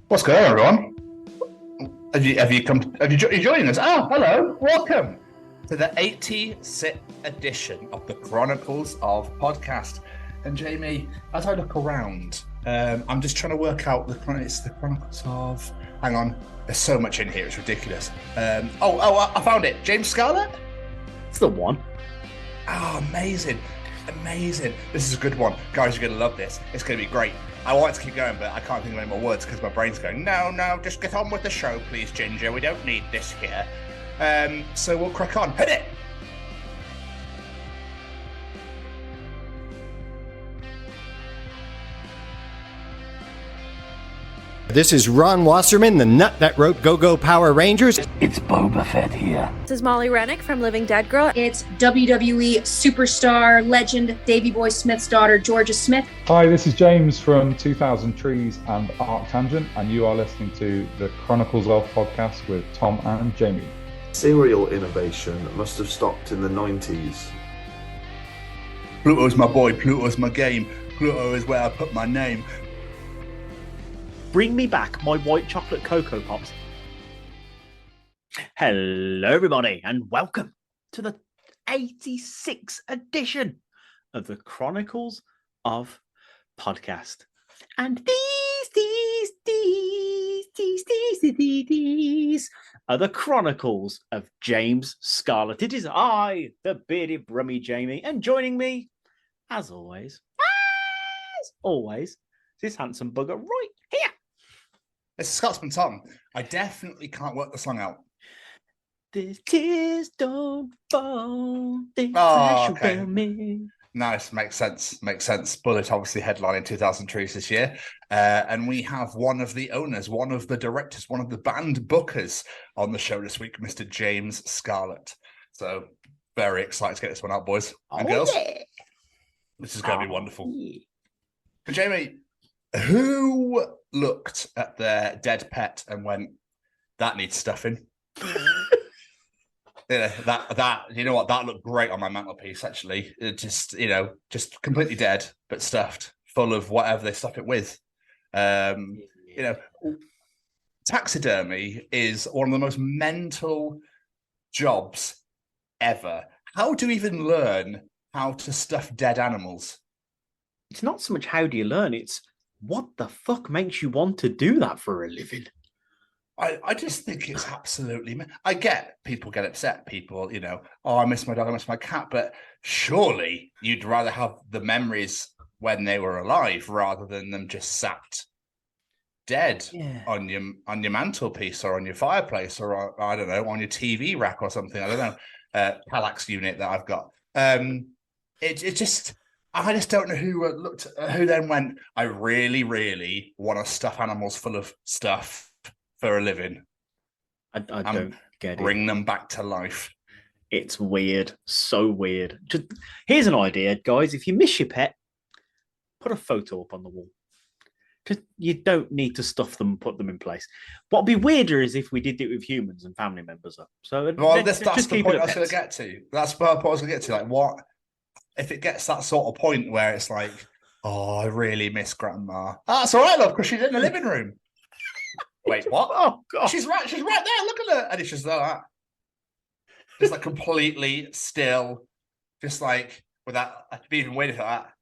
What's going on, everyone? Have you joined us? Oh, hello, welcome to the 86th edition of the Chronicles of Podcast. And Jamie, as I look around, I'm just trying to work out it's the Chronicles of. Hang on, there's so much in here, it's ridiculous. I found it. James Scarlett. It's the one. Oh, amazing. This is a good one. Guys, you're going to love this. It's going to be great. I want to keep going, but I can't think of any more words because my brain's going, no, just get on with the show, please, Ginger. We don't need this here. So we'll crack on. Hit it! This is Ron Wasserman, the nut that wrote Go-Go Power Rangers. It's Boba Fett here. This is Molly Rennick from Living Dead Girl. It's WWE superstar legend Davey Boy Smith's daughter, Georgia Smith. Hi, this is James from 2000 Trees and Arctangent, and you are listening to the Chronicles of Podcast with Tom and Jamie. Serial innovation must have stopped in the 90s. Pluto's my boy, Pluto's my game. Pluto is where I put my name. Bring me back my white chocolate Cocoa Pops. Hello, everybody, and welcome to the 86th edition of the Chronicles of Podcast. And these are the Chronicles of James Scarlett. It is I, the bearded brummy Jamie, and joining me, as always, this handsome bugger right here. It's Scotsman Tom. I definitely can't work the song out. The tears don't fall, they crash around me. Nice, makes sense. Bullet obviously headlining 2000 Trees this year. And we have one of the owners, one of the directors, one of the band bookers on the show this week, Mr. James Scarlett. So very excited to get this one out, boys and girls. Yeah. This is going to be wonderful. Yeah. But Jamie, who looked at their dead pet and went, that needs stuffing? Yeah, that looked great on my mantelpiece, actually. It just completely dead, but stuffed, full of whatever they stuff it with. Taxidermy is one of the most mental jobs ever. How do you even learn how to stuff dead animals? It's not so much how do you learn, it's what the fuck makes you want to do that for a living? I just think it's absolutely... I get people get upset. People, I miss my dog, I miss my cat. But surely you'd rather have the memories when they were alive rather than them just sat dead on your mantelpiece or on your fireplace or, I don't know, on your TV rack or something. I don't know. Kallax unit that I've got. I just don't know who then went, I really, really want to stuff animals full of stuff for a living. I don't get it. Bring them back to life. It's weird. So weird. Here's an idea, guys. If you miss your pet, put a photo up on the wall. You don't need to stuff them and put them in place. What'd be weirder is if we did it with humans and family members. So that's the point I was going to get to. That's the point I was going to get to. Like, what if it gets that sort of point where it's like, oh, I really miss Grandma. That's all right, love, because she's in the living room. Wait, what? Oh God, she's right there. Look at her, and it's just like that, just like completely still, just like without. I'd be even waiting for that.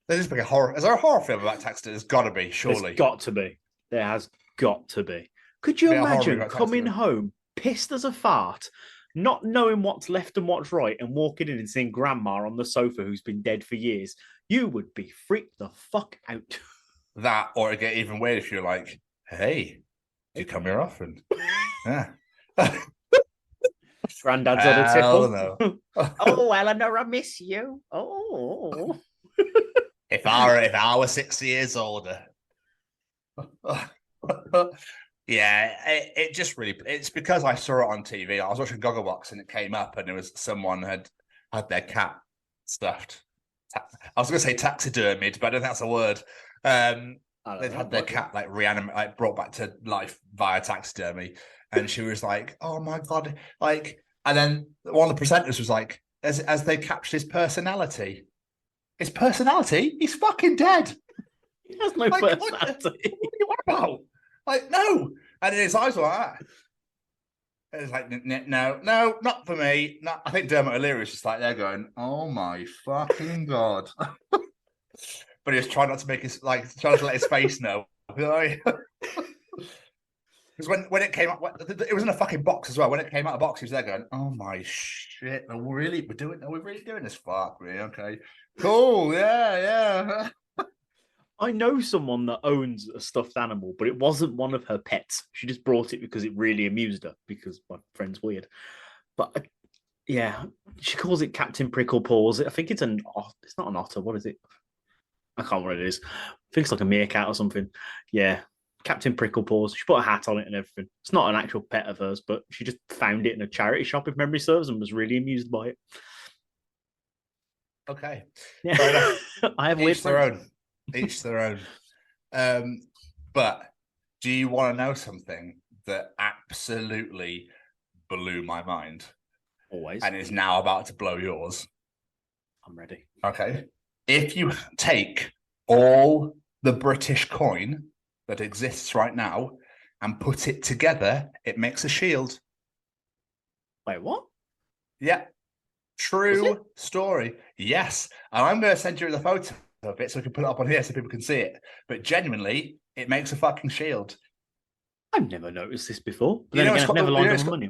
There's just like a horror. Is there a horror film about Taxidermy? There's got to be, surely. There's got to be. There has got to be. Could you imagine coming home pissed as a fart, not knowing what's left and what's right, and walking in and seeing Grandma on the sofa who's been dead for years? You would be freaked the fuck out. That, or it'd get even weird if you're like, hey, do you come here often? Yeah. Granddad's on a tickle. No. Oh, Eleanor, I miss you. Oh. If I were 6 years older. Yeah, it just really, it's because I saw it on TV. I was watching Gogglebox and it came up and there was someone had their cat stuffed. I was going to say taxidermied, but I don't think that's a word. They'd had their cat brought back to life via taxidermy, and she was like, "Oh my God!" And then one of the presenters was like, "As they captured his personality, he's fucking dead." He has no Like, personality. What are you on about? Like, no. And his eyes were like that. It's like, no, not for me. No, I think Dermot O'Leary was just like there going, oh my fucking God. But he was trying not to make his, like, trying to let his face know. Because when it came up, it was in a fucking box as well. When it came out of the box, he was there going, oh my shit. We're really doing this? Fuck me. Okay. Cool. Yeah. I know someone that owns a stuffed animal, but it wasn't one of her pets. She just brought it because it really amused her, because my friend's weird. But yeah, she calls it Captain Prickle Paws. I think it's not an otter. What is it? I can't remember what it is. I think it's like a meerkat or something. Yeah, Captain Prickle Paws. She put a hat on it and everything. It's not an actual pet of hers, but she just found it in a charity shop, if memory serves, and was really amused by it. Okay. Yeah. I have weird Each their own. Each their own. But do you want to know something that absolutely blew my mind? Always. And is now about to blow yours? I'm ready. Okay. If you take all the British coin that exists right now and put it together, it makes a shield. Wait, what? Yeah. True story. Yes. And I'm going to send you the photo of it so we can put it up on here so people can see it. But genuinely, it makes a fucking shield. I've never noticed this before. But You know, then again, I've never lined up got, money.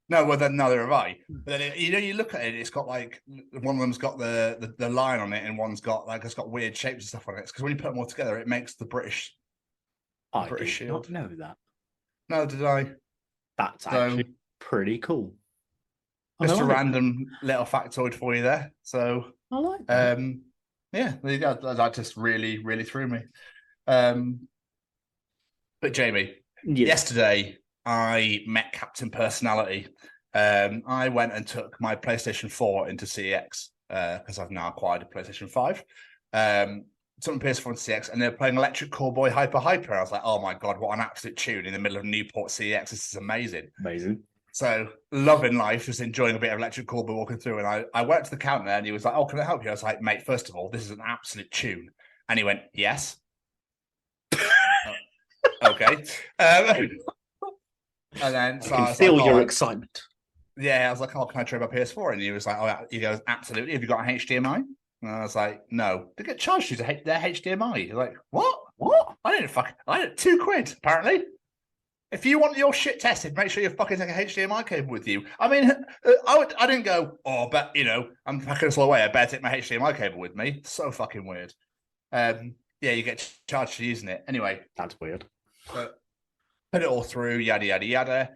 No, well then neither have I. But then you look at it, it's got like one of them's got the line on it, and one's got like it's got weird shapes and stuff on it. Because when you put them all together, it makes the British shield. Not know that. No, did I? That's actually pretty cool. Just a random little factoid for you there. So I like that. Yeah, there you go. That just really, really threw me. But Jamie, yesterday I met Captain Personality. I went and took my PlayStation 4 into CEX because I've now acquired a PlayStation 5. Took my PS4 into CEX, and they're playing Electric Callboy Hyper Hyper. I was like, oh my God, what an absolute tune in the middle of Newport CEX. This is amazing. Amazing. So loving life, just enjoying a bit of Electric Callboy walking through. And I went to the counter and he was like, oh, can I help you? I was like, mate, first of all, this is an absolute tune. And he went, yes. Okay. And then I can feel your excitement. Yeah, I was like, oh, can I trade my PS4? And he was like, oh, he goes, absolutely. Have you got a HDMI? And I was like, no. They get charged you to their HDMI. You're like, what? I didn't £2, apparently. If you want your shit tested, make sure you fucking take a HDMI cable with you. I mean, I didn't go, oh, but, I'm fucking a slow way. I better take my HDMI cable with me. So fucking weird. Yeah, you get charged for using it. Anyway. That's weird. Put it all through, yada, yada, yada.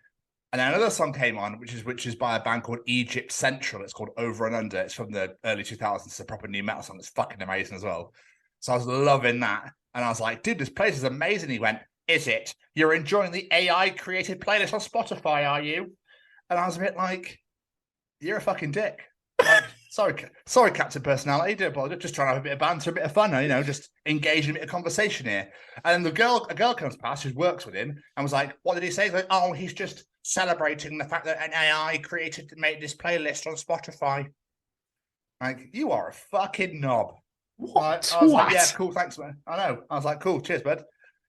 And then another song came on, which is by a band called Egypt Central. It's called Over and Under. It's from the early 2000s. It's a proper new metal song. It's fucking amazing as well. So I was loving that. And I was like, dude, this place is amazing. He went, is it? You're enjoying the AI-created playlist on Spotify, are you? And I was a bit like, you're a fucking dick. Like, sorry, Captain Personality. Do apologize. Just trying to have a bit of banter, a bit of fun, just engage in a bit of conversation here. And then a girl comes past who works with him and was like, what did he say? He's like, oh, he's just celebrating the fact that an AI made this playlist on Spotify. Like, you are a fucking knob. What? I was like, yeah, cool, thanks, man. I know. I was like, cool, cheers, bud.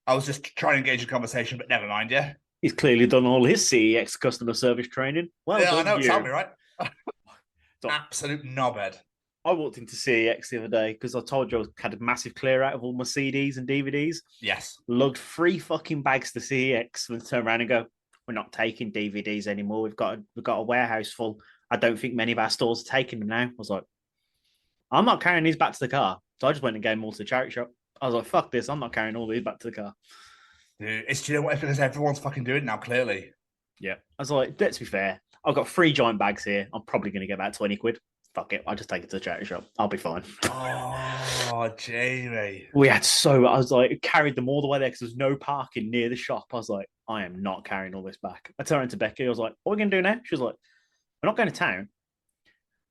I was just trying to engage in conversation, but never mind, yeah. He's clearly done all his CEX customer service training. Well, yeah, I know. You. Tell me, right? Absolute knobhead. I walked into CEX the other day because I told you I had a massive clear out of all my CDs and DVDs. Yes. Lugged 3 fucking bags to CEX and turn around and go, we're not taking DVDs anymore. We've got a warehouse full. I don't think many of our stores are taking them now. I was like, I'm not carrying these back to the car. So I just went and gave them all to the charity shop. I was like, fuck this. I'm not carrying all these back to the car. Dude, do you know what? It's because everyone's fucking doing it now, clearly. Yeah. I was like, let's be fair. I've got 3 giant bags here. I'm probably going to get about 20 quid. Fuck it. I'll just take it to the charity shop. I'll be fine. Oh, Jamie. I was like, carried them all the way there because there was no parking near the shop. I was like, I am not carrying all this back. I turned to Becky. I was like, what are we going to do now? She was like, we're not going to town.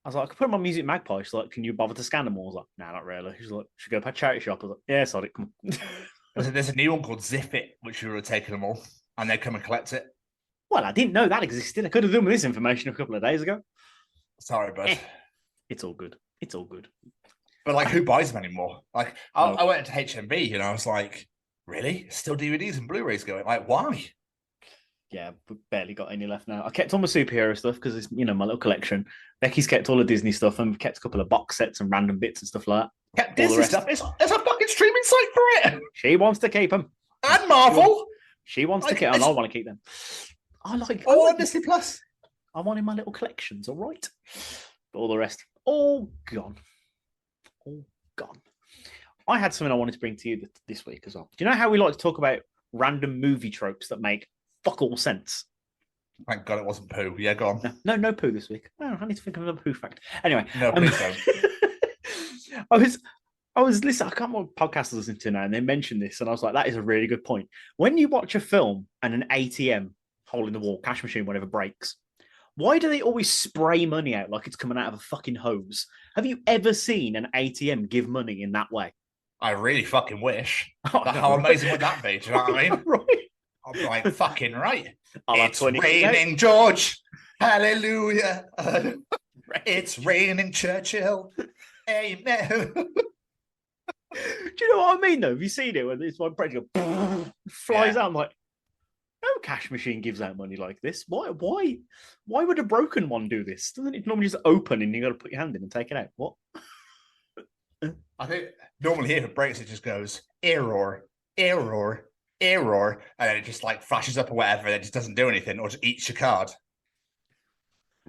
I was like, I could put them on Music Magpie. She's like, can you bother to scan them all? I was like, no, not really. She's like, should we go to a charity shop? I was like, yeah, sorry, come on. There's a new one called Zip It, which we were taking them all, and they come and collect it. Well, I didn't know that existed. I could have done with this information a couple of days ago. Sorry, bud. It's all good. It's all good. But like, who buys them anymore? Like, I went to HMV and I was like, really? Still DVDs and Blu-rays going? Like, why? Yeah, we've barely got any left now. I kept all my superhero stuff because it's, my little collection. Becky's kept all the Disney stuff, and we've kept a couple of box sets and random bits and stuff like that. Kept Disney stuff. It's a fucking streaming site for it. She wants to keep them. And Marvel. She wants to keep them. I want to keep them. I like Disney Plus. I want in my little collections, all right? But all the rest, all gone. All gone. I had something I wanted to bring to you this week as well. Do you know how we like to talk about random movie tropes that make fuck all sense? Thank God it wasn't poo. Yeah, go on. No poo this week. Oh, I need to think of another poo fact. Anyway. No, please don't. I was listening, I can't remember what podcast I was listening to now, and they mentioned this, and I was like, that is a really good point. When you watch a film and an ATM, hole in the wall, cash machine, whatever, breaks, why do they always spray money out like it's coming out of a fucking hose? Have you ever seen an ATM give money in that way? I really fucking wish. How amazing would that be? Do you know what I mean? Right. I'm like, fucking right. It's 20 raining, George. Hallelujah. It's raining, Churchill. Amen. Do you know what I mean, though? Have you seen it when this one flies out? I'm like, no cash machine gives out money like this. Why would a broken one do this? Doesn't it normally just open and you got to put your hand in and take it out? What? I think normally here if it breaks, it just goes error, error, error, and then it just like flashes up or whatever, and it just doesn't do anything, or just eats your card.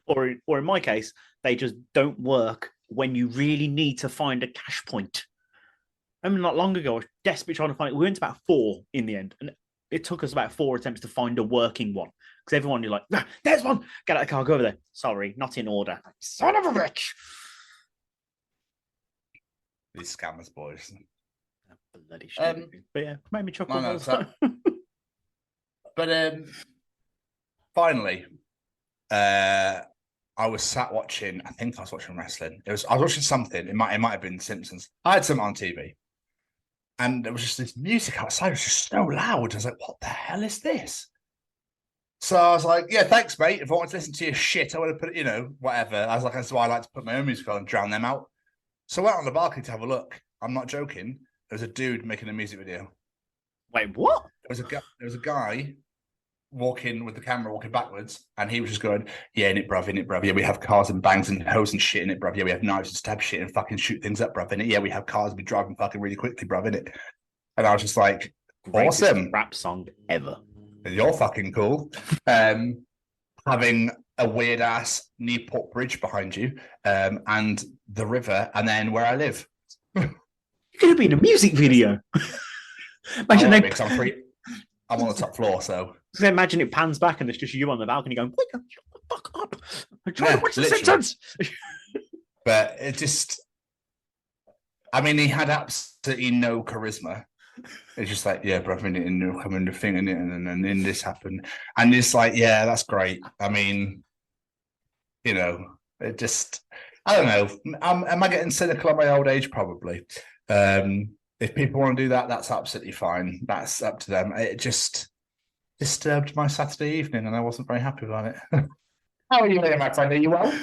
Or in my case, they just don't work when you really need to find a cash point. I mean, not long ago, I was desperately trying to find it. We went to about 4 in the end, and it took us about 4 attempts to find a working one. Because everyone, you're like, there's one. Get out of the car, go over there. Sorry, not in order. Son of a bitch. These scammers, boys. Bloody shit. But yeah, made me chuckle. But finally, I was sat watching. I think I was watching wrestling. I was watching something. It might have been Simpsons. I had something on TV, and there was just this music outside. It was just so loud. I was like, "What the hell is this?" So I was like, "Yeah, thanks, mate. If I want to listen to your shit, I want to put it, whatever." I was like, "That's why I like to put my own music on and drown them out." So I went on the balcony to have a look. I'm not joking. There was a dude making a music video. Wait, what? There was a guy walking with the camera, walking backwards, and he was just going, "Yeah, in it, bruv. Yeah, we have cars and bangs and hose and shit in it, bruv. Yeah, we have knives and stab shit and fucking shoot things up, bruv, in it. Yeah, we have cars and we drive them fucking really quickly, bruv, in it." And I was just like, Greatest awesome rap song ever. You're fucking cool. Having a weird ass Newport Bridge behind you, and the river, and then where I live. You could have been a music video. Imagine I'm on the top floor, so imagine it pans back and there's just you on the balcony going, "Wake up, shut the fuck up! I'm trying to watch The Simpsons." But it just, I mean, he had absolutely no charisma. It's just like, "Yeah, bro, I'm in the thing, and then this happened," and it's like, "Yeah, that's great." I mean, it just, I don't know. Am I getting cynical at my old age? Probably. If people want to do that, that's absolutely fine. That's up to them. It just disturbed my Saturday evening, and I wasn't very happy about it. How are you doing, my friend? Are you well?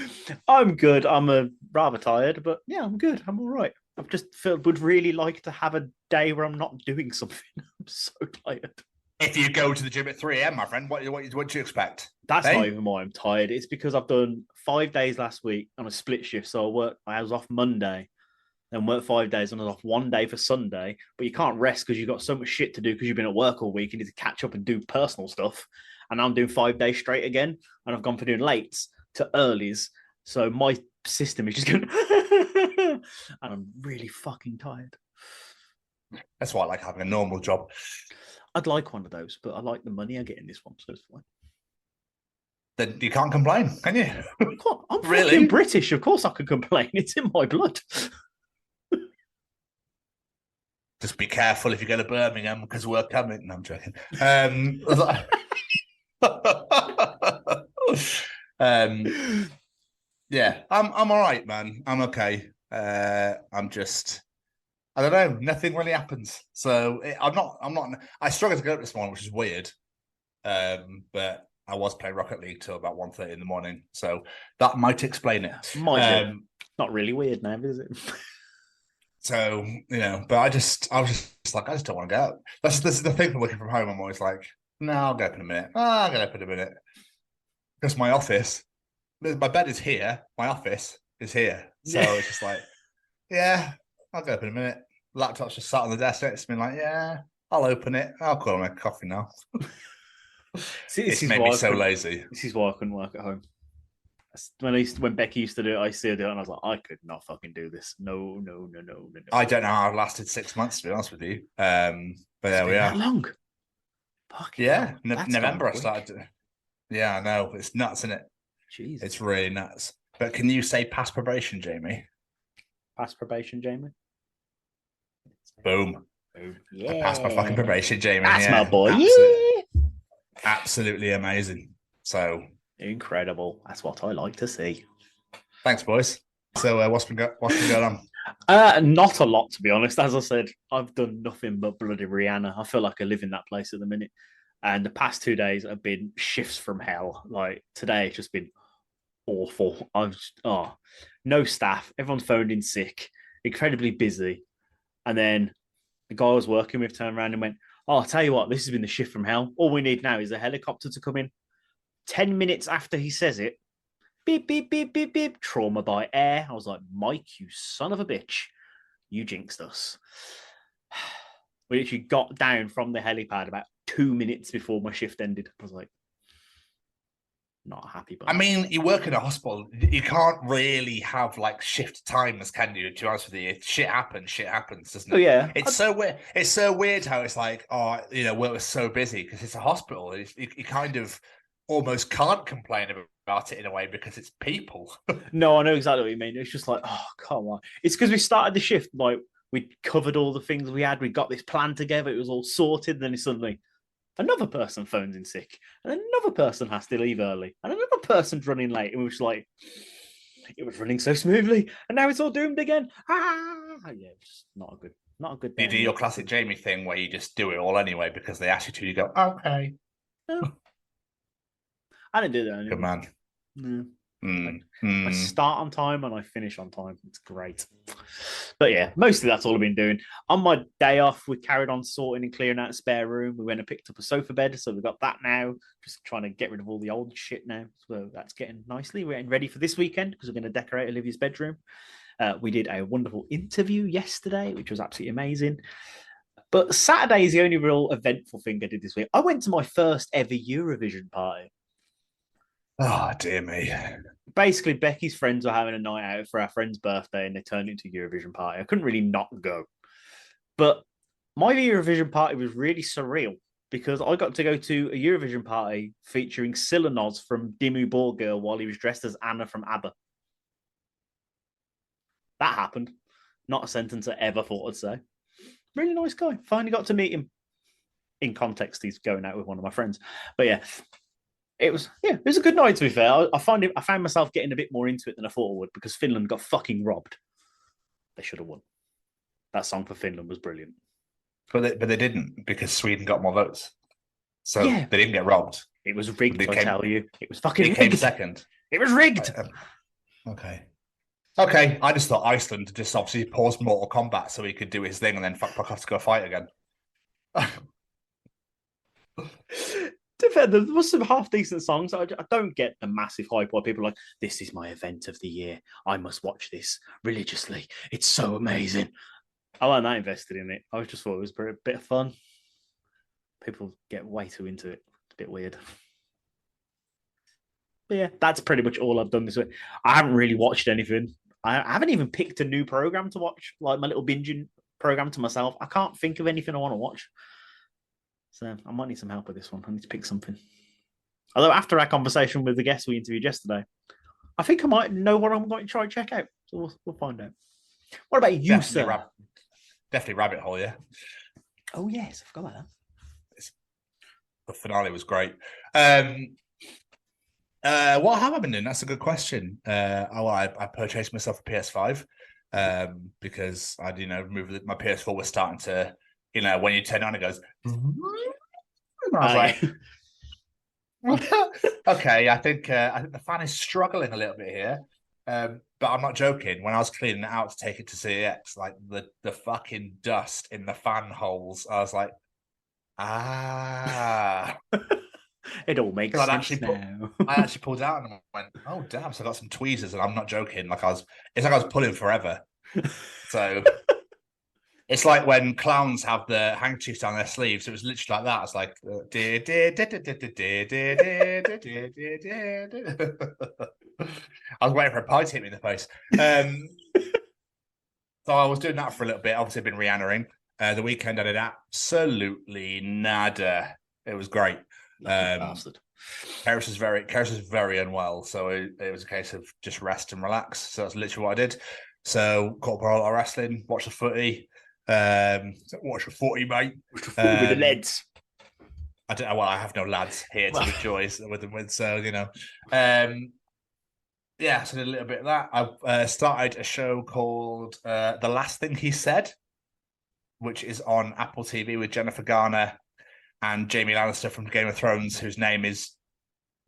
I'm good. I'm rather tired, but yeah, I'm good. I'm all right. I've just would really like to have a day where I'm not doing something. I'm so tired. If you go to the gym at 3 a.m., my friend, what do you expect? That's not even why I'm tired. It's because I've done 5 days last week on a split shift. So I was off Monday, then worked 5 days, and I was off 1 day for Sunday. But you can't rest because you've got so much shit to do because you've been at work all week. You need to catch up and do personal stuff. And I'm doing 5 days straight again. And I've gone from doing lates to earlies. So my system is just going, and I'm really fucking tired. That's why I like having a normal job. I'd like one of those, but I like the money I get in this one, so it's fine. Then you can't complain, can you? I'm really fucking British. Of course I could complain. It's in my blood. Just be careful if you go to Birmingham because we're coming. No, I'm joking. Yeah, I'm all right, man. I'm okay. I'm just, I don't know. Nothing really happens. So I'm not. I struggled to get up this morning, which is weird. But I was playing Rocket League till about 1:30 in the morning, so that might explain it. Not really weird now, is it? So, but I was just like, I just don't want to go. This is the thing from working from home. I'm always like, no, I'll get up in a minute. I'll get up in a minute. Because my bed is here. My office is here. So it's just like, yeah, I'll get up in a minute. Laptop's just sat on the desk next to me, like, yeah, I'll open it. I'll call my coffee now. See, it's made me so lazy. This is why I couldn't work at home. When Becky used to do it, I used to do it, and I was like, I could not fucking do this. No. I don't know how I lasted 6 months, to be honest with you. But there we are. That long? Fucking yeah, November I started. Yeah, I know. It's nuts, isn't it? Jeez. It's really nuts. But can you say past probation, Jamie? Past probation, Jamie? Boom. Yeah. I passed my fucking probation, Jamie. That's my boy. Absolutely amazing. So incredible. That's what I like to see. Thanks, boys. So what's been going on? Not a lot, to be honest. As I said, I've done nothing but bloody Rihanna. I feel like I live in that place at the minute. And the past 2 days have been shifts from hell. Like today, it's just been awful. No staff. Everyone's phoned in sick. Incredibly busy. And then the guy I was working with turned around and went, I'll tell you what, this has been the shift from hell. All we need now is a helicopter to come in. 10 minutes after he says it, beep, beep, beep, beep, beep, trauma by air. I was like, Mike, you son of a bitch. You jinxed us. We literally got down from the helipad about 2 minutes before my shift ended. I was like, not happy. But I mean, you work in a hospital. You can't really have like shift timers, can you? To be honest with you, if shit happens, doesn't it? Oh yeah, it's so weird. It's so weird how it's like, work was so busy because it's a hospital. You kind of almost can't complain about it in a way because it's people. No, I know exactly what you mean. It's just like, oh come on. It's because we started the shift like we covered all the things we had. We got this plan together. It was all sorted. And then it's suddenly another person phones in sick, and another person has to leave early, and another person's running late. And we were just like, it was running so smoothly, and now it's all doomed again. Yeah, it's not a good day. You do your classic Jamie thing where you just do it all anyway because they ask you to. You go, okay. No. I didn't do that anyway. Good man. No. I start on time and I finish on time. It's great. But yeah, mostly that's all I've been doing. On my day off, we carried on sorting and clearing out a spare room. We went and picked up a sofa bed, so we've got that now. Just trying to get rid of all the old shit now. So that's getting nicely. We're getting ready for this weekend because we're going to decorate Olivia's bedroom. We did a wonderful interview yesterday, which was absolutely amazing. But Saturday is the only real eventful thing I did this week. I went to my first ever Eurovision party. Oh, dear me. Basically, Becky's friends were having a night out for our friend's birthday and they turned it into a Eurovision party. I couldn't really not go. But my Eurovision party was really surreal because I got to go to a Eurovision party featuring Silanoz from Dimmu Borgir while he was dressed as Anna from ABBA. That happened. Not a sentence I ever thought I'd say. Really nice guy. Finally got to meet him. In context, he's going out with one of my friends. But yeah. It was a good night, to be fair. I found myself getting a bit more into it than I thought I would because Finland got fucking robbed. They should have won. That song for Finland was brilliant. But they didn't because Sweden got more votes. So they didn't get robbed. It was rigged, I tell you. It was fucking rigged. It came second. It was rigged. Okay. I just thought Iceland just obviously paused Mortal Kombat so he could do his thing and then fuck off to go fight again. To be fair, there was some half-decent songs. I don't get the massive hype where people are like, this is my event of the year. I must watch this religiously. It's so amazing. I wasn't that invested in it. I just thought it was a bit of fun. People get way too into it. It's a bit weird. But yeah, that's pretty much all I've done this week. I haven't really watched anything. I haven't even picked a new program to watch, like my little binging program to myself. I can't think of anything I want to watch. So I might need some help with this one. I need to pick something. Although after our conversation with the guest we interviewed yesterday, I think I might know what I'm going to try and check out. So we'll find out. What about you, sir? Definitely Rabbit Hole, yeah. Oh, yes. I forgot about that. The finale was great. What have I been doing? That's a good question. I purchased myself a PS5 because I, my PS4 was starting to, when you turn on, it goes. And I was like, okay, I think the fan is struggling a little bit here. But I'm not joking. When I was cleaning it out to take it to CEX, like the fucking dust in the fan holes, I was like, It all makes sense now. I actually pulled it out and went, oh damn! So I got some tweezers, and I'm not joking. It's like I was pulling forever. So it's like when clowns have the handkerchiefs down their sleeves. It was literally like that. It's like, I was waiting for a pie to hit me in the face. So I was doing that for a little bit. Obviously, I've been Rihannaing. The weekend I did absolutely nada. It was great. Bastard. Karis is very unwell, so it was a case of just rest and relax. So that's literally what I did. So caught up a lot of wrestling, watched the footy. Watch the footy, mate. With the lads. I don't know. Well, I have no lads here to enjoy with them with. So yeah. So I did a little bit of that. I started a show called The Last Thing He Said, which is on Apple TV with Jennifer Garner and Jamie Lannister from Game of Thrones, whose name is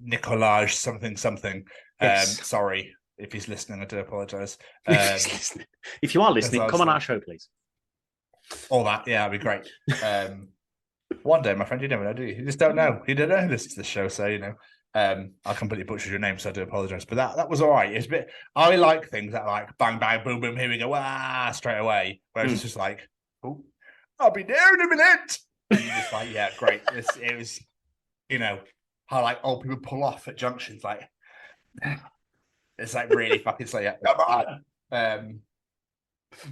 Nicolaj something. Yes. Sorry if he's listening. I do apologise. If you are listening, come on our show, please. All that, yeah, that'd be great. One day, my friend, you never know, do you? You just don't know. You don't know who listens to the show, so I completely butchered your name, so I do apologise. But that was all right. It's a bit. I like things that are like bang bang boom boom. Here we go, straight away. Whereas it's just like, oh, I'll be there in a minute. And you're just like, yeah, great. It was, how like old people pull off at junctions, like it's like really fucking slow. Yeah, come on.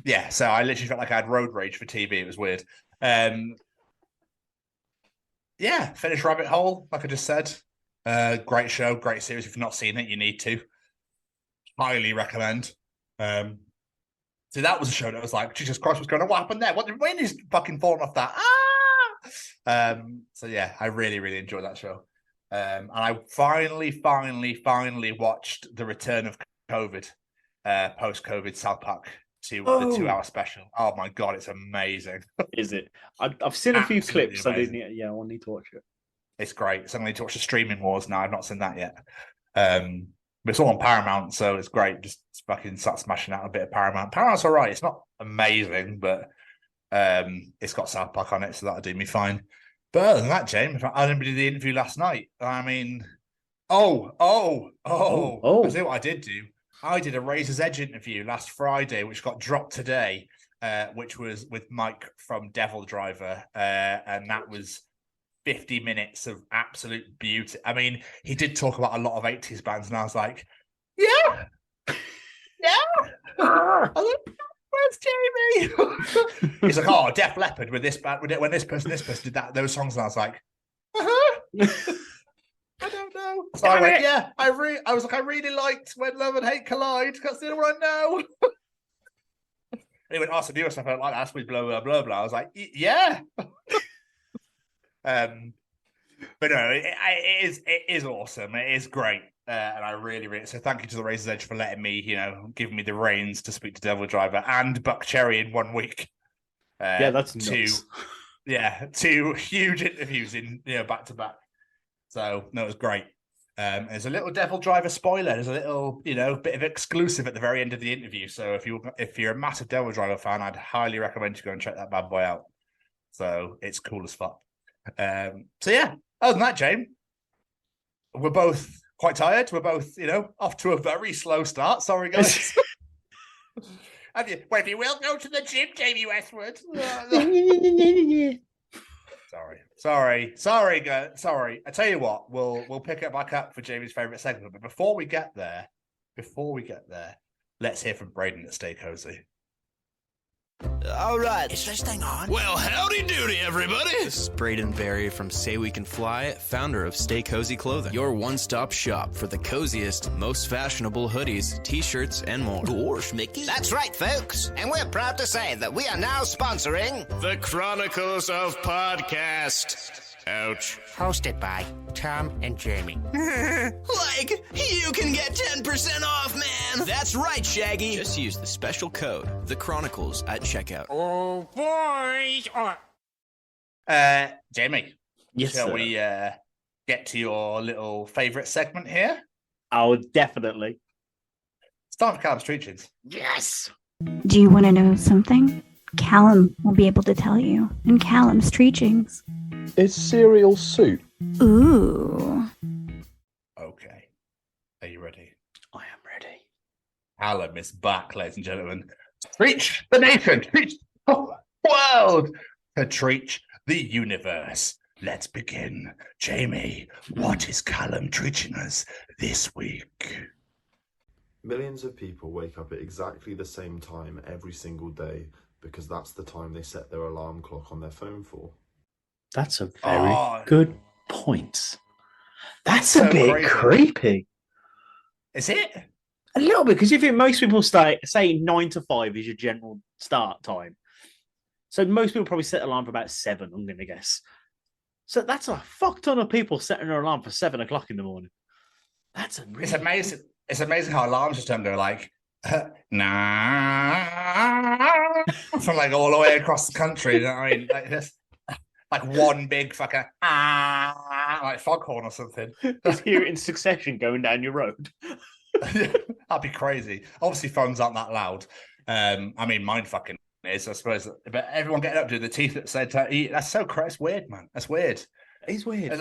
Yeah, so I literally felt like I had road rage for TV. It was weird. Yeah, finished Rabbit Hole, like I just said. Great show, great series. If you've not seen it, you need to. Highly recommend. So that was a show that was like, Jesus Christ, what's going on? What happened there? When is fucking falling off that? So yeah, I really, really enjoyed that show. And I finally watched The Return of COVID, post-COVID South Park. The 2-hour special. Oh my god, it's amazing. Is it? I've seen a few clips. Amazing. I will need to watch it. It's great. So I need to watch the streaming wars now. I've not seen that yet. But it's all on Paramount, so it's great. Just fucking start smashing out a bit of Paramount. Paramount's all right. It's not amazing, but it's got South Park on it, so that'll do me fine. But other than that, James, I didn't do the interview last night. I mean, I see what I did do. I did a Razor's Edge interview last Friday, which got dropped today, which was with Mike from Devil Driver. And that was 50 minutes of absolute beauty. I mean, he did talk about a lot of 80s bands, and I was like, yeah. I was like, where's Jamie? He's like, oh, Def Leppard with this band, when this person did those songs, and I was like, I don't know. So I went, yeah, I was like, I really liked When Love and Hate Collide. That's the only one I know. And he went, awesome, you stuff I don't like. That's with blah, blah, blah, blah. I was like, yeah. But no, it is awesome. It is great. And I really, really, so thank you to the Razor's Edge for letting me, giving me the reins to speak to Devil Driver and Buck Cherry in 1 week. That's nuts. Two huge interviews in back to back. So no, it was great. There's a little Devil Driver spoiler. There's a little, bit of exclusive at the very end of the interview. So if you're a massive Devil Driver fan, I'd highly recommend you go and check that bad boy out. So it's cool as fuck. So yeah, other than that, James, we're both quite tired. We're both, off to a very slow start. Sorry, guys. If you will, go to the gym, Jamie Westwood. Sorry, guys. Sorry. I tell you what, we'll pick it back up for Jamie's favourite segment. But before we get there, let's hear from Braden at Stay Cozy. All right, is this thing on? Well, howdy doody, everybody. This is Braden Berry from Say We Can Fly, founder of Stay Cozy Clothing, your one-stop shop for the coziest, most fashionable hoodies, t-shirts, and more. Gosh, Mickey. That's right, folks. And we're proud to say that we are now sponsoring the Chronicles of Podcast. Ouch. Hosted by Tom and Jamie. Like, you can get 10% off, man! That's right, Shaggy! Just use the special code, The Chronicles, at checkout. Oh, boy! Jamie, yes, shall sir. we get to your little favourite segment here? Oh, definitely. It's time for Callum's Treachings. Yes. Do you want to know something? Callum will be able to tell you in Callum's Treachings. Is cereal soup? Ooh. Okay. Are you ready? I am ready. Callum is back, ladies and gentlemen. Treach the nation, treach the world, to treach the universe. Let's begin. Jamie, what is Callum treaching us this week? Millions of people wake up at exactly the same time every single day because that's the time they set their alarm clock on their phone for. That's a very good point. That's a bit crazy. creepy. Is it? A little bit, because you think most people say 9 to 5 is your general start time. So most people probably set alarm for about 7, I'm going to guess. So that's a fuck ton of people setting their alarm for 7 o'clock in the morning. That's a really... It's amazing. It's amazing how alarms just don't go like, nah, from like all the way across the country. You know what I mean? Like this, like one big fucking like foghorn or something. Just hear it in succession going down your road. That'd be crazy. Obviously, phones aren't that loud. I mean, mine fucking is, I suppose. But everyone getting up to the teeth at the same time. That's so crazy. That's weird, man. That's weird. It's weird.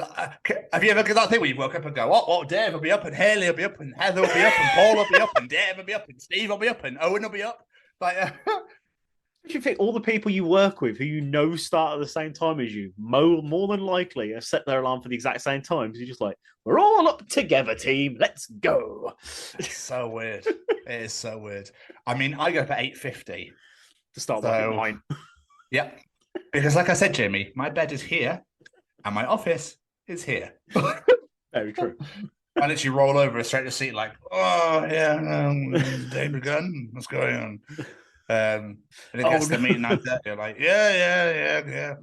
Have you ever got that thing where you woke up and go, "What? Dave will be up, and Haley will be up, and Heather will be up, and Paul will be up, and Dave will be up, and Steve will be up, and Owen will be up." Like, do you think all the people you work with who you know start at the same time as you, more than likely have set their alarm for the exact same time? Because you're just like, we're all up together, team. Let's go. It's so weird. It is so weird. I mean, I go up at 8:50 to start work at 9. Yep. Because like I said, Jamie, my bed is here and my office is here. Very true. I literally roll over straight to the seat like, oh, yeah, day begun. What's going on? And it gets to the meeting out there. You're like, yeah.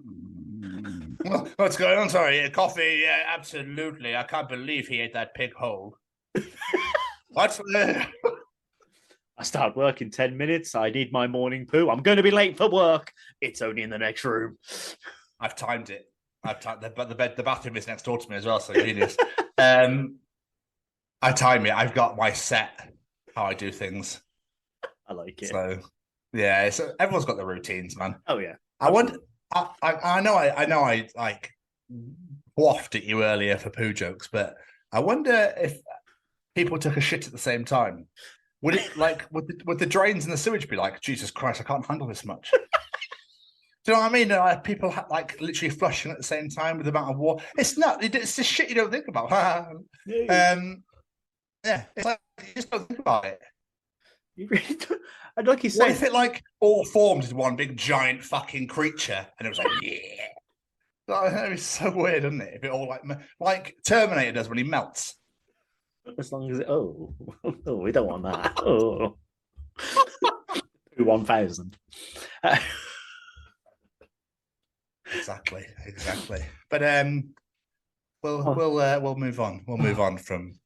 What's going on? Sorry, coffee. Yeah, absolutely. I can't believe he ate that pig whole. What? I start work in 10 minutes. I need my morning poo. I'm going to be late for work. It's only in the next room. I've timed it. The bathroom is next door to me as well, so genius. I time it. I've got my set how I do things. I like it. So yeah, everyone's got their routines, man. Oh yeah. I wonder. I know I like waffed at you earlier for poo jokes, but I wonder if people took a shit at the same time. Would it like would the drains and the sewage be like, Jesus Christ, I can't handle this much? Do you know what I mean? People like literally flushing at the same time with the amount of water. It's not. It's just shit you don't think about. Yeah, it's like you just don't think about it. You really don't. And like you said, what if it like all formed as one big giant fucking creature, and it was like, yeah, that was so weird, isn't it? If it all like Terminator does when he melts. As long as we don't want that. Oh, 1000. Exactly. But we'll move on. We'll move on from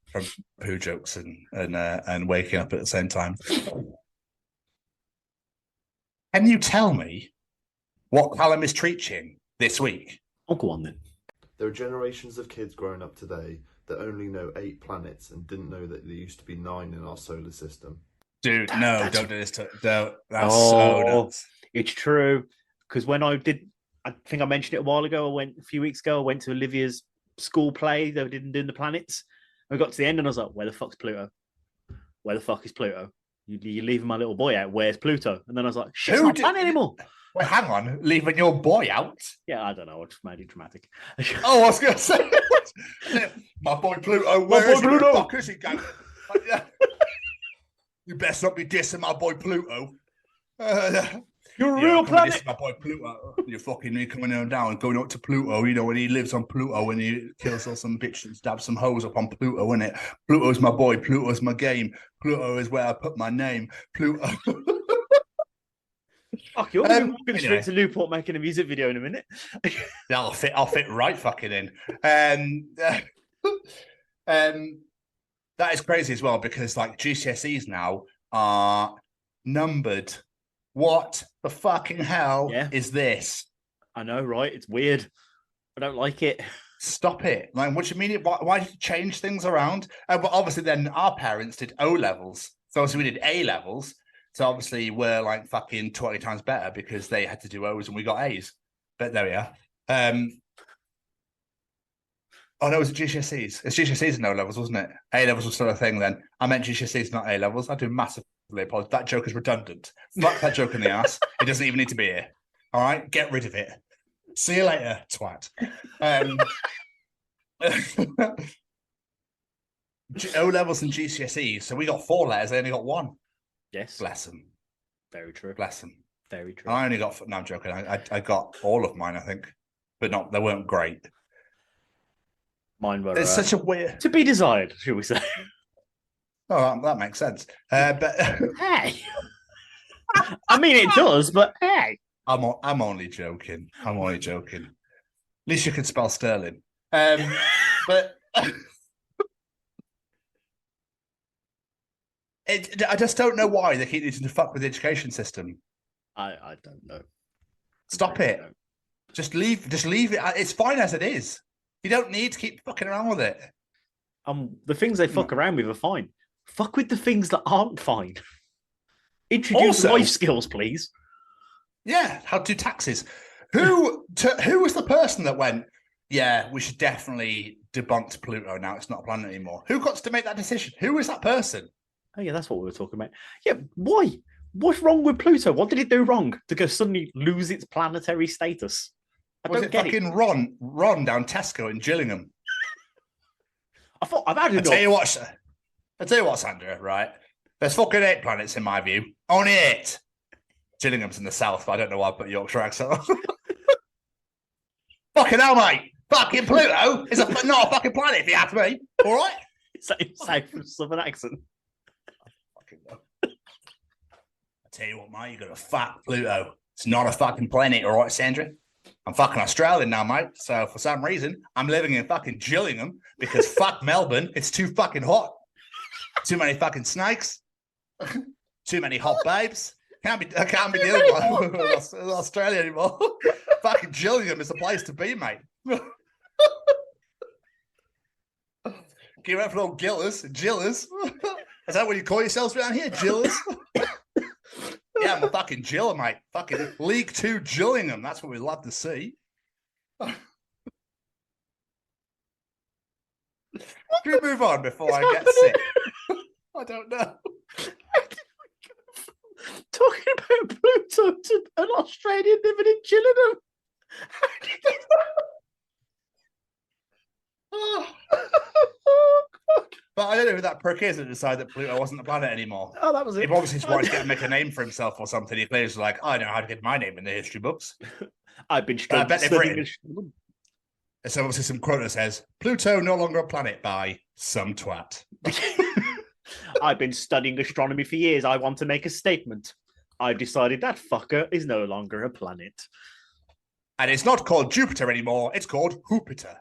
poo jokes and waking up at the same time. Can you tell me what Callum is treaching this week? Oh, go on then. There are generations of kids growing up today that only know 8 planets and didn't know that there used to be 9 in our solar system. Dude, no, don't do this. That's so nuts. It's true. Because when I think I mentioned it a while ago, a few weeks ago, I went to Olivia's school play. They didn't do the planets. I got to the end and I was like, where the fuck's Pluto? Where the fuck is Pluto? You're leaving my little boy out. Where's Pluto? And then I was like, shit, it's not a planet anymore. Wait, hang on. Leaving your boy out? Yeah, I don't know. I just made it dramatic. Oh, I was going to say, my boy Pluto. Where is Pluto? Where the fuck is he going? You best not be dissing my boy Pluto. You're a real planet. Dissing my boy Pluto. You're fucking me coming on down, going up to Pluto. You know, when he lives on Pluto, when he kills some bitch and stabs some hoes up on Pluto, innit? Pluto's my boy. Pluto's my game. Pluto is where I put my name. Pluto. Fuck, you're going straight to Newport making a music video in a minute. I'll fit right fucking in. That is crazy as well, because like GCSEs now are numbered. What the fucking hell is this? I know, right? It's weird. I don't like it. Stop it. Like, what do you mean? Why did you change things around? But obviously then our parents did O-levels So obviously we did A levels. So obviously we're like fucking 20 times better because they had to do O's and we got A's. But there we are. Oh no, it was GCSEs. It's GCSEs and no levels, wasn't it? A levels was still a thing then. I meant GCSEs, not A levels. I do massively apologize. That joke is redundant. Fuck that joke in the ass. It doesn't even need to be here. All right, get rid of it. See you later, twat. O levels and GCSEs. So we got 4 letters. They only got 1. Yes. Bless them. Very true. Bless them. Very true. I only got. No, I'm joking. I got all of mine, I think, but they weren't great. Mine were. It's such a weird. To be desired, should we say? Oh, that makes sense. But hey, I mean it does, but hey, I'm only joking. I'm only joking. At least you can spell Sterling. But I just don't know why they keep needing to fuck with the education system. I don't know. Stop it. Just leave it. It's fine as it is. You don't need to keep fucking around with it. The things they fuck around with are fine. Fuck with the things that aren't fine. Introduce life skills, please. Yeah, how to do taxes. Who was the person that went, yeah, we should definitely debunk Pluto now, it's not a planet anymore? Who got to make that decision? Who was that person? Oh yeah, that's what we were talking about. Yeah, why? What's wrong with Pluto? What did it do wrong to go suddenly lose its planetary status? Was it fucking Ron down Tesco in Gillingham? I've had enough. I tell you what, Sandra, right? There's fucking 8 planets in my view. Only 8. Gillingham's in the south, but I don't know why I put Yorkshire accent on. Fucking hell, mate. Fucking Pluto is not a fucking planet, if you ask me. All right? Is that your south southern accent? Fucking no. I tell you what, mate, you got to fuck Pluto. It's not a fucking planet, all right, Sandra? I'm fucking Australian now, mate. So for some reason, I'm living in fucking Gillingham because fuck Melbourne. It's too fucking hot. Too many fucking snakes. Too many hot babes. I can't be dealing with Australia anymore. Fucking Gillingham is the place to be, mate. Give it up for old Gillers. Is that what you call yourselves around here? Gillers? Yeah, I'm a fucking Giller, mate. Fucking League 2 Gillingham. That's what we love to see. Can we move on before I get sick? I don't know. Talking about Pluto to an Australian living in Gillingham. Oh, but I don't know who that prick is that decided that Pluto wasn't a planet anymore. Oh, that was it. He obviously just wanted to make a name for himself or something. He clearly was like, I know how to get my name in the history books. I've been studying. There's obviously some quote that says, Pluto no longer a planet by some twat. I've been studying astronomy for years. I want to make a statement. I've decided that fucker is no longer a planet. And it's not called Jupiter anymore. It's called Jupiter.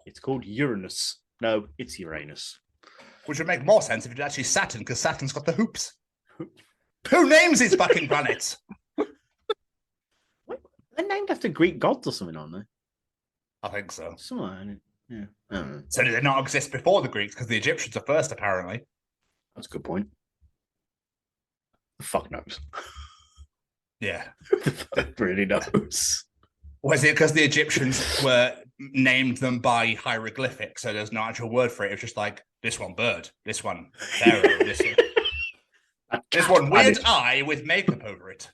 It's called Uranus. No, it's Uranus. Which would make more sense if it's actually Saturn, because Saturn's got the hoops. Who names his fucking planets? They're named after Greek gods or something, aren't they? I think so. Somewhere, yeah. So did they not exist before the Greeks? Because the Egyptians are first, apparently. That's a good point. The fuck knows. Yeah. It really knows. Was it because the Egyptians named them by hieroglyphics, so there's no actual word for it? It was just like, this one bird, this one pharaoh, this one weird eye with makeup over it.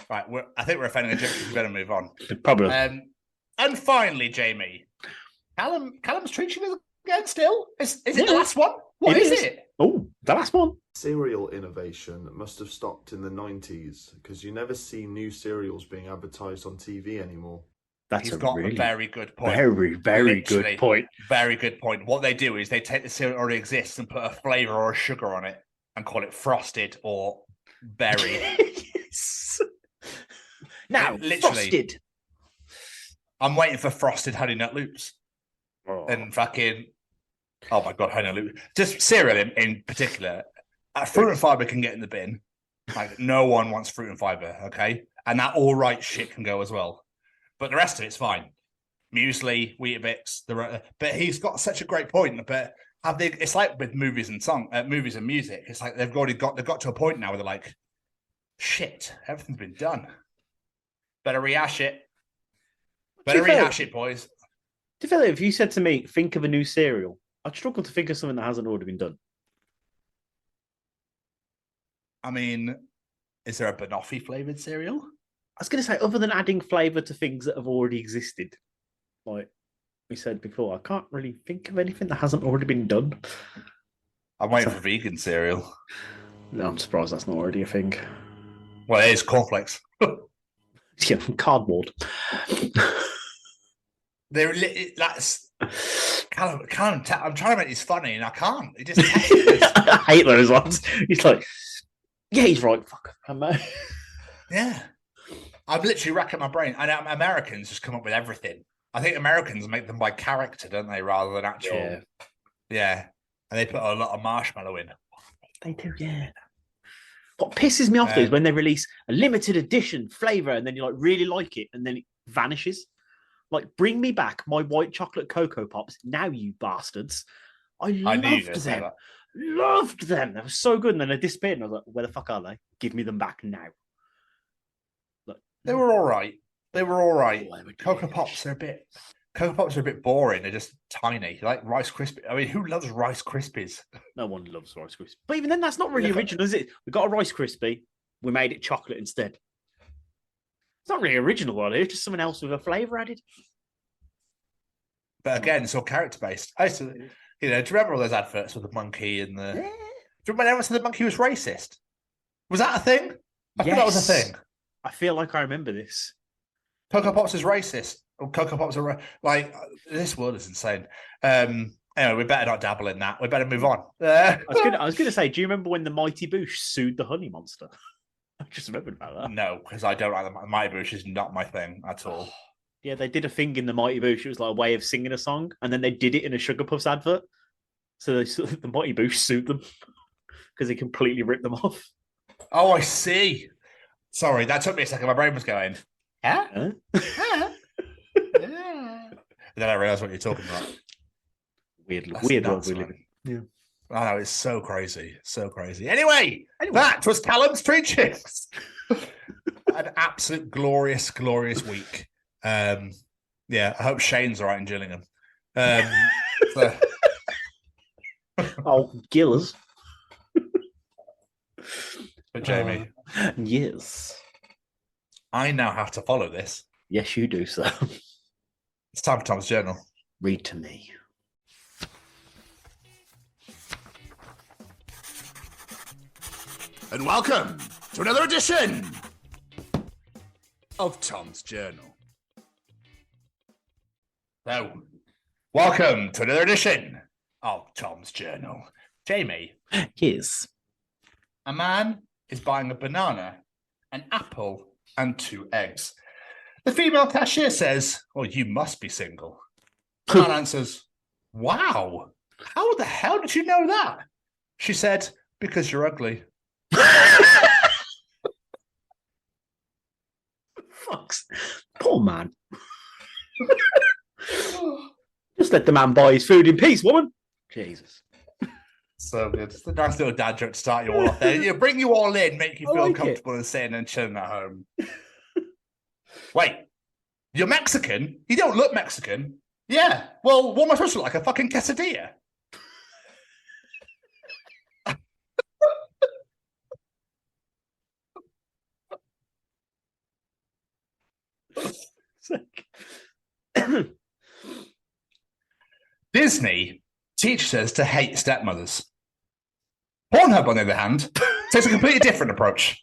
Right, I think we're offending Egyptians. We better move on. Probably. And finally, Jamie, Callum's Treachings again still? Is it the last one? What is it? Oh, the last one. Cereal innovation must have stopped in the 90s because you never see new cereals being advertised on TV anymore. He's got a very good point. Very good point. Very good point. What they do is they take the cereal that already exists and put a flavour or a sugar on it and call it frosted or berry. Yes. Now, literally, frosted. I'm waiting for frosted honey nut loops. And fucking, oh my God, honey nut loops. Just cereal in particular. Fruit and fibre can get in the bin. Like, no one wants fruit and fibre, okay? And that all right shit can go as well. But the rest of it's fine. muesli, Weetabix. But he's got such a great point. But it's like with movies and music. It's like they've got to a point now where they're like, shit, everything's been done. Better rehash it. Better rehash it, boys. Do you feel like if you said to me, think of a new cereal, I'd struggle to think of something that hasn't already been done. I mean, is there a banoffee flavored cereal? I was going to say, other than adding flavour to things that have already existed, like we said before, I can't really think of anything that hasn't already been done. I'm waiting for vegan cereal. No, I'm surprised that's not already a thing. Well, it is cornflakes. Yeah, cardboard. That's Callum. I'm trying to make this funny, and I can't. It just I hate those ones. He's like, yeah, he's right. Fuck, yeah. I've literally racking my brain. And Americans just come up with everything. I think Americans make them by character, don't they, rather than actual. Yeah. And they put a lot of marshmallow in. They do, yeah. What pisses me off is when they release a limited edition flavour and then you really like it and then it vanishes. Like, bring me back my white chocolate Cocoa Pops now, you bastards. I loved them. Loved them. They were so good. And then they disappeared. And I was like, where the fuck are they? Give me them back now. Look, they were all right. Cocoa Pops are a bit boring. They're just tiny. Like Rice Krispies. I mean, who loves Rice Krispies? No one loves Rice Krispies. But even then, that's not really original, is it? We got a Rice Krispie. We made it chocolate instead. It's not really original, are it's just someone else with a flavour added. But again, it's all character based. I used to, do you remember all those adverts with the monkey and the? Yeah. Do you remember everyone said the monkey was racist? Was that a thing? I thought that was a thing. I feel like I remember this. Cocoa Pops is racist. Or Cocoa Pops are like this world is insane. Anyway, we better not dabble in that. We better move on. I was going to say, do you remember when the Mighty Boosh sued the Honey Monster? I just remembered about that. No, because I don't like the Mighty Boosh. Is not my thing at all. Yeah, they did a thing in the Mighty Boosh. It was like a way of singing a song, and then they did it in a Sugar Puffs advert. So the Mighty Boosh sued them because they completely ripped them off. Oh, I see. Sorry, that took me a second. My brain was going, yeah. And then I realised what you're talking about. Weird world we live in. Yeah. Oh, no, it's so crazy. So crazy. Anyway, that was Callum's Treachings. An absolute glorious, glorious week. Yeah, I hope Shane's all right in Gillingham. Oh, Gillas. But Jamie. Yes. I now have to follow this. Yes, you do, sir. It's time for Tom's Journal. Read to me. And welcome to another edition of Tom's Journal. So, welcome to another edition of Tom's Journal. Jamie. Yes. A man is buying a banana, an apple, and 2 eggs. The female cashier says, "Well, you must be single." The man answers, "Wow, how the hell did you know that?" She said, "Because you're ugly." Fucks. Poor man. Just let the man buy his food in peace, woman. Jesus. So good. It's a nice little dad joke to start you all off there. You bring you all in, make you feel comfortable and sitting and chilling at home. Wait, you're Mexican? You don't look Mexican. Yeah. Well, what am I supposed to look like? A fucking quesadilla? Disney teaches us to hate stepmothers. Pornhub, on the other hand, takes a completely different approach.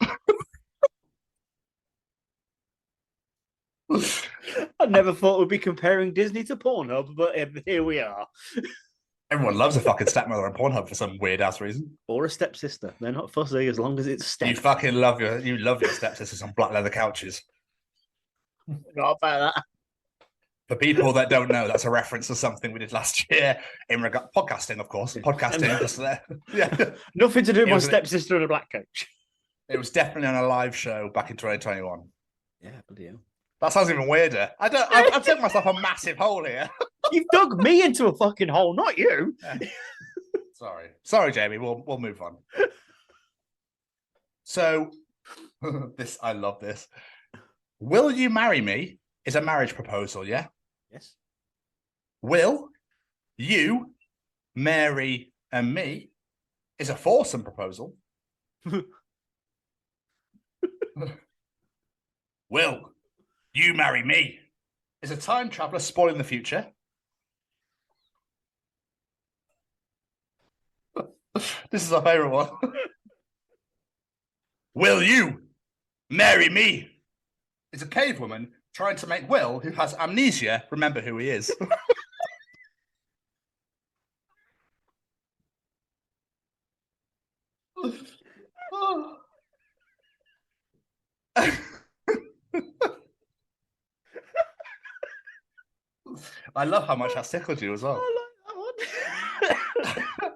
I never thought we'd be comparing Disney to Pornhub, but here we are. Everyone loves a fucking stepmother on Pornhub for some weird ass reason. Or a stepsister. They're not fussy as long as it's step. You fucking love your stepsisters on black leather couches. Not about that. For people that don't know, that's a reference to something we did last year in regard podcasting, of course. Podcasting, just there. Yeah. Nothing to do with my stepsister on a black couch. It was definitely on a live show back in 2021. Yeah, bloody hell. That sounds even weirder. I've dug myself a massive hole here. You've dug me into a fucking hole, not you. Yeah. Sorry, Jamie. We'll move on. So, I love this. Will you marry me? Is a marriage proposal, yeah? Yes. Will you marry and me is a foursome proposal. Will you marry me is a time traveler spoiling the future. This is our favorite one. Will you marry me is a cave woman trying to make Will, who has amnesia, remember who he is. I love how much that tickled you as well.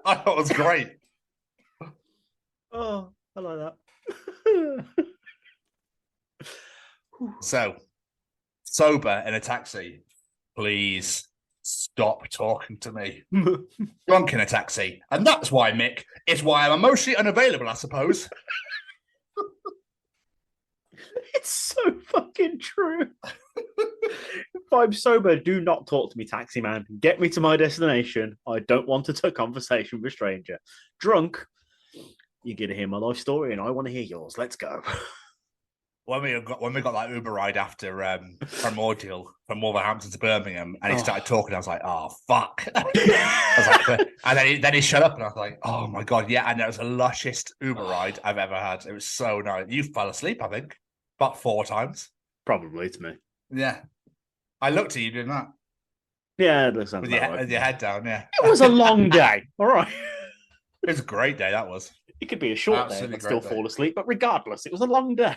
I thought it was great. Oh, I like that. So, sober in a taxi, please stop talking to me. Drunk in a taxi. And that's why, Mick, is why I'm emotionally unavailable, I suppose. It's so fucking true. If I'm sober, do not talk to me, taxi man. Get me to my destination. I don't want a conversation with a stranger. Drunk, you're going to hear my life story and I want to hear yours. Let's go. When we got that Uber ride after Primordial from Wolverhampton to Birmingham, and he started talking, I was like, "Oh fuck!" I was like, and then he shut up, and I was like, "Oh my god, yeah!" And it was the lushest Uber ride I've ever had. It was so nice. You fell asleep, I think, about 4 times. Probably to me. Yeah, I looked at you doing that. Yeah, that sounds with right. your head down. Yeah, it was a long day. All right, it was a great day. That was. It could be a short day and still fall asleep, but regardless, it was a long day.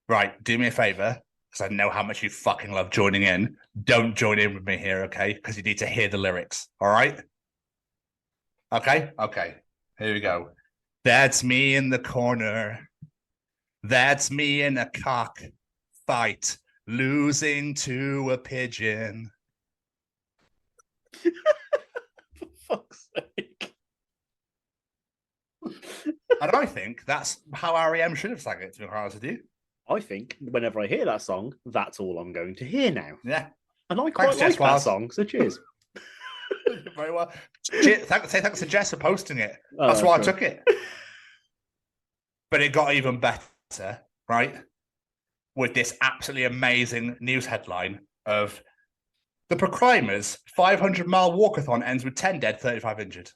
Right, do me a favor, because I know how much you fucking love joining in. Don't join in with me here, okay? Because you need to hear the lyrics, all right? Okay? Okay, here we go. That's me in the corner. That's me in a cock fight, losing to a pigeon. For fuck's sake. And I think that's how R.E.M. should have sang it, to be honest with you. I think whenever I hear that song, that's all I'm going to hear now. Yeah. And I quite like that song, so cheers. Very well. Thanks to Jess for posting it. That's why I took it. But it got even better, right? With this absolutely amazing news headline of the Procrimers 500-mile walkathon ends with 10 dead, 35 injured.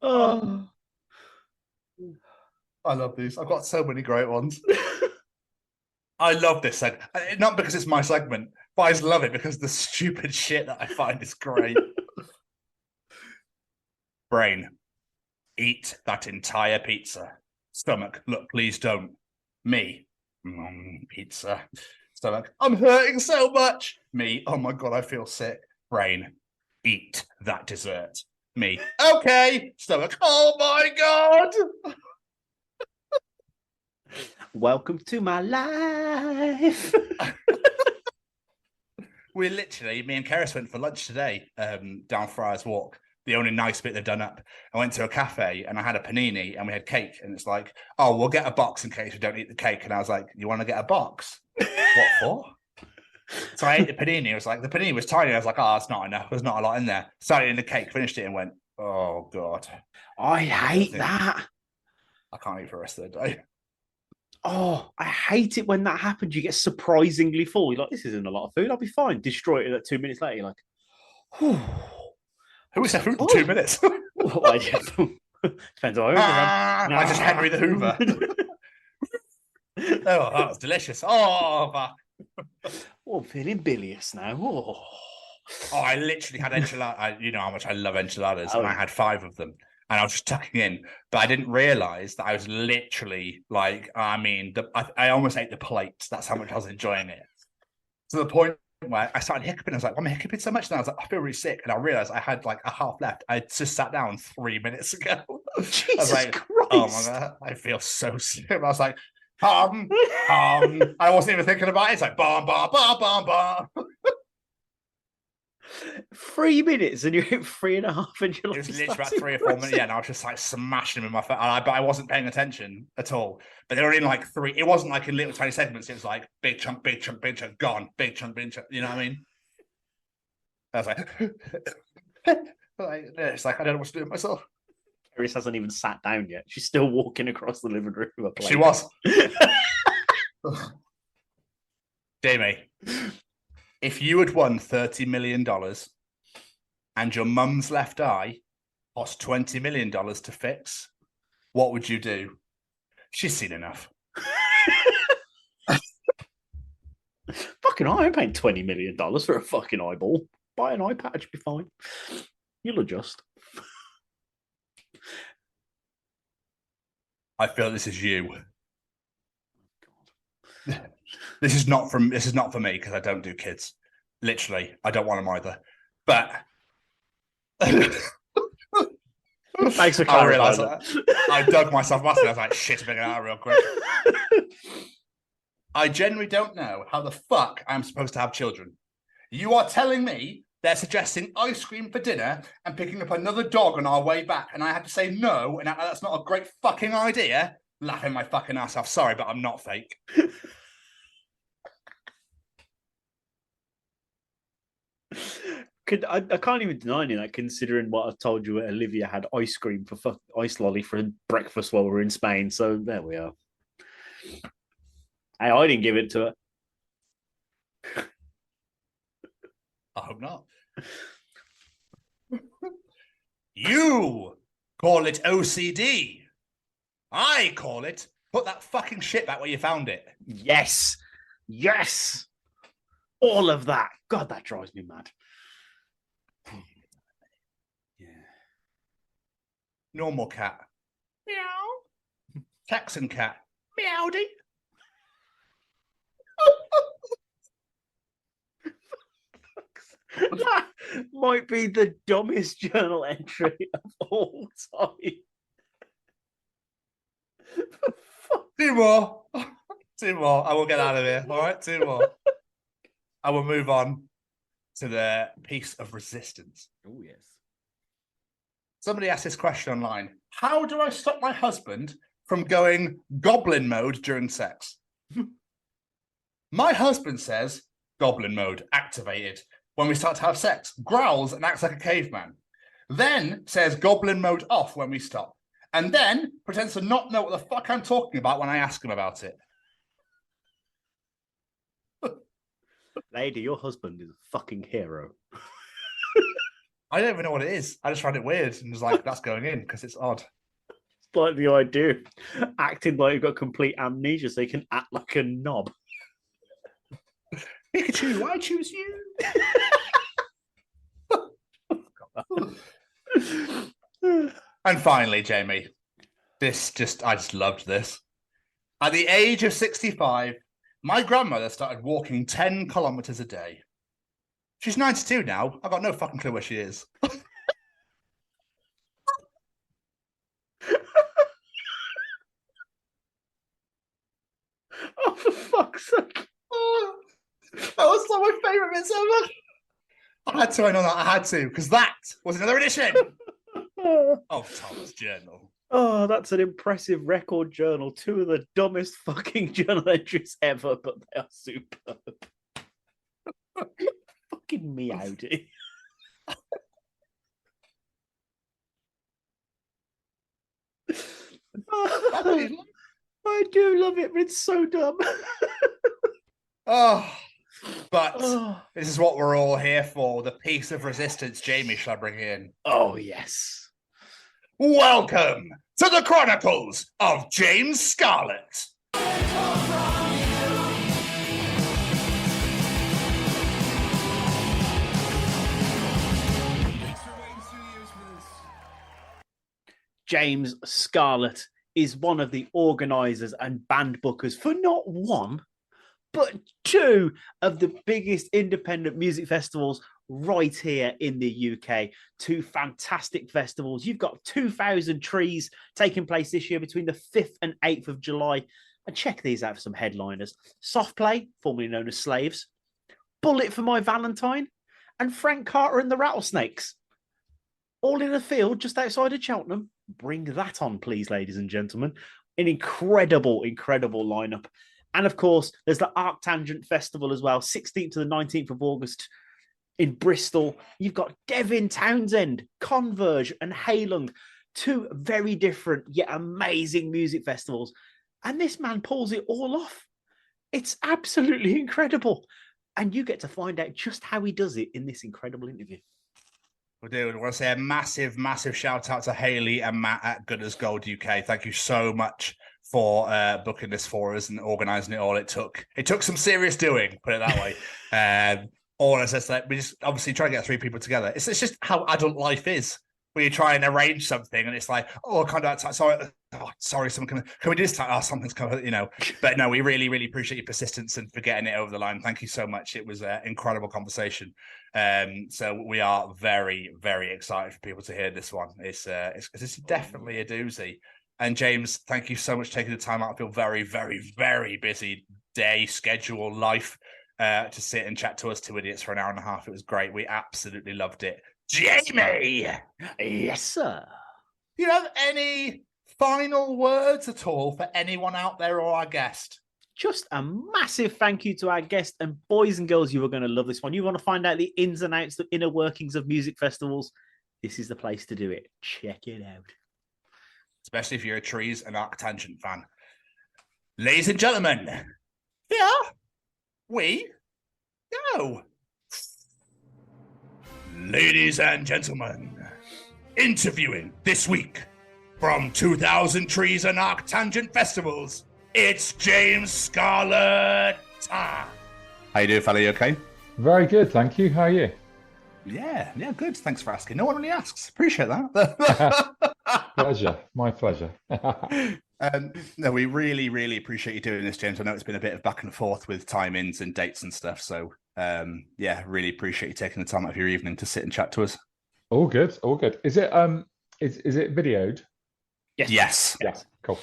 Oh, I love these. I've got so many great ones. I love this segment. Not because it's my segment, but I just love it because the stupid shit that I find is great. Brain, eat that entire pizza. Stomach, look, please don't. Me, pizza. Stomach, I'm hurting so much. Me, oh my God, I feel sick. Brain, eat that dessert. Me, okay. Stomach, oh my God. Welcome to my life. Me and Keris went for lunch today down Friars Walk, the only nice bit they've done up. I went to a cafe and I had a panini and we had cake. And it's like, oh, we'll get a box in case we don't eat the cake. And I was like, you want to get a box? What for? So I ate the panini. It was like, the panini was tiny. I was like, oh, that's not enough. There's not a lot in there. Started in the cake, finished it and went, oh, God. I hate that. I can't eat for the rest of the day. Oh, I hate it when that happens. You get surprisingly full. You're like, this isn't a lot of food. I'll be fine. Destroy it 2 minutes later. You're like, whew. Who was that food for 2 minutes? Depends on I just Henry the Hoover. Oh, that was delicious. Oh, fuck. Oh, I'm feeling bilious now. Oh, I literally had enchiladas. You know how much I love enchiladas, and I had 5 of them. And I was just tucking in, but I didn't realize that I was literally like, I almost ate the plate. That's how much I was enjoying it. To the point where I started hiccuping. I was like, "I'm hiccuping so much now." I was like, "I feel really sick," and I realized I had like a half left. I just sat down 3 minutes ago. Jesus I was like, Christ! "Oh my god, I feel so sick." I was like, I wasn't even thinking about it. It's like, "Bum, bum, bum, bum, bum." 3 minutes and you're at 3.5 and you're It like, was literally about 3 or 4 minutes. Yeah, and I was just like smashing them in my face. But I wasn't paying attention at all. But they were in like 3. It wasn't like in little tiny segments. It was like big chunk, big chunk, big chunk, gone, big chunk, big chunk. You know what I mean? I was like, it's like I don't know what to do with myself. Iris hasn't even sat down yet. She's still walking across the living room. With a plate. She was. Jamie, if you had won $30 million and your mum's left eye cost $20 million to fix, what would you do? She's seen enough. Fucking I ain't paying $20 million for a fucking eyeball. Buy an eye patch, be fine. You'll adjust. I feel this is you. This is not for me because I don't do kids. Literally, I don't want them either. But thanks for clarifying. I realised I dug myself massively. I was like, shit, I'm going to get out real quick. I genuinely don't know how the fuck I'm supposed to have children. You are telling me they're suggesting ice cream for dinner and picking up another dog on our way back, and I had to say no, and that's not a great fucking idea. Laughing my fucking ass off. Sorry, but I'm not fake. I can't even deny you that, considering what I told you. Olivia had ice cream for ice lolly for breakfast while we were in Spain. So there we are. Hey, I didn't give it to her. I hope not. You call it OCD. I call it put that fucking shit back where you found it. Yes. Yes. All of that. God, that drives me mad. Yeah. Normal cat. Meow. Texan cat. Meowdy. That might be the dumbest journal entry of all time. 2 more. 2 more. I will get out of here. All right, 2 more. I will move on to the piece of resistance. Oh, yes. Somebody asked this question online. How do I stop my husband from going goblin mode during sex? My husband says, goblin mode activated. When we start to have sex, growls and acts like a caveman. Then says goblin mode off when we stop. And then pretends to not know what the fuck I'm talking about when I ask him about it. Lady, your husband is a fucking hero. I don't even know what it is. I just find it weird and was like, that's going in because it's odd. It's like the idea, acting like you've got complete amnesia so you can act like a knob. Pikachu, why choose you? And finally, Jamie, I just loved this. At the age of 65, my grandmother started walking 10 kilometers a day. She's 92 now. I've got no fucking clue where she is. Oh, for fuck's sake. Oh, that was one of my favourite bits ever. I had to, I know that. I had to, because that was another edition of Tom's Journal. Oh, that's an impressive record journal. 2 of the dumbest fucking journal entries ever, but they are superb. Fucking meowdy. I do love it, but it's so dumb. But this is what we're all here for. The piece of resistance. Jamie, shall I bring in? Oh, yes. Welcome to the Chronicles of James Scarlett. James Scarlett is one of the organisers and band bookers for not one, but two of the biggest independent music festivals right here in the UK. Two fantastic festivals. You've got 2000 Trees taking place this year between the 5th and 8th of July. And check these out for some headliners. Soft Play, formerly known as Slaves, Bullet for My Valentine, and Frank Carter and the Rattlesnakes. All in a field just outside of Cheltenham. Bring that on, please, ladies and gentlemen. An incredible, incredible lineup. And of course, there's the Arctangent Festival as well, 16th to the 19th of August in Bristol. You've got Devin Townsend, Converge, and Halung, two very different yet amazing music festivals. And this man pulls it all off. It's absolutely incredible. And you get to find out just how he does it in this incredible interview. We do. We want to say a massive, massive shout out to Hayley and Matt at Good as Gold UK. Thank you so much for booking this for us and organising it all. It took some serious doing, put it that way. Or as I said, we just obviously try to get three people together. It's just how adult life is. When you try and arrange something and it's like, oh, I can't do that. Sorry, someone can we do this time? Oh, something's coming, you know. But no, we really, really appreciate your persistence and for getting it over the line. Thank you so much. It was an incredible conversation. So we are very, very excited for people to hear this one. It's definitely a doozy. And James, thank you so much for taking the time out of your very, very, very busy day, schedule, life to sit and chat to us two idiots for an hour and a half. It was great. We absolutely loved it. Jamie! Yes, sir. Do you have any final words at all for anyone out there or our guest? Just a massive thank you to our guest, and boys and girls, you are going to love this one. You want to find out the ins and outs, the inner workings of music festivals, this is the place to do it. Check it out. Especially if you're a Trees and Arctangent fan. Ladies and gentlemen, here we go. Ladies and gentlemen, interviewing this week from 2000 Trees and Arctangent Festivals, it's James Scarlett. How you doing, fella? You okay? Very good, thank you. How are you? Yeah, good. Thanks for asking. No one really asks. Appreciate that. Pleasure. My pleasure. No, we really, really appreciate you doing this, James. I know it's been a bit of back and forth with timings and dates and stuff. So, really appreciate you taking the time out of your evening to sit and chat to us. All good. Is it is it videoed? Yes. Yeah. Cool.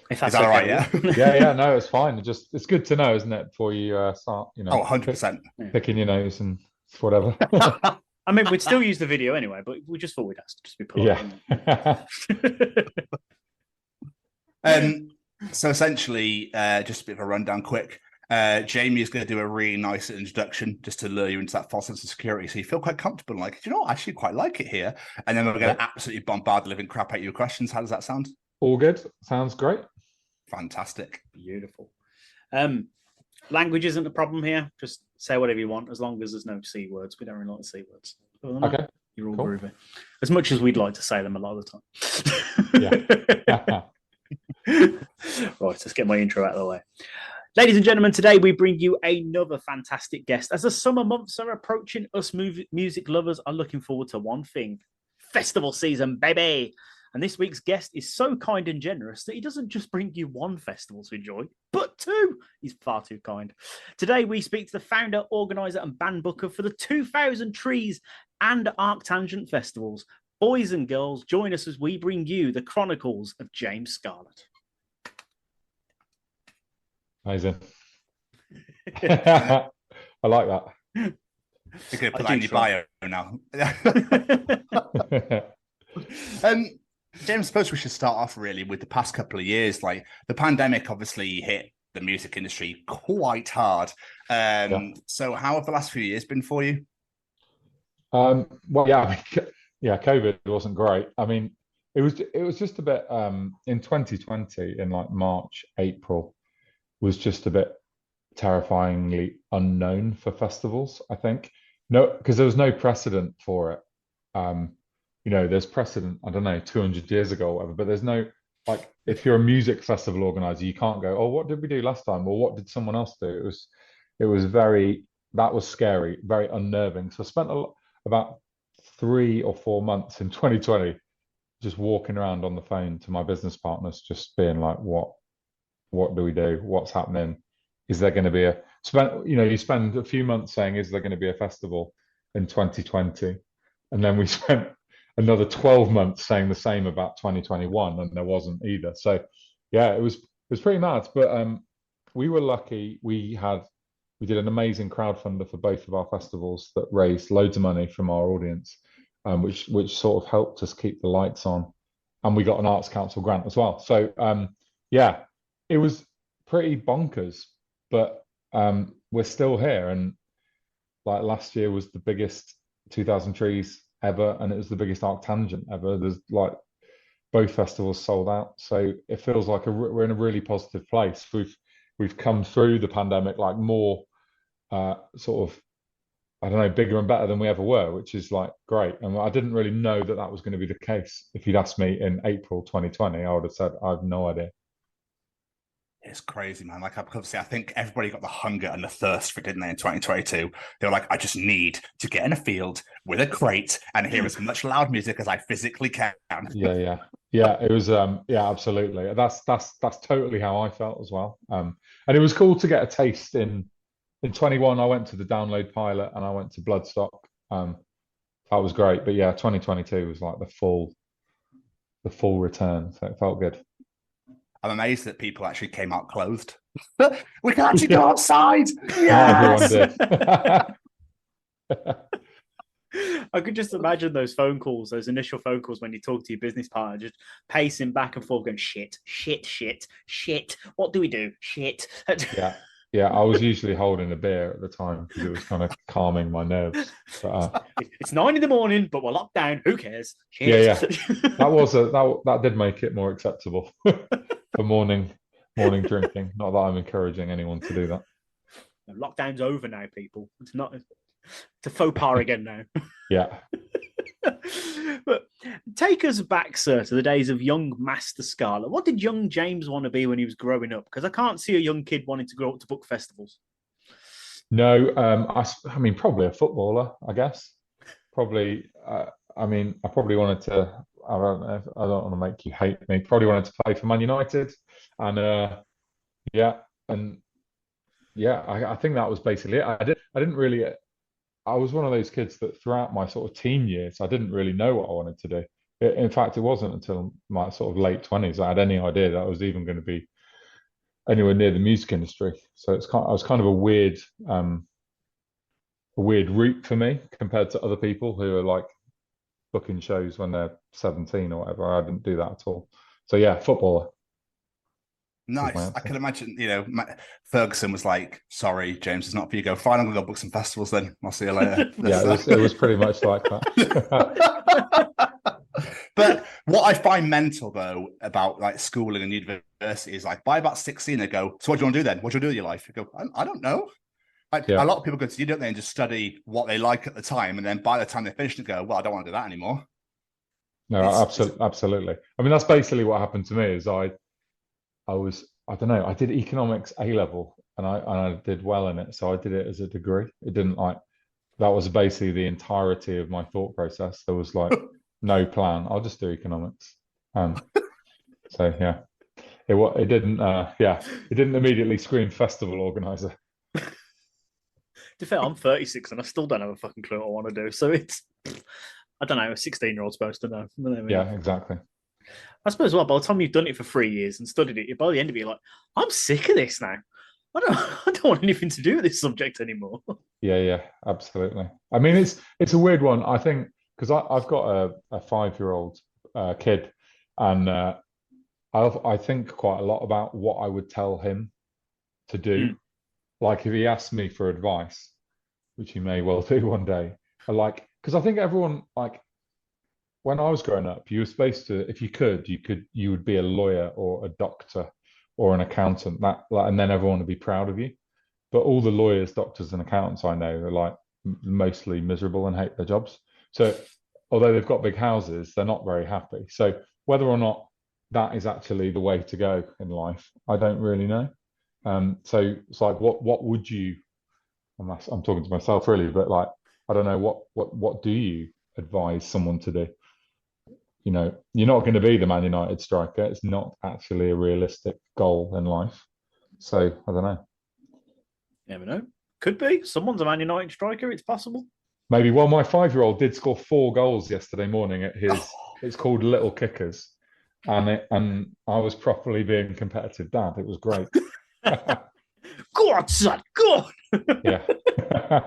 If that's Is that okay. all right? Yeah. Yeah. No, it's fine. It's good to know, isn't it? Before you start, 100%. picking your nose and whatever. I mean, we'd still use the video anyway, but we just thought we'd ask just be polite. Yeah. So essentially, just a bit of a rundown quick. Jamie is going to do a really nice introduction just to lure you into that false sense of security, so you feel quite comfortable. Like, do you know what? I actually quite like it here. And then we're going to absolutely bombard the living crap out of your questions. How does that sound? All good. Sounds great. Fantastic. Beautiful. Language isn't a problem here. Just say whatever you want, as long as there's no C words. We don't really like the C words. Okay. You're all cool. groovy. As much as we'd like to say them a lot of the time. Yeah. Right, let's get my intro out of the way. Ladies and gentlemen, today we bring you another fantastic guest. As the summer months are approaching, us music lovers are looking forward to one thing: festival season, baby. And this week's guest is so kind and generous that he doesn't just bring you one festival to enjoy, but two. He's far too kind. Today we speak to the founder, organiser and band booker for the 2000 Trees and Arctangent Festivals. Boys and girls, join us as we bring you the Chronicles of James Scarlett. Amazing. I like that. You're going to put that in your bio now. James, I suppose we should start off really with the past couple of years. Like, the pandemic obviously hit the music industry quite hard. So how have the last few years been for you? COVID wasn't great. I mean, it was just a bit in 2020, in like March, April, was just a bit terrifyingly unknown for festivals, I think. No, because there was no precedent for it. There's precedent, I don't know, 200 years ago or whatever, but there's no, like, if you're a music festival organizer, you can't go, oh, what did we do last time? Or what did someone else do? That was scary, very unnerving. So I spent about 3 or 4 months in 2020 just walking around on the phone to my business partners, just being like, what do we do? What's happening? is there going to be you spend a few months saying, is there going to be a festival in 2020? And then we spent another 12 months saying the same about 2021, and there wasn't either. So yeah, it was pretty mad. But we were lucky. We did an amazing crowdfunder for both of our festivals that raised loads of money from our audience, which sort of helped us keep the lights on. And we got an Arts Council grant as well. So yeah, it was pretty bonkers, but we're still here. And like last year was the biggest 2,000 trees ever, and it was the biggest Arctangent ever. There's like both festivals sold out, so it feels like we're in a really positive place. We've come through the pandemic like more sort of, I don't know, bigger and better than we ever were, which is like great. And I didn't really know that was going to be the case. If you'd asked me in April 2020, I would have said I have no idea. It's crazy, man. Like, obviously, I think everybody got the hunger and the thirst for it, didn't they, in 2022? They were like, I just need to get in a field with a crate and hear as much loud music as I physically can. Yeah. It was, yeah, absolutely. That's totally how I felt as well. And it was cool to get a taste in 21. I went to the download pilot and I went to Bloodstock. That was great. But yeah, 2022 was like the full return. So it felt good. I'm amazed that people actually came out clothed. We can actually go outside. Yes! I could just imagine those phone calls, those initial phone calls when you talk to your business partner, just pacing back and forth, going, shit. What do we do? Shit. Yeah. I was usually holding a beer at the time because it was kind of calming my nerves. But, it's 9 a.m, but we're locked down. Who cares? Shit. Yeah. That did make it more acceptable for morning drinking. Not that I'm encouraging anyone to do that. Lockdown's over now, people. It's a faux pas again now. Yeah. But take us back, sir, to the days of young Master Scarlett. What did young James want to be when he was growing up? Because I can't see a young kid wanting to grow up to book festivals. No, I mean, probably a footballer, I guess. Probably, I probably wanted to, I don't want to make you hate me, probably wanted to play for Man United. And I think that was basically it. I was one of those kids that throughout my sort of teen years, I didn't really know what I wanted to do. In fact, it wasn't until my sort of late 20s I had any idea that I was even going to be anywhere near the music industry. So I was kind of a weird route for me compared to other people who are like booking shows when they're 17 or whatever. I didn't do that at all. So yeah, footballer. Nice. I can imagine, Ferguson was like, sorry, James, it's not for you. Go, fine, I'm going to go book some festivals then. I'll see you later. Yeah, it was pretty much like that. But what I find mental, though, about like schooling and university is like, by about 16, they go, so what do you want to do then? What do you do with your life? You go, I don't know. Like a lot of people go to uni, don't they, and just study what they like at the time. And then by the time they finish, they go, well, I don't want to do that anymore. No, absolutely. I mean, that's basically what happened to me is I did economics A level and I did well in it. So I did it as a degree. That was basically the entirety of my thought process. There was like no plan. I'll just do economics. So yeah, it didn't immediately scream festival organizer. To be fair, I'm 36 and I still don't have a fucking clue what I want to do. So it's, I don't know, a 16-year-old's supposed to know. Yeah, exactly. I suppose, well, by the time you've done it for 3 years and studied it, by the end of it, you're like, I'm sick of this now. I don't want anything to do with this subject anymore. Yeah, absolutely. I mean, it's a weird one. I think because I've got a 5-year-old kid, and I think quite a lot about what I would tell him to do. Like if he asked me for advice, which he may well do one day, because I think everyone like. When I was growing up, you were supposed to, if you would be a lawyer or a doctor or an accountant, and then everyone would be proud of you. But all the lawyers, doctors, and accountants I know are like mostly miserable and hate their jobs. So although they've got big houses, they're not very happy. So whether or not that is actually the way to go in life, I don't really know. So it's like, what would you? I'm talking to myself really, but like, I don't know what do you advise someone to do? You're not going to be the Man United striker. It's not actually a realistic goal in life. So I don't know. You never know. Could be. Someone's a Man United striker. It's possible. Maybe. Well, my 5-year-old did score 4 goals yesterday morning at his. It's called Little Kickers, and I was properly being competitive dad. It was great. Go on, son. Go on. Yeah.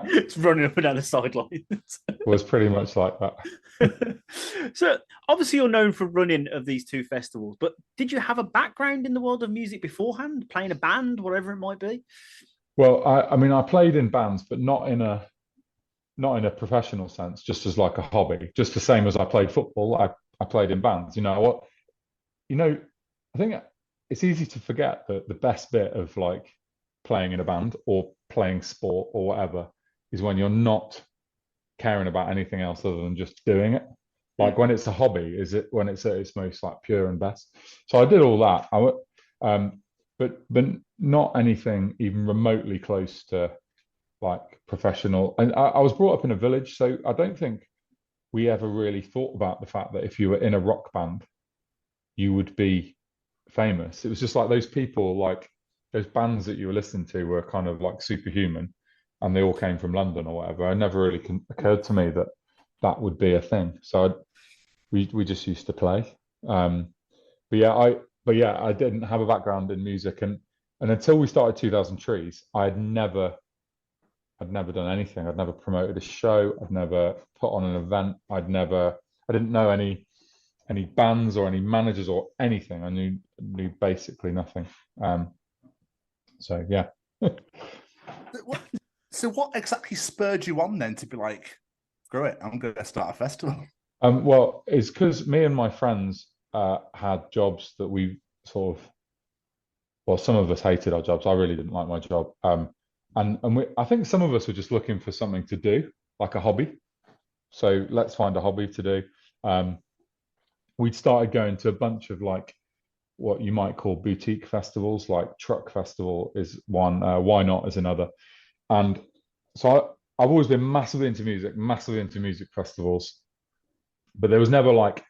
It's running up and down the sidelines. It was pretty much like that. So, obviously, you're known for running of these 2 festivals, but did you have a background in the world of music beforehand, playing a band, whatever it might be? Well, I mean, I played in bands, but not in a professional sense, just as like a hobby, just the same as I played football. I played in bands. You know what? I think it's easy to forget that the best bit of like playing in a band or playing sport or whatever is when you're not caring about anything else other than just doing it. Like when it's a hobby, is it when it's at its most like pure and best. So I did all that. But not anything even remotely close to like professional. And I was brought up in a village, so I don't think we ever really thought about the fact that if you were in a rock band, you would be famous. It was just like those people, like those bands that you were listening to were kind of like superhuman, and they all came from London or whatever. It never really occurred to me that that would be a thing. So we just used to play. But yeah, I didn't have a background in music, and until we started 2000 Trees, I'd never done anything. I'd never promoted a show. I'd never put on an event. I didn't know any bands or any managers or anything. I knew basically nothing. So yeah. So what exactly spurred you on then to be like, screw it, I'm going to start a festival? Well, it's because me and my friends had jobs that we sort of, well, some of us hated our jobs. I really didn't like my job. I think some of us were just looking for something to do, like a hobby. So let's find a hobby to do. We'd started going to a bunch of like what you might call boutique festivals, like Truck Festival is one, Why Not is another. And so I've always been massively into music festivals, but there was never like,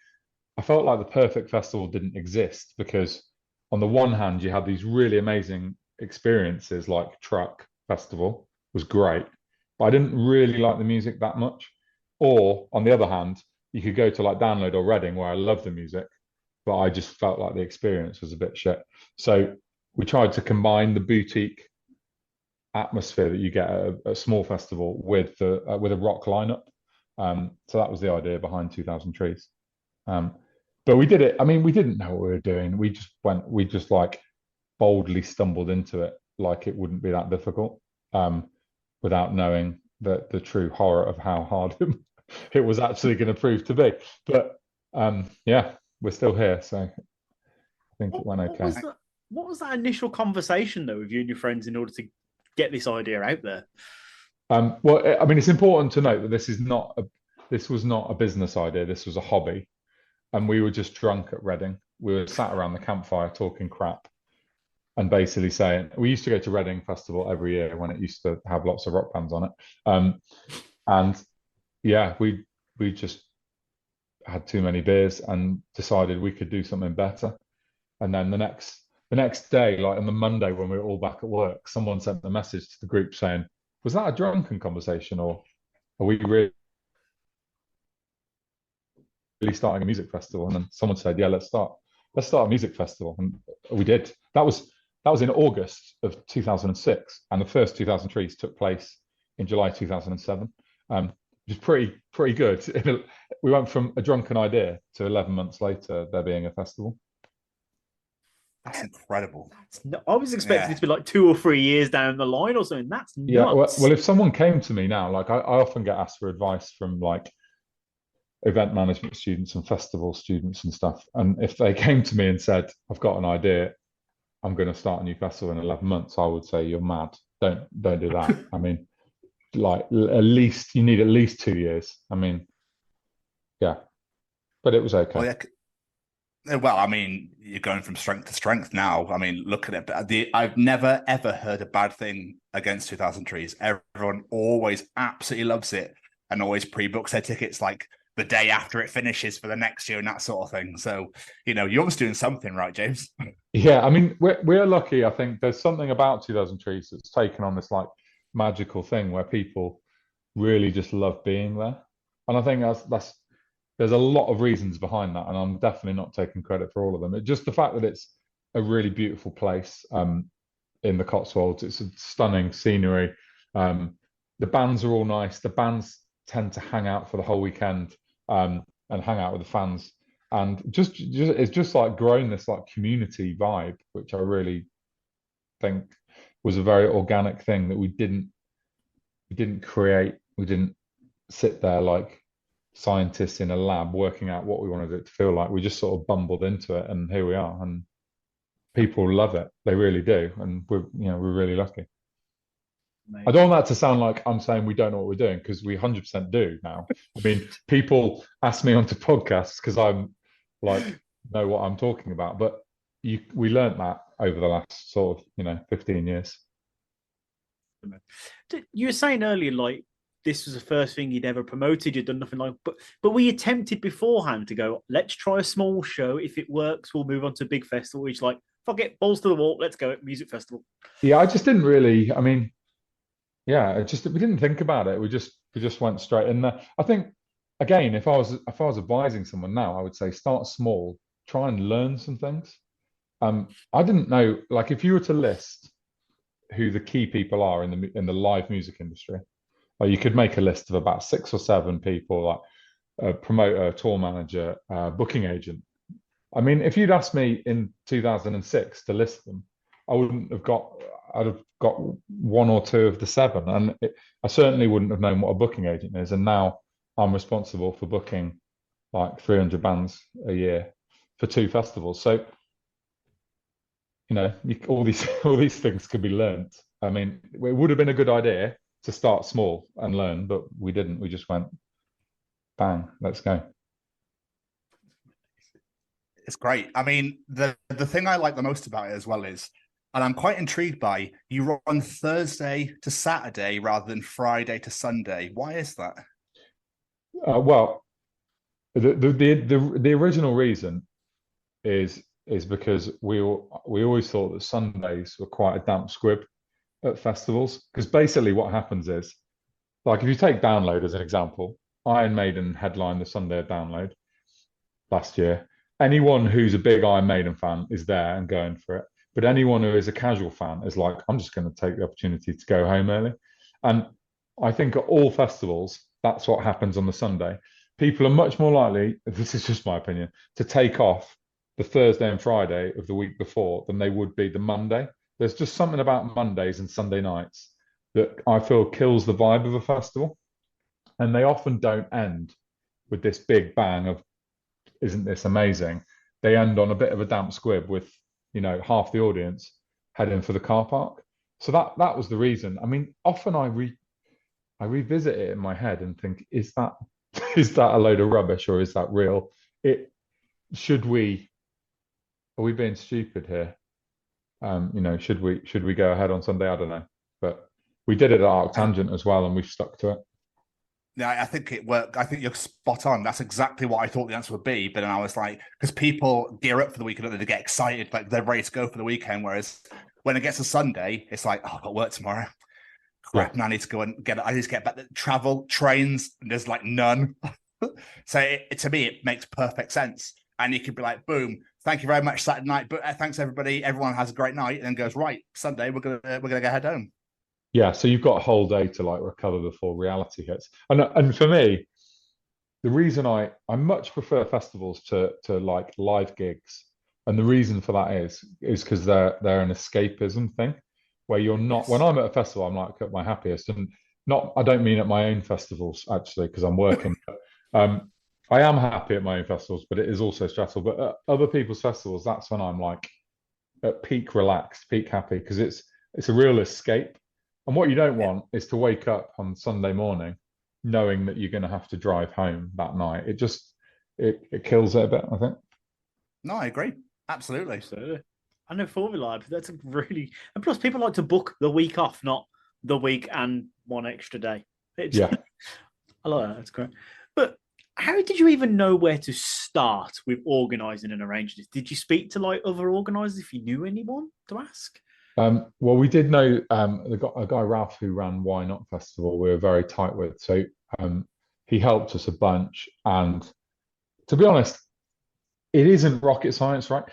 I felt like the perfect festival didn't exist because on the one hand, you had these really amazing experiences like Truck Festival was great, but I didn't really like the music that much. Or on the other hand, you could go to like Download or Reading where I love the music, but I just felt like the experience was a bit shit. So we tried to combine the boutique atmosphere that you get at a small festival with a rock lineup. So that was the idea behind 2000 Trees. But we did it. I mean, we didn't know what we were doing. We just like boldly stumbled into it like it wouldn't be that difficult, without knowing the true horror of how hard it was actually going to prove to be. But yeah, we're still here, so I think it went okay. What was that initial conversation though with you and your friends in order to get this idea out there? Well, I mean, it's important to note that this was not a business idea. This was a hobby, and we were just drunk at Reading. We were sat around the campfire talking crap, and basically saying we used to go to Reading Festival every year when it used to have lots of rock bands on it, and yeah, we just had too many beers and decided we could do something better. And then the next day, like on the Monday when we were all back at work, someone sent a message to the group saying, "Was that a drunken conversation, or are we really starting a music festival?" And then someone said, "Yeah, let's start a music festival," and we did. That was in August of 2006, and the first 2000 Trees took place in July 2007. Which is pretty good. We went from a drunken idea to 11 months later there being a festival. That's incredible. I was expecting it to be like 2 or 3 years down the line or something. That's nuts. Yeah. Well, if someone came to me now, like I often get asked for advice from like event management students and festival students and stuff. And if they came to me and said, "I've got an idea, I'm going to start a new festival in 11 months," I would say, "You're mad. Don't do that." I mean, like you need at least 2 years. I mean, yeah, but it was okay. Well, I mean, you're going from strength to strength now. I mean, look at it. I've never ever heard a bad thing against 2000 Trees. Everyone always absolutely loves it and always pre-books their tickets like the day after it finishes for the next year and that sort of thing. So, you're almost doing something right, James. Yeah, I mean, we're lucky. I think there's something about 2000 Trees that's taken on this like magical thing where people really just love being there. And I think that's there's a lot of reasons behind that, and I'm definitely not taking credit for all of them. It's just the fact that it's a really beautiful place in the Cotswolds. It's a stunning scenery. The bands are all nice. The bands tend to hang out for the whole weekend and hang out with the fans. And just it's just like grown this like community vibe, which I really think was a very organic thing that we didn't create. We didn't sit there like scientists in a lab working out what we wanted it to feel like. We just sort of bumbled into it, and here we are. And people love it. They really do, and we're really lucky. Amazing. I don't want that to sound like I'm saying we don't know what we're doing, because we 100% do now. I mean, people ask me onto podcasts because I'm like know what I'm talking about, but we learned that over the last sort of 15 years. You were saying earlier, like, this was the first thing you'd ever promoted. You'd done nothing like, but were you tempted beforehand to go, let's try a small show. If it works, we'll move on to a big festival. Which, like, fuck it, balls to the wall. Let's go at music festival. Yeah, I just didn't really. I mean, yeah, we didn't think about it. We just went straight in there. I think, again, if I was advising someone now, I would say start small, try and learn some things. I didn't know, like, if you were to list who the key people are in the live music industry, you could make a list of about 6 or 7 people, like a promoter, tour manager, booking agent. I mean, if you'd asked me in 2006 to list them, I'd have got 1 or 2 of the 7, and I certainly wouldn't have known what a booking agent is. And now I'm responsible for booking like 300 bands a year for 2 festivals. So, all these things could be learned. I mean, it would have been a good idea to start small and learn, but we didn't. We just went, bang, let's go. It's great. I mean, the thing I like the most about it as well is, and I'm quite intrigued by, you run Thursday to Saturday rather than Friday to Sunday. Why is that? Well, the original reason is because we always thought that Sundays were quite a damp squib at festivals, because basically what happens is, like, if you take Download as an example, Iron Maiden headlined the Sunday Download last year. Anyone who's a big Iron Maiden fan is there and going for it. But anyone who is a casual fan is like, I'm just going to take the opportunity to go home early. And I think at all festivals, that's what happens on the Sunday. People are much more likely, this is just my opinion, to take off the Thursday and Friday of the week before than they would be the Monday. There's just something about Mondays and Sunday nights that I feel kills the vibe of a festival. And they often don't end with this big bang of, isn't this amazing? They end on a bit of a damp squib with, half the audience heading for the car park. So that was the reason. I mean, often I revisit it in my head and think, is that a load of rubbish, or is that real? Are we being stupid here? Should we go ahead on Sunday? I don't know, but we did it at Arctangent as well, and we've stuck to it. Yeah, I think it worked. I think you're spot on. That's exactly what I thought the answer would be. But then I was like, because people gear up for the weekend, they get excited, like they're ready to go for the weekend. Whereas when it gets to Sunday, it's like, oh, I've got work tomorrow. Crap, now I need to go and I need to get back to travel, trains, and there's like none. So to me, it makes perfect sense. And you could be like, boom, thank you very much, Saturday night. But thanks everybody. Everyone has a great night, and then goes, right, Sunday, we're gonna go head home. Yeah, so you've got a whole day to like recover before reality hits. And for me, the reason I much prefer festivals to like live gigs, and the reason for that is because they're an escapism thing, where you're not. Yes. When I'm at a festival, I'm like at my happiest, and I don't mean at my own festivals actually, because I'm working. I am happy at my own festivals, but it is also stressful. But at other people's festivals, that's when I'm like at peak relaxed, peak happy, because it's a real escape. And what you don't want is to wake up on Sunday morning knowing that you're going to have to drive home that night. It kills it a bit, I think. No, I agree. Absolutely. I know Formula Live, that's really... And plus, people like to book the week off, not the week and one extra day. Yeah. I like that. That's great. But how did you even know where to start with organising and arranging this? Did you speak to like other organisers if you knew anyone to ask? Well, we did know a guy Ralph who ran Why Not Festival. We were very tight with, so he helped us a bunch. And to be honest, it isn't rocket science, right?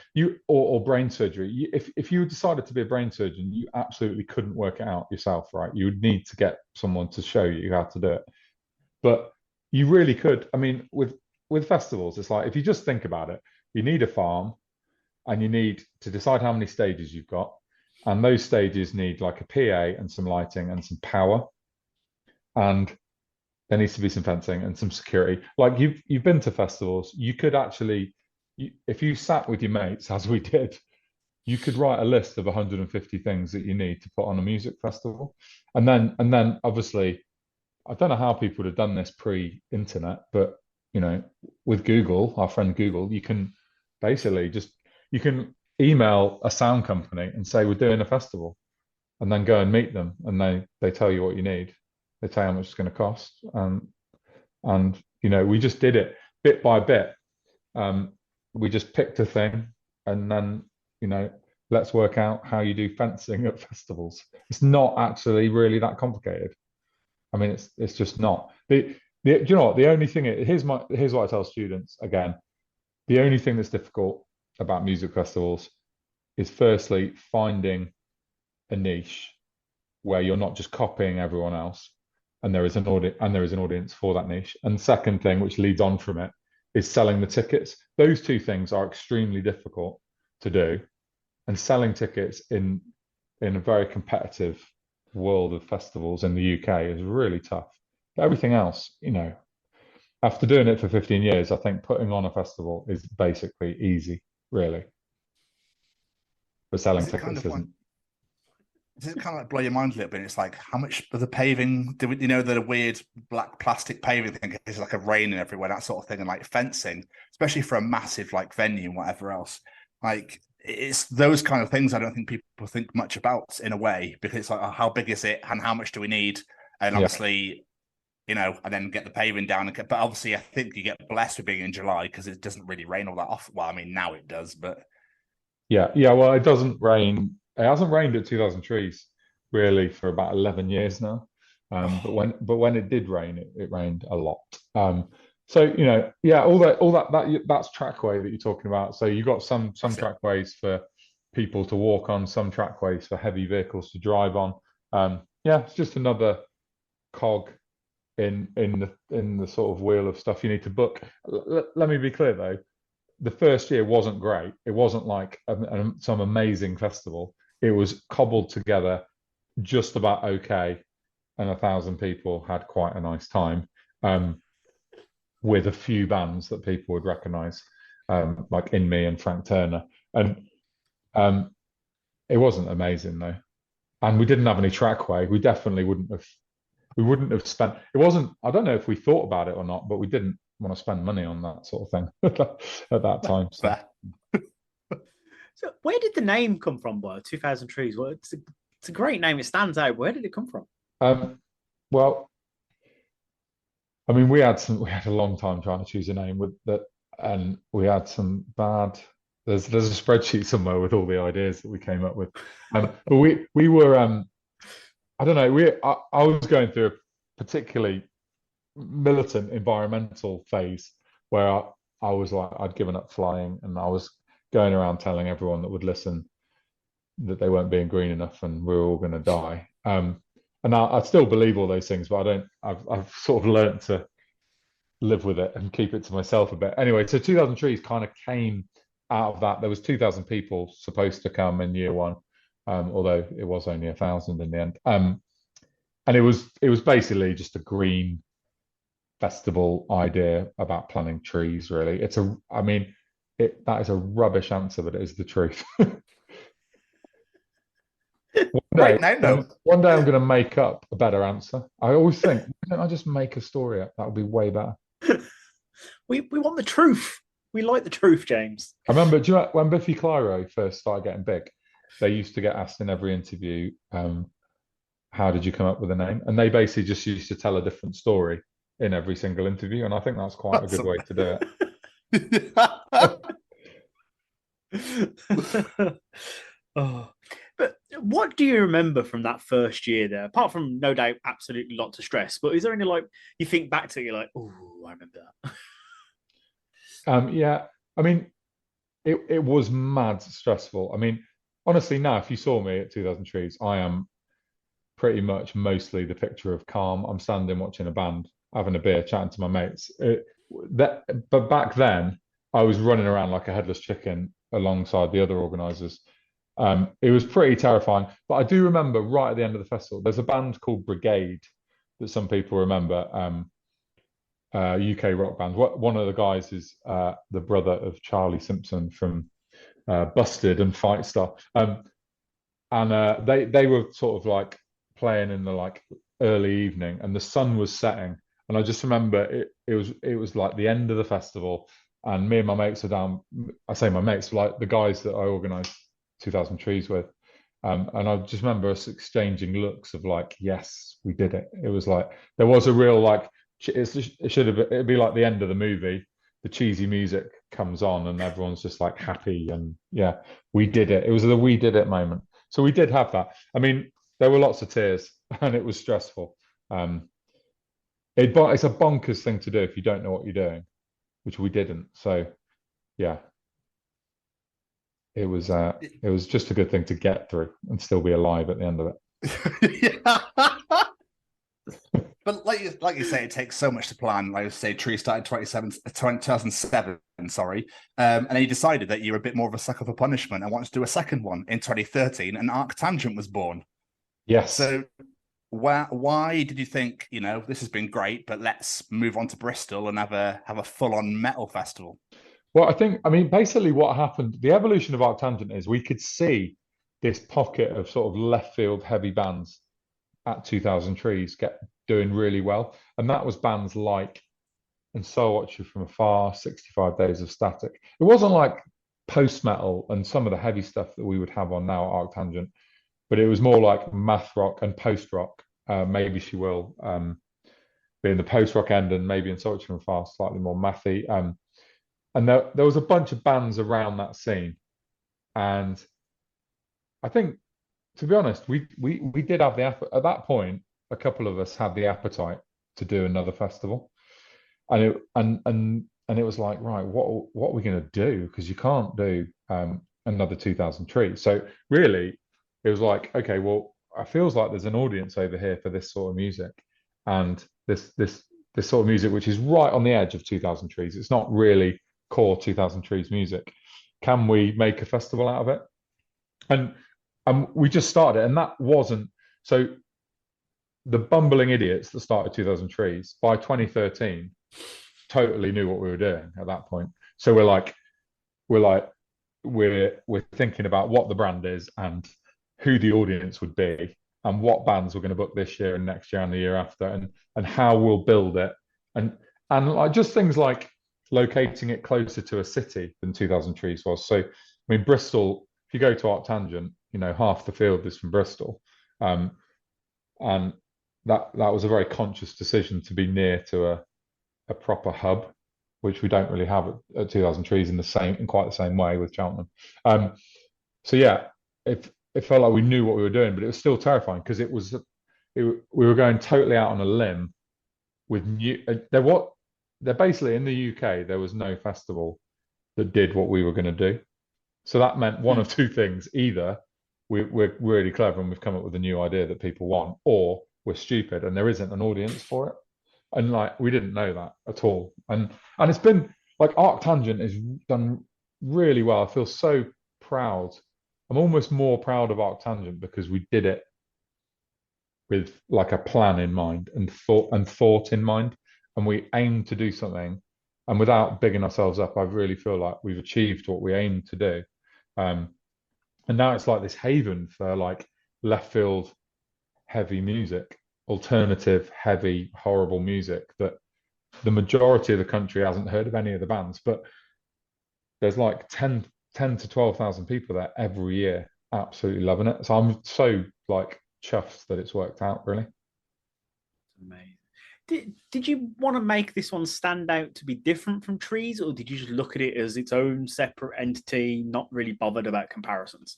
Or brain surgery. If you decided to be a brain surgeon, you absolutely couldn't work it out yourself, right? You would need to get someone to show you how to do it. But you really could. I mean, with festivals, it's like if you just think about it, you need a farm, and you need to decide how many stages you've got, and those stages need like a PA and some lighting and some power, and there needs to be some fencing and some security. Like you've been to festivals, you could actually, if you sat with your mates as we did, you could write a list of 150 things that you need to put on a music festival, and then obviously, I don't know how people would have done this pre-internet, but with Google, our friend Google, you can basically you can email a sound company and say we're doing a festival, and then go and meet them, and they tell you what you need. They tell you how much it's going to cost, and we just did it bit by bit. We just picked a thing, and then let's work out how you do fencing at festivals. It's not actually really that complicated. I mean, it's just not. Do you know what? The only thing here's what I tell students again. The only thing that's difficult about music festivals is firstly finding a niche where you're not just copying everyone else, and there is an audience for that niche. And second thing, which leads on from it, is selling the tickets. Those two things are extremely difficult to do, and selling tickets in a very competitive world of festivals in the UK is really tough. But everything else, after doing it for 15 years, I think putting on a festival is basically easy, really. But selling tickets isn't. Does it kind of like blow your mind a little bit? It's like, how much of the paving, the weird black plastic paving thing is like a raining everywhere, that sort of thing, and like fencing, especially for a massive like venue and whatever else. Like, it's those kind of things I don't think people think much about in a way, because it's like, oh, how big is it and how much do we need? And obviously, and then get the paving down. But obviously, I think you get blessed with being in July because it doesn't really rain all that often. Well, I mean, now it does, but. Yeah. Well, it doesn't rain. It hasn't rained at 2000 Trees really for about 11 years now. But when it did rain, it rained a lot. So all that's trackway that you're talking about. So you've got some trackways for people to walk on, some trackways for heavy vehicles to drive on. It's just another cog in the sort of wheel of stuff you need to book. Let me be clear though, the first year wasn't great. It wasn't like some amazing festival. It was cobbled together just about okay, and 1,000 people had quite a nice time, with a few bands that people would recognise, like In Me and Frank Turner. And it wasn't amazing though, and we didn't have any trackway. We definitely wouldn't have spent. It wasn't. I don't know if we thought about it or not, but we didn't want to spend money on that sort of thing at that time. So. So where did the name come from, boy? 2000 Trees. Well, it's a great name. It stands out. Where did it come from? Well, I mean, we had a long time trying to choose a name with that, and we had some bad. There's a spreadsheet somewhere with all the ideas that we came up with, but we were I don't know. I was going through a particularly militant environmental phase where I was like, I'd given up flying, and I was going around telling everyone that would listen that they weren't being green enough and we were all going to die. And I still believe all those things, but I've sort of learned to live with it and keep it to myself a bit. Anyway, so 2000 Trees kind of came out of that. There was 2,000 people supposed to come in year one, although it was only 1,000 in the end. And it was basically just a green festival idea about planting trees. Really, that is a rubbish answer, but it is the truth. One day I'm going to make up a better answer. I always think, why don't I just make a story up? That would be way better. We want the truth. We like the truth, James. I remember, do you know, when Biffy Clyro first started getting big, they used to get asked in every interview, how did you come up with the name? And they basically just used to tell a different story in every single interview. And I think that's quite a good way to do it. But do you remember from that first year there? Apart from no doubt, absolutely lots of stress, but is there any like you think back to it, you're like, oh, I remember that. Yeah, I mean, it was mad stressful. I mean, honestly, now if you saw me at 2000 Trees, I am pretty much mostly the picture of calm. I'm standing watching a band, having a beer, chatting to my mates. But back then, I was running around like a headless chicken alongside the other organisers. It was pretty terrifying. But I do remember right at the end of the festival, there's a band called Brigade that some people remember. UK rock band. One of the guys is the brother of Charlie Simpson from Busted and Fight Star. They were sort of like playing in the like early evening, and the sun was setting. And I just remember it was like the end of the festival, and me and my mates are down. I say my mates, like the guys that I organised 2000 Trees with. And I just remember us exchanging looks of like, yes, we did it. It was like there was a real like. It'd be like the end of the movie. The cheesy music comes on and everyone's just like happy, and yeah, we did it. It was the we did it moment. So we did have that. I mean, there were lots of tears and it was stressful. It's a bonkers thing to do if you don't know what you're doing, which we didn't. So yeah, it was just a good thing to get through and still be alive at the end of it. But like you say, it takes so much to plan. Like you say, Tree started 2007, and then you decided that you were a bit more of a sucker for punishment and wanted to do a second one in 2013, and Arctangent was born. Yes. So why did you think, this has been great, but let's move on to Bristol and have a full-on metal festival? Well, I mean, basically what happened, the evolution of Arctangent is we could see this pocket of sort of left field heavy bands at 2000 Trees doing really well. And that was bands like And So Watch You From Afar, 65 Days of Static. It wasn't like post-metal and some of the heavy stuff that we would have on now at Arctangent, but it was more like math rock and post-rock. Maybe She Will be in the post-rock end, and maybe In So Watch You From Afar, slightly more mathy. And there was a bunch of bands around that scene. And I think, to be honest, we did have at that point, a couple of us had the appetite to do another festival, and it was like, right, what are we going to do? Because you can't do another 2000 Trees. So really, it was like, okay, well, it feels like there's an audience over here for this sort of music, and this sort of music which is right on the edge of 2000 Trees. It's not really core 2000 Trees music. Can we make a festival out of it? And we just started it, and that wasn't so. The bumbling idiots that started 2000 Trees by 2013 totally knew what we were doing at that point. So we're thinking about what the brand is and who the audience would be and what bands we're going to book this year and next year and the year after, and how we'll build it, and like just things like locating it closer to a city than 2000 Trees was. So I mean, Bristol, if you go to Arctangent, half the field is from Bristol, and that was a very conscious decision to be near to a proper hub, which we don't really have at 2000 Trees in quite the same way with Cheltenham. So yeah, it felt like we knew what we were doing, but it was still terrifying because we were going totally out on a limb with they're basically in the UK. There was no festival that did what we were going to do. So that meant one of two things: either we're really clever and we've come up with a new idea that people want, or we're stupid and there isn't an audience for it. And like, we didn't know that at all. And it's been like, Arctangent has done really well. I feel so proud. I'm almost more proud of Arctangent because we did it with like a plan in mind and thought in mind, and we aimed to do something. And without bigging ourselves up, I really feel like we've achieved what we aimed to do. And now it's like this haven for like left field heavy music, alternative, heavy, horrible music that the majority of the country hasn't heard of any of the bands, but there's like 10 to 12,000 people there every year absolutely loving it. So I'm so like chuffed that it's worked out, really. Amazing. Did you want to make this one stand out to be different from Trees, or did you just look at it as its own separate entity, not really bothered about comparisons?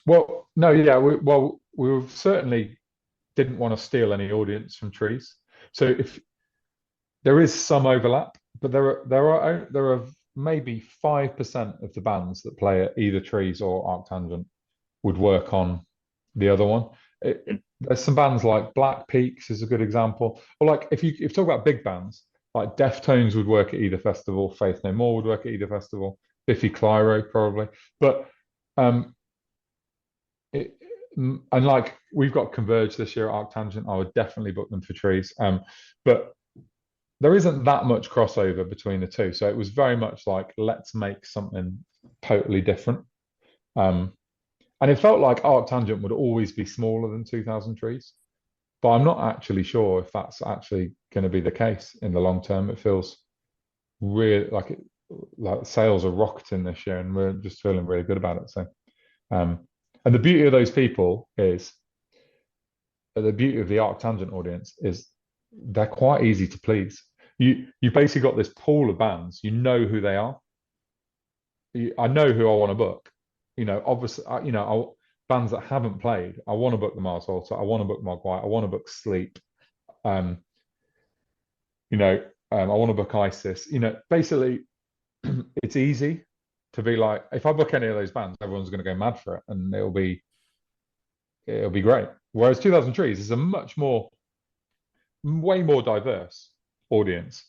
Well, no, yeah, we certainly didn't want to steal any audience from Trees. So if there is some overlap, but there are maybe 5% of the bands that play at either Trees or Arctangent would work on the other one. There's some bands like Black Peaks is a good example, or like if you talk about big bands, like Deftones would work at either festival, Faith No More would work at either festival, Biffy Clyro probably, but and like we've got Converge this year at Arctangent. I would definitely book them for Trees, but there isn't that much crossover between the two, so it was very much like let's make something totally different. And it felt like Arctangent would always be smaller than 2000 Trees, but I'm not actually sure if that's actually going to be the case in the long term. It feels really like sales are rocketing this year, and we're just feeling really good about it. So, and the beauty of those people is the beauty of the Arctangent audience is they're quite easy to please. You basically got this pool of bands. You know who they are. I know who I want to book. Obviously, bands that haven't played. I want to book the Mars Volta. I want to book Mogwai. I want to book Sleep. I want to book ISIS. Basically, it's easy to be like, if I book any of those bands, everyone's going to go mad for it, and it'll be great. Whereas 2000 Trees is way more diverse audience.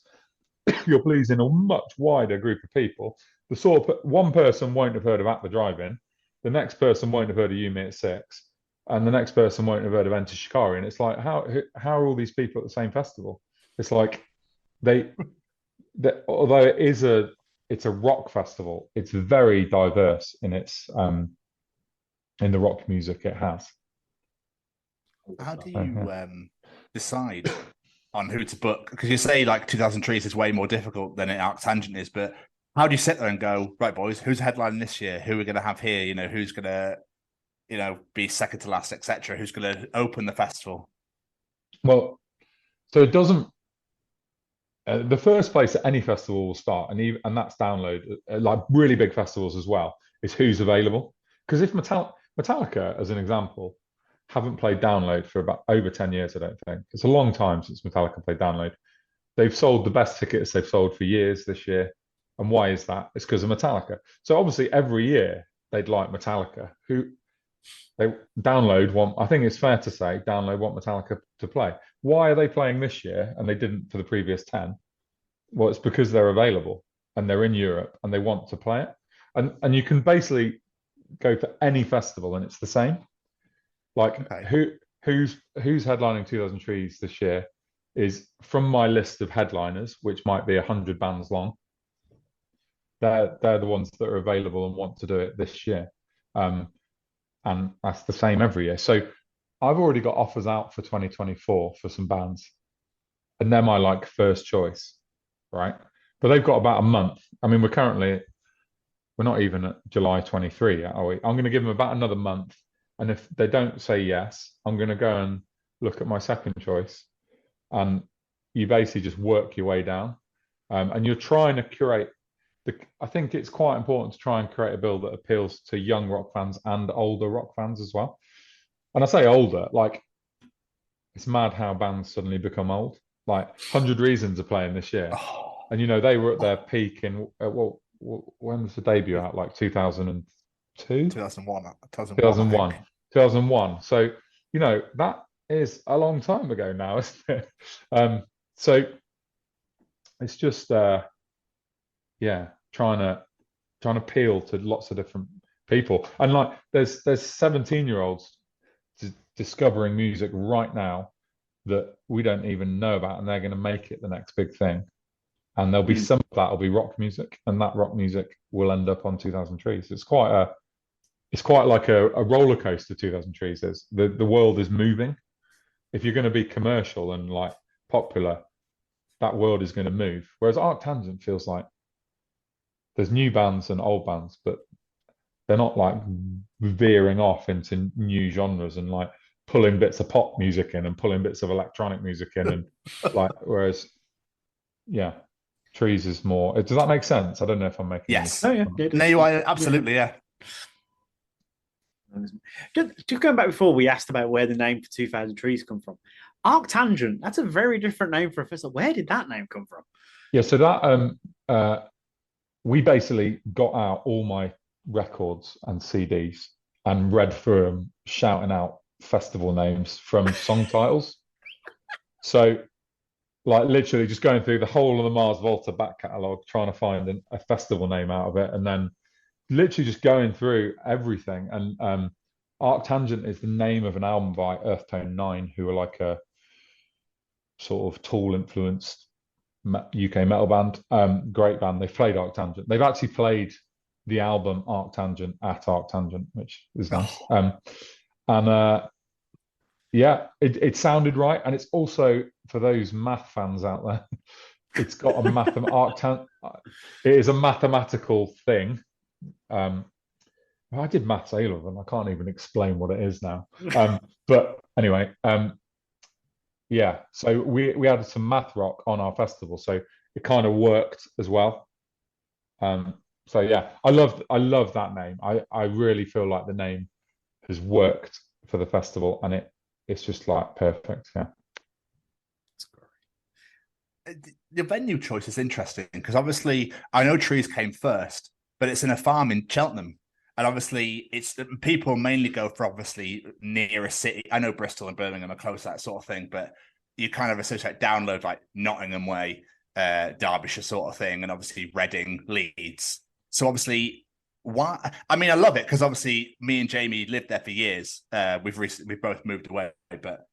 You're pleasing a much wider group of people. The sort of one person won't have heard of At the Drive-In, the next person won't have heard of Yumi at 6, and the next person won't have heard of Enter Shikari. And it's like, how are all these people at the same festival? It's like although it's a rock festival, it's very diverse in its in the rock music it has. How do you decide on who to book? Because you say like 2000 Trees is way more difficult than Arctangent is, but how do you sit there and go, right, boys, who's headlining this year? Who are we going to have here? Who's going to, be second to last, etc. Who's going to open the festival? Well, so it doesn't. The first place that any festival will start, and that's download, like really big festivals as well, is who's available. Because if Metallica, as an example, haven't played download for about over 10 years, I don't think. It's a long time since Metallica played download. They've sold the best tickets they've sold for years this year. And why is that? It's because of Metallica. So obviously every year they'd like Metallica. I think it's fair to say Download want Metallica to play. Why are they playing this year and they didn't for the previous 10? Well, it's because they're available and they're in Europe and they want to play it. And you can basically go for any festival and it's the same. Like who's headlining 2000 Trees this year is from my list of headliners, which might be 100 bands long. They're the ones that are available and want to do it this year. And that's the same every year. So I've already got offers out for 2024 for some bands. And they're my first choice, right? But they've got about a month. I mean, we're not even at July 23 yet, are we? I'm going to give them about another month. And if they don't say yes, I'm going to go and look at my second choice. And you basically just work your way down. And you're trying to curate. I think it's quite important to try and create a bill that appeals to young rock fans and older rock fans as well. And I say older, it's mad how bands suddenly become old. 100 Reasons are playing this year. And, they were at their peak in, when was the debut out? 2002? 2001. 2001. So, that is a long time ago now, isn't it? So it's just, trying to appeal to lots of different people. And there's 17-year-olds discovering music right now that we don't even know about, and they're going to make it the next big thing. And there'll be some of that will be rock music, and that rock music will end up on 2000 Trees. It's quite like a roller coaster. 2000 Trees is. The world is moving. If you're going to be commercial and popular, that world is going to move. Whereas Arctangent feels like there's new bands and old bands, but they're not veering off into new genres and pulling bits of pop music in and pulling bits of electronic music in and whereas Trees is more. Does that make sense? I don't know if I'm making yes. Oh yeah. No, you are absolutely, yeah. Just going back before, we asked about where the name for 2000 Trees come from. Arctangent, that's a very different name for a festival. Where did that name come from? Yeah, so that we basically got out all my records and CDs and read through them, shouting out festival names from song titles. So, like, literally just going through the whole of the Mars Volta back catalogue, trying to find a festival name out of it, and then literally just going through everything. And Arctangent is the name of an album by Earth Tone 9, who are like a sort of Tool influenced UK metal band. Great band. They've played Arctangent. They've actually played the album Arctangent at Arctangent, which is nice. Yeah, it sounded right. And it's also, for those math fans out there, it's got a it is a mathematical thing. I did maths A-level and I can't even explain what it is now. But anyway, yeah, so we added some math rock on our festival, so it kind of worked as well. So yeah, I love that name. I really feel like the name has worked for the festival, and it's just like perfect. Yeah. The venue choice is interesting because obviously I know Trees came first, but it's in a farm in Cheltenham. And obviously it's people mainly go for obviously near a city. I know Bristol and Birmingham are close, that sort of thing, but you kind of associate download like Nottingham Way, Derbyshire sort of thing, and obviously Reading, Leeds. So obviously, I mean, I love it because obviously me and Jamie lived there for years. We've both moved away, but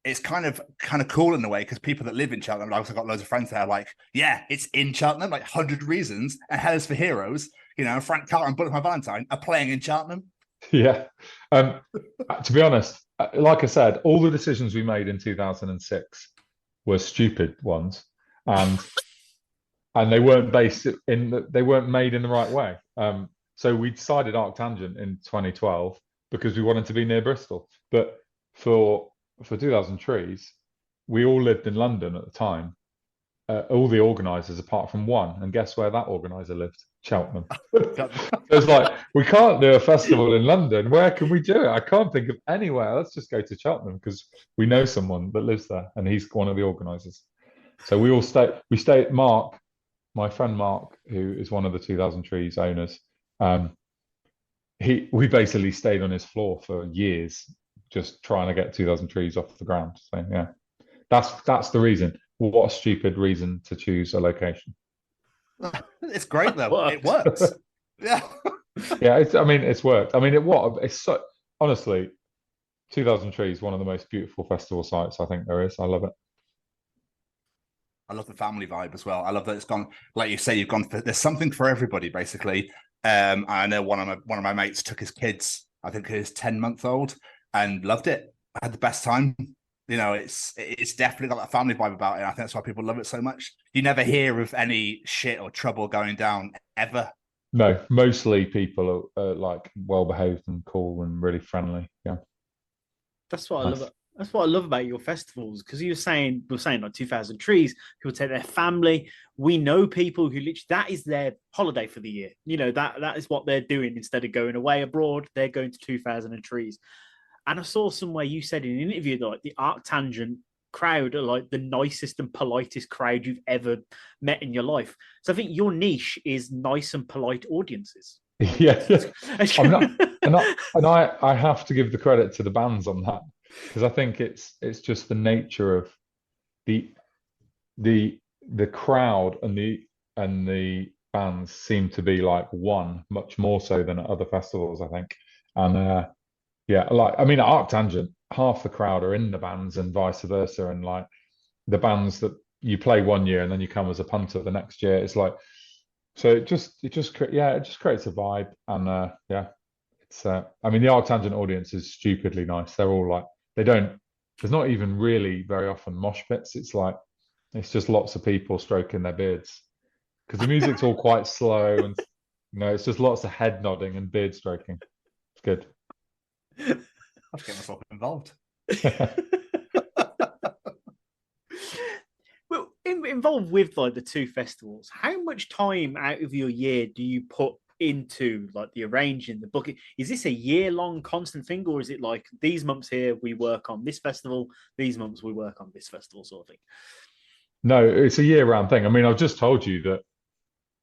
it's kind of cool in a way because people that live in Cheltenham, I've also got loads of friends there, like, yeah, it's in Cheltenham, like 100 Reasons and Hell is for Heroes, you know, Frank Carter and Bullet My Valentine are playing in Cheltenham. Yeah. To be honest, like I said, all the decisions we made in 2006 were stupid ones, and they weren't they weren't made in the right way. So we decided Arctangent in 2012 because we wanted to be near Bristol. But for 2000 Trees, we all lived in London at the time. All the organisers apart from one, and guess where that organiser lived? Cheltenham. So it's like, we can't do a festival in London. Where can we do it? I can't think of anywhere. Let's just go to Cheltenham because we know someone that lives there, and he's one of the organisers. So we all stay. Mark, my friend Mark, who is one of the 2000 Trees owners, we basically stayed on his floor for years, just trying to get 2000 Trees off the ground. So yeah, that's the reason. What a stupid reason to choose a location. It's great though. It works. Yeah. Yeah, it's worked. I mean, it's so, honestly, 2000 Trees, one of the most beautiful festival sites I think there is. I love it. I love the family vibe as well. I love that it's gone, like you say, you've gone for, there's something for everybody basically. I know one of my mates took his kids, I think his 10-month-old, and loved it. I had the best time. You know, it's definitely got that family vibe about it. And I think that's why people love it so much. You never hear of any shit or trouble going down ever. No, mostly people are like well behaved and cool and really friendly. Yeah, that's what I love. That's what I love about your festivals, because we're saying like 2000 Trees, people take their family. We know people who literally, that is their holiday for the year. You know, that is what they're doing. Instead of going away abroad, they're going to 2000 Trees. And I saw somewhere you said in an interview that like the Arctangent crowd are like the nicest and politest crowd you've ever met in your life. So I think your niche is nice and polite audiences. Yeah. I have to give the credit to the bands on that, because I think it's just the nature of the crowd and the bands seem to be like one, much more so than at other festivals, I think. And yeah, like, I mean, at Arctangent, half the crowd are in the bands and vice versa. And like the bands that you play one year and then you come as a punter the next year, it's like, so it just creates a vibe. And yeah, it's, I mean, the Arctangent audience is stupidly nice. They're all like, there's not even really very often mosh pits. It's like, it's just lots of people stroking their beards because the music's all quite slow and, you know, it's just lots of head nodding and beard stroking. It's good. I'll get myself involved. Well, involved with like the two festivals, how much time out of your year do you put into like the arranging, the booking? Is this a year-long constant thing, or is it like these months here we work on this festival, these months we work on this festival, sort of thing? No, it's a year-round thing. I mean, I've just told you that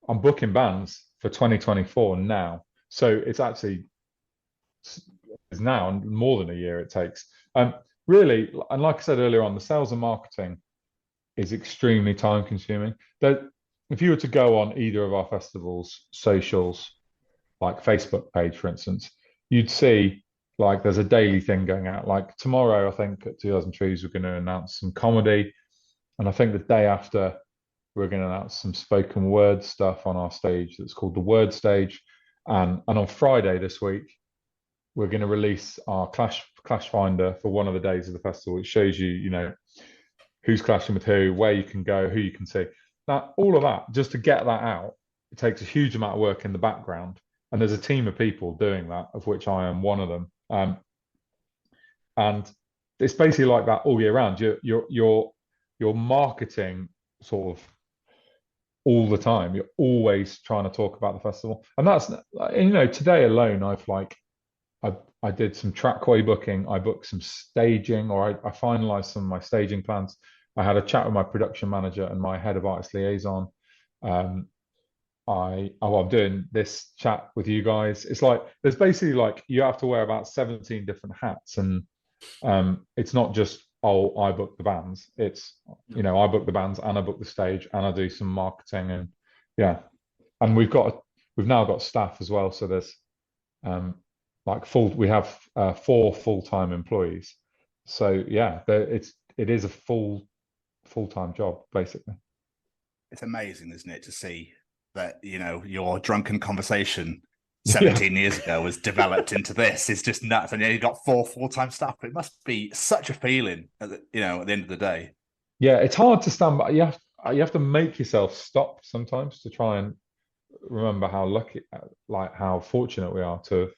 I'm booking bands for 2024 now, so it's actually now more than a year it takes. Really, and like I said earlier on, the sales and marketing is extremely time-consuming. That if you were to go on either of our festivals' socials, like Facebook page, for instance, you'd see like there's a daily thing going out. Like tomorrow, I think at 2000 Trees, we're going to announce some comedy. And I think the day after, we're going to announce some spoken word stuff on our stage that's called the Word Stage. And on Friday this week, we're going to release our Clash Finder for one of the days of the festival. It shows you, you know, who's clashing with who, where you can go, who you can see. Now, all of that, just to get that out, it takes a huge amount of work in the background. And there's a team of people doing that, of which I am one of them. And it's basically like that all year round. You're marketing sort of all the time. You're always trying to talk about the festival. And that's, you know, today alone, I did some trackway booking. I booked some staging, or I finalized some of my staging plans. I had a chat with my production manager and my head of artist liaison. I'm doing this chat with you guys. It's like there's basically like you have to wear about 17 different hats, and it's not just I book the bands. It's, you know, I book the bands and I book the stage and I do some marketing, and yeah, and we've now got staff as well. So there's we have 4 full-time employees. So yeah, it is a full-time job basically. It's amazing, isn't it, to see that, you know, your drunken conversation 17 years ago was developed into this. It's just nuts. And you've got 4 full-time staff. It must be such a feeling at the end of the day. Yeah, it's hard to stand by. You have to make yourself stop sometimes to try and remember how lucky, like how fortunate we are to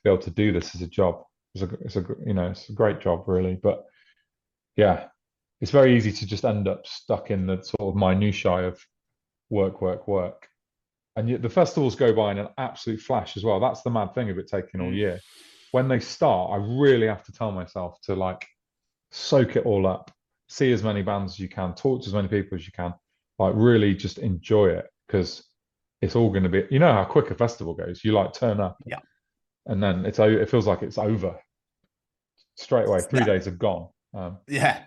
be able to do this as a job. It's a great job really. But yeah, it's very easy to just end up stuck in the sort of minutiae of work. And yet the festivals go by in an absolute flash as well. That's the mad thing of it taking all year. When they start, I really have to tell myself to like soak it all up, see as many bands as you can, talk to as many people as you can, like really just enjoy it, because it's all going to be, you know how quick a festival goes. You like turn up, yeah, and then it feels like it's over straight away. 3 days have gone. Yeah.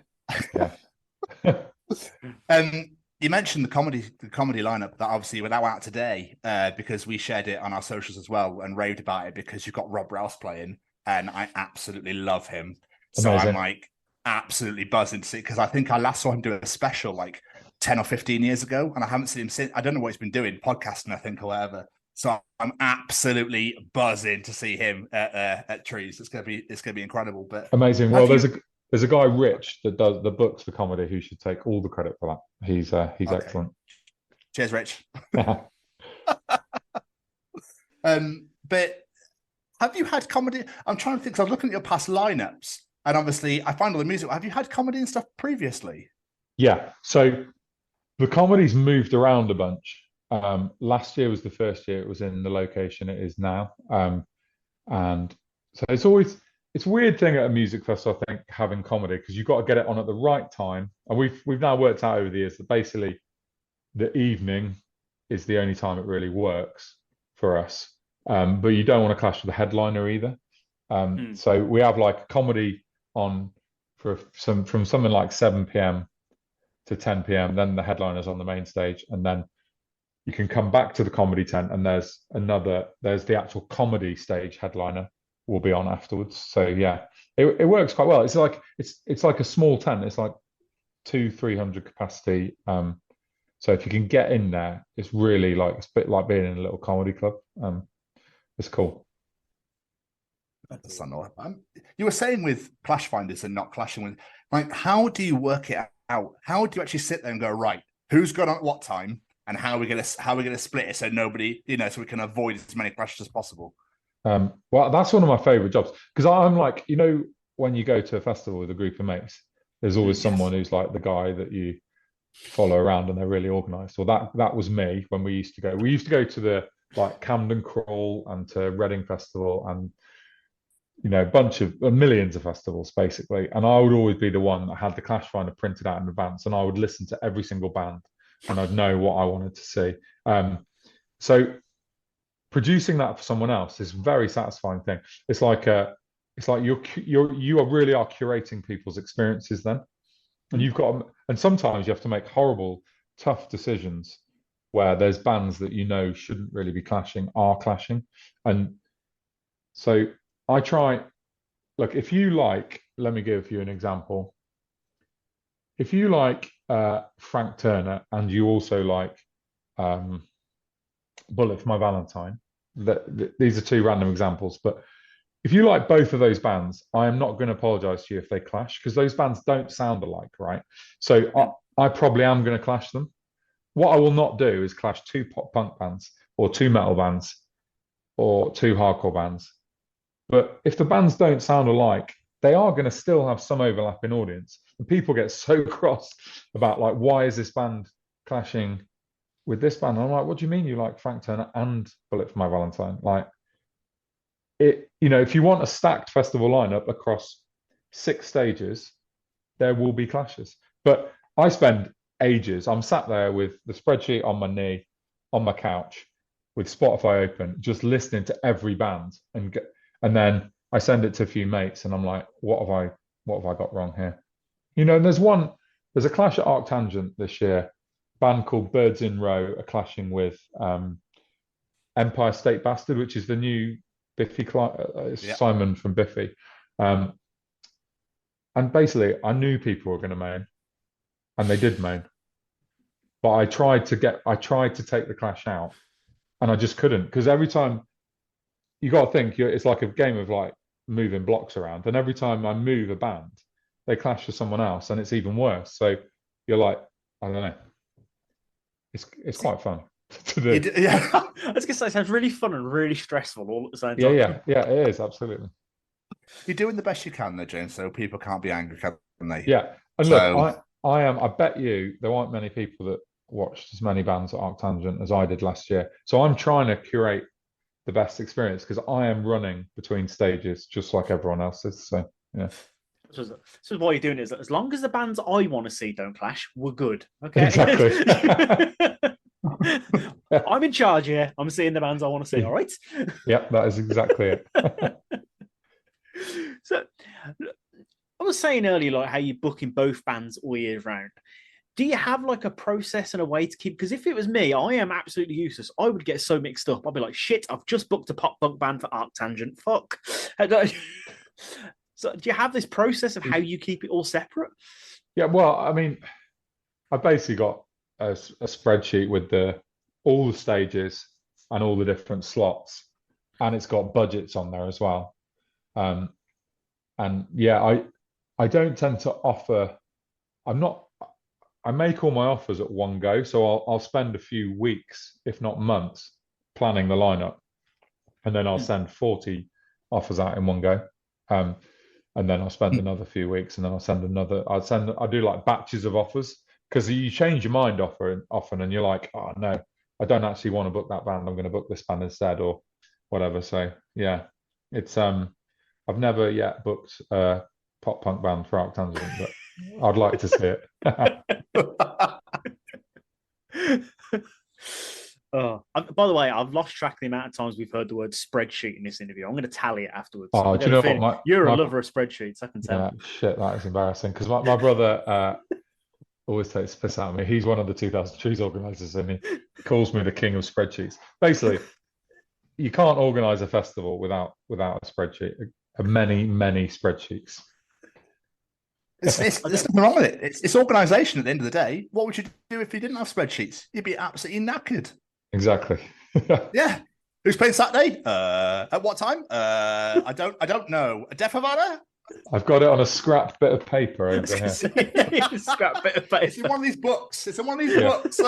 You mentioned the comedy lineup that obviously we're now out today because we shared it on our socials as well and raved about it, because you've got Rob Rouse playing, and I absolutely love him. So amazing. I'm like absolutely buzzing to see, because I think I last saw him do a special like 10 or 15 years ago, and I haven't seen him since. I don't know what he's been doing, podcasting, I think, or whatever. So I'm absolutely buzzing to see him at Trees. It's gonna be incredible. But amazing. Well, there's a guy, Rich, that does the books for comedy, who should take all the credit for that. He's okay. Excellent. Cheers, Rich. But have you had comedy? I'm trying to think, 'cause I was looking at your past lineups, and obviously I find all the music. Have you had comedy and stuff previously? Yeah. So the comedy's moved around a bunch. Last year was the first year it was in the location it is now. And so it's a weird thing at a music festival, I think, having comedy, because you've got to get it on at the right time. And we've now worked out over the years that basically the evening is the only time it really works for us. But you don't want to clash with the headliner either. So we have like comedy on from something like 7 p.m. to 10 p.m. Then the headliner's on the main stage, and then you can come back to the comedy tent, and there's the actual comedy stage headliner will be on afterwards. So yeah, it works quite well. It's like a small tent. It's like 200-300 capacity. So if you can get in there, it's really like, it's a bit like being in a little comedy club. It's cool. You were saying with clash finders and not clashing with, like, how do you work it out? How do you actually sit there and go, right, who's got on at what time, and how are we gonna split it so nobody, so we can avoid as many clashes as possible? Well, that's one of my favorite jobs, because I'm like, when you go to a festival with a group of mates, there's always someone who's like the guy that you follow around and they're really organized. Well, that was me when we used to go to the like Camden Crawl and to Reading Festival and a bunch of millions of festivals basically. And I would always be the one that had the Clash Finder printed out in advance, and I would listen to every single band, and I'd know what I wanted to see. So producing that for someone else is a very satisfying thing. It's like you really are curating people's experiences then, and sometimes you have to make horrible, tough decisions where there's bands that shouldn't really be clashing are clashing, and so I try. Look, if you like, let me give you an example. If you like Frank Turner and you also like Bullet for My Valentine, these are two random examples, but if you like both of those bands, I am not going to apologize to you if they clash, because those bands don't sound alike, right? So I probably am going to clash them. What I will not do is clash two pop punk bands or two metal bands or two hardcore bands. But if the bands don't sound alike, they are going to still have some overlap in audience. And people get so cross about, like, why is this band clashing with this band? And I'm like, what do you mean you like Frank Turner and Bullet for My Valentine? Like, if you want a stacked festival lineup across 6 stages, there will be clashes. But I spend ages. I'm sat there with the spreadsheet on my knee, on my couch, with Spotify open, just listening to every band, and then I send it to a few mates, and I'm like, what have I got wrong here? And there's a clash at Arctangent this year. A band called Birds in Row are clashing with Empire State Bastard, which is the new Biffy, Simon from Biffy. And basically, I knew people were going to moan, and they did moan. But I tried to take the clash out, and I just couldn't, because every time, you got to think, it's like a game of like moving blocks around, and every time I move a band, they clash with someone else, and it's even worse. So you're like, I don't know. It's quite fun to do. Yeah, I was gonna say, it sounds really fun and really stressful all at the same time. Yeah, it is, absolutely. You're doing the best you can, though, James. So people can't be angry, can they? Yeah, and look, I am. I bet you there aren't many people that watched as many bands at Arctangent as I did last year. So I'm trying to curate the best experience, because I am running between stages just like everyone else is. So yeah. So what you're doing is, as long as the bands I want to see don't clash, we're good. Okay. Exactly. I'm in charge here. I'm seeing the bands I want to see. All right. Yep, that is exactly it. So I was saying earlier, like, how you're booking both bands all year round. Do you have like a process and a way to keep? Because if it was me, I am absolutely useless. I would get so mixed up. I'd be like, shit, I've just booked a pop punk band for Arctangent. Fuck. So do you have this process of how you keep it all separate? Yeah, well, I mean, I basically got a spreadsheet with all the stages and all the different slots, and it's got budgets on there as well. And yeah, I don't tend to offer. I make all my offers at one go, so I'll spend a few weeks, if not months, planning the lineup, and then I'll send 40 offers out in one go, and then I'll spend another few weeks, and then I'll send another. I do like batches of offers, because you change your mind often, and you're like, oh no, I don't actually want to book that band. I'm going to book this band instead, or whatever. So yeah, it's I've never yet booked a pop punk band for Arctangent, but I'd like to see it. By the way, I've lost track of the amount of times we've heard the word spreadsheet in this interview. I'm going to tally it afterwards. Oh, do you know what? You're a lover of spreadsheets, I can tell. Yeah, shit, that is embarrassing, because my brother always takes the piss out of me. He's one of the 2000 Trees organisers, and he calls me the king of spreadsheets. Basically, you can't organise a festival without a spreadsheet. Many spreadsheets. There's nothing wrong with it. It's organisation at the end of the day. What would you do if you didn't have spreadsheets? You'd be absolutely knackered. Exactly. Yeah. Who's playing Saturday? At what time? I don't know. A Death Havana? I've got it on a scrap bit of paper over here. Scrap bit of paper. It's in one of these books. Books.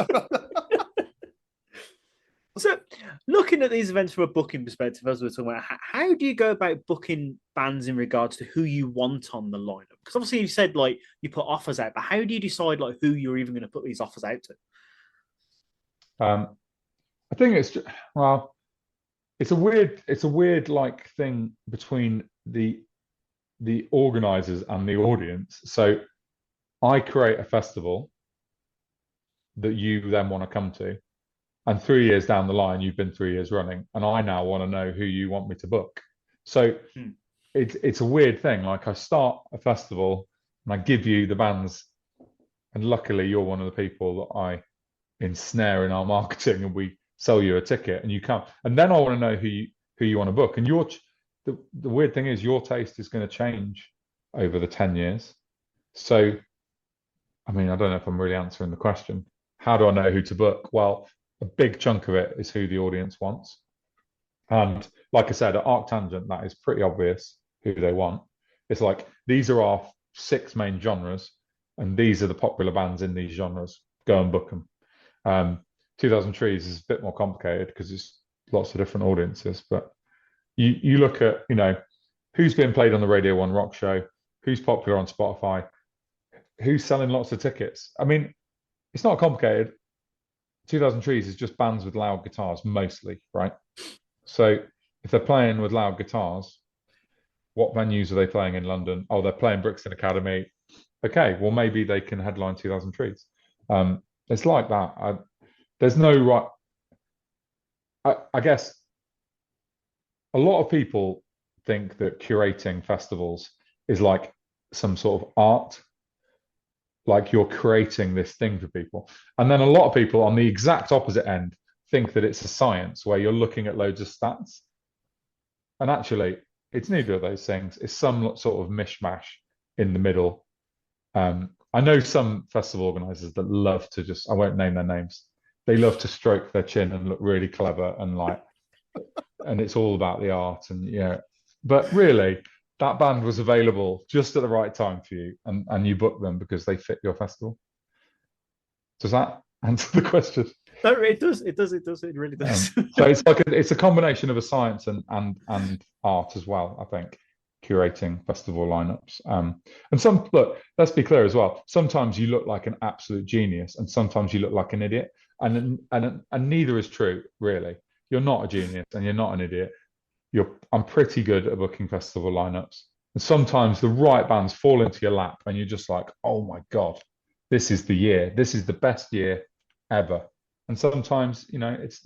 So, looking at these events from a booking perspective, as we're talking about, how do you go about booking bands in regards to who you want on the lineup? Because obviously you said, like, you put offers out, but how do you decide, like, who you're even going to put these offers out to? I think it's, well, it's a weird like thing between the organisers and the audience. So I create a festival that you then want to come to, and 3 years down the line, you've been 3 years running, and I now want to know who you want me to book. So it's a weird thing. Like, I start a festival and I give you the bands, and luckily you're one of the people that I ensnare in our marketing, and we sell you a ticket and you come, and then I want to know who you want to book. And the weird thing is, your taste is going to change over the 10 years. So, I mean, I don't know if I'm really answering the question. How do I know who to book? Well, a big chunk of it is who the audience wants. And like I said, at Arctangent, that is pretty obvious who they want. It's like, these are our 6 main genres, and these are the popular bands in these genres. Go and book them. 2000 Trees is a bit more complicated because it's lots of different audiences. But you look at, who's being played on the Radio 1 Rock Show, who's popular on Spotify, who's selling lots of tickets. I mean, it's not complicated. 2000 Trees is just bands with loud guitars mostly, right? So if they're playing with loud guitars, what venues are they playing in London? Oh, they're playing Brixton Academy. Okay, well, maybe they can headline 2000 Trees. It's like that. There's no right. I guess a lot of people think that curating festivals is like some sort of art, like you're creating this thing for people. And then a lot of people on the exact opposite end think that it's a science where you're looking at loads of stats. And actually, it's neither of those things. It's some sort of mishmash in the middle. I know some festival organisers that love to just, I won't name their names, they love to stroke their chin and look really clever and and it's all about the art. And but really, that band was available just at the right time for you, and you booked them because they fit your festival. Does that answer the question? No, it does. It really does. So it's a combination of a science and art as well, I think, curating festival lineups. And look, let's be clear as well. Sometimes you look like an absolute genius, and sometimes you look like an idiot. And neither is true, really. You're not a genius and you're not an idiot. I'm pretty good at booking festival lineups. And sometimes the right bands fall into your lap and you're just like, oh my God, this is the year. This is the best year ever. And sometimes, it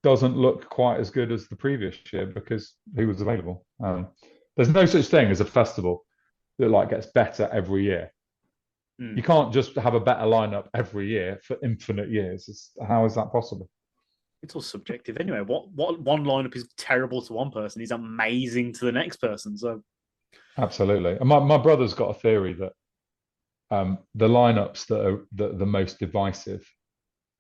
doesn't look quite as good as the previous year because who was available. There's no such thing as a festival that gets better every year. You can't just have a better lineup every year for infinite years. How is that possible? It's all subjective anyway. What one lineup is terrible to one person is amazing to the next person. So absolutely. And my brother's got a theory that the lineups that are the most divisive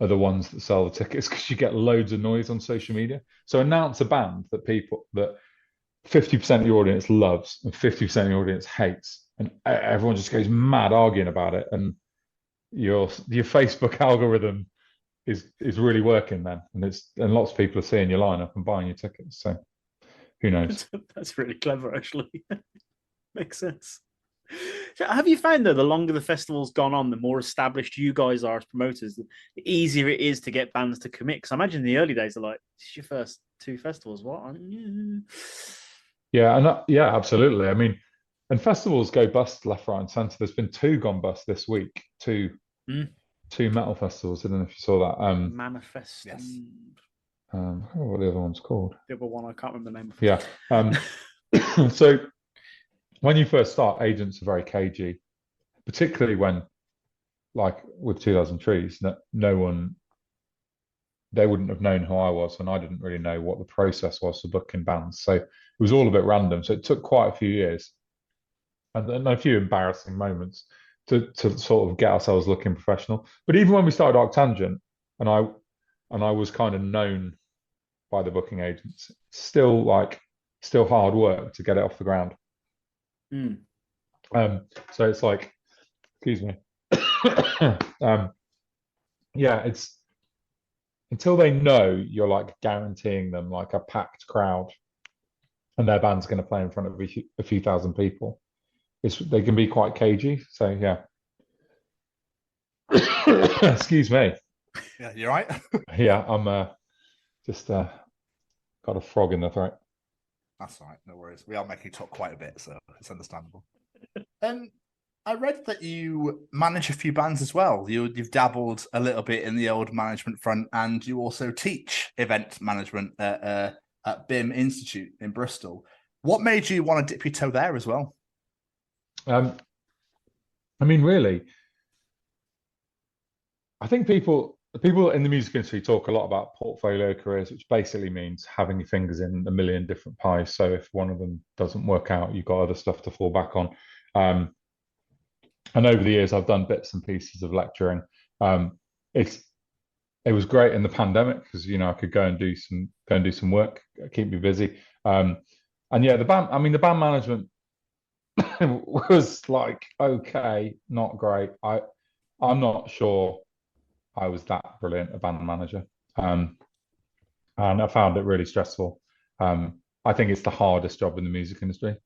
are the ones that sell the tickets, because you get loads of noise on social media. So announce a band that 50% of your audience loves and 50% of your audience hates, and everyone just goes mad arguing about it, and your Facebook algorithm is really working then, and lots of people are seeing your lineup and buying your tickets. So who knows? That's really clever, actually. Makes sense. So have you found, though, the longer the festival's gone on, the more established you guys are as promoters, the easier it is to get bands to commit? Because I imagine in the early days, they're like, "This is your first 2 festivals, what?" Yeah, absolutely. I mean, and festivals go bust left, right, and centre. There's been 2 gone bust this week. Two metal festivals. I don't know if you saw that. Manifest. Yes. I don't know what the other one's called. The other one, I can't remember the name of. Yeah. So when you first start, agents are very cagey, particularly when, like with 2000 Trees, no one, they wouldn't have known who I was, and I didn't really know what the process was for booking bands. So it was all a bit random. So it took quite a few years and a few embarrassing moments to sort of get ourselves looking professional. But even when we started Arctangent, and I was kind of known by the booking agents, still hard work to get it off the ground. So it's like, excuse me. It's until they know you're like guaranteeing them like a packed crowd and their band's going to play in front of a few thousand people, they can be quite cagey. So yeah. Excuse me. Yeah, you're right. Yeah, I'm just got a frog in the throat. That's all right, no worries. We are making you talk quite a bit, so it's understandable. I read that you manage a few bands as well. You've dabbled a little bit in the old management front, and you also teach event management at BIM Institute in Bristol. What made you want to dip your toe there as well? I mean, really, I think people in the music industry talk a lot about portfolio careers, which basically means having your fingers in a million different pies. So if one of them doesn't work out, you've got other stuff to fall back on. And over the years, I've done bits and pieces of lecturing. It was great in the pandemic because I could go and do some work, keep me busy. And yeah, the band management was like okay, not great. I'm not sure I was that brilliant a band manager, and I found it really stressful. I think it's the hardest job in the music industry,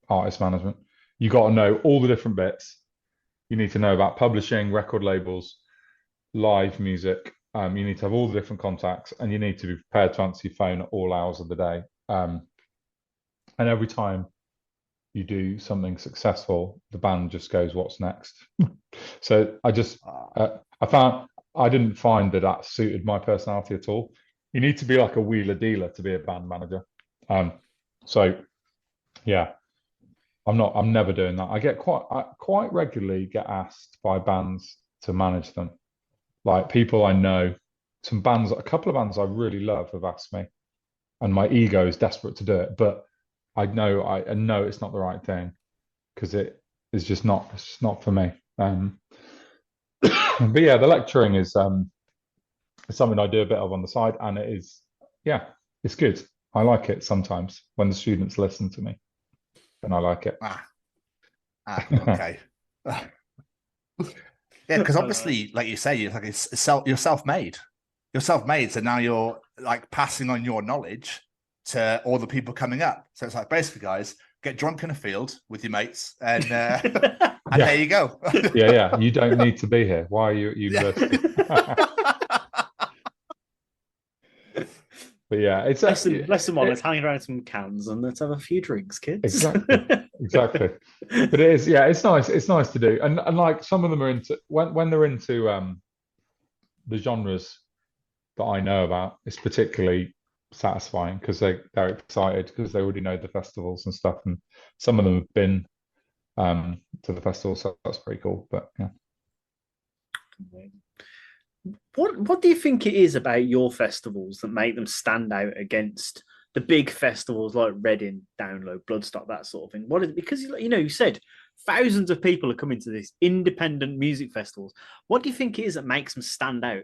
artist management. You got to know all the different bits. You need to know about publishing, record labels, live music. You need to have all the different contacts, and you need to be prepared to answer your phone at all hours of the day. And every time you do something successful, the band just goes, "What's next?" So I didn't find that suited my personality at all. You need to be like a wheeler dealer to be a band manager. So yeah, I'm never doing that. I quite regularly get asked by bands to manage them. Like people I know, a couple of bands I really love have asked me, and my ego is desperate to do it, but I know it's not the right thing because it is just not. It's just not for me. But yeah, the lecturing is something I do a bit of on the side, and it's good. I like it sometimes when the students listen to me, and I like it. Okay. Yeah, because obviously, like you say, you're self-made. You're self-made, so now you're like passing on your knowledge to all the people coming up. So it's like basically, guys, get drunk in a field with your mates, and there you go. yeah. You don't need to be here. Why are you at university? But yeah, it's lesson one. Let's hang around some cans and let's have a few drinks, kids. Exactly. But it is, yeah, it's nice. It's nice to do, and like some of them are into when they're into the genres that I know about. It's particularly satisfying because they're excited because they already know the festivals and stuff, and some of them have been to the festival, so that's pretty cool. But yeah. What do you think it is about your festivals that make them stand out against the big festivals like Reading, Download, Bloodstock, that sort of thing? What is it? Because you said thousands of people are coming to these independent music festivals. What do you think it is that makes them stand out?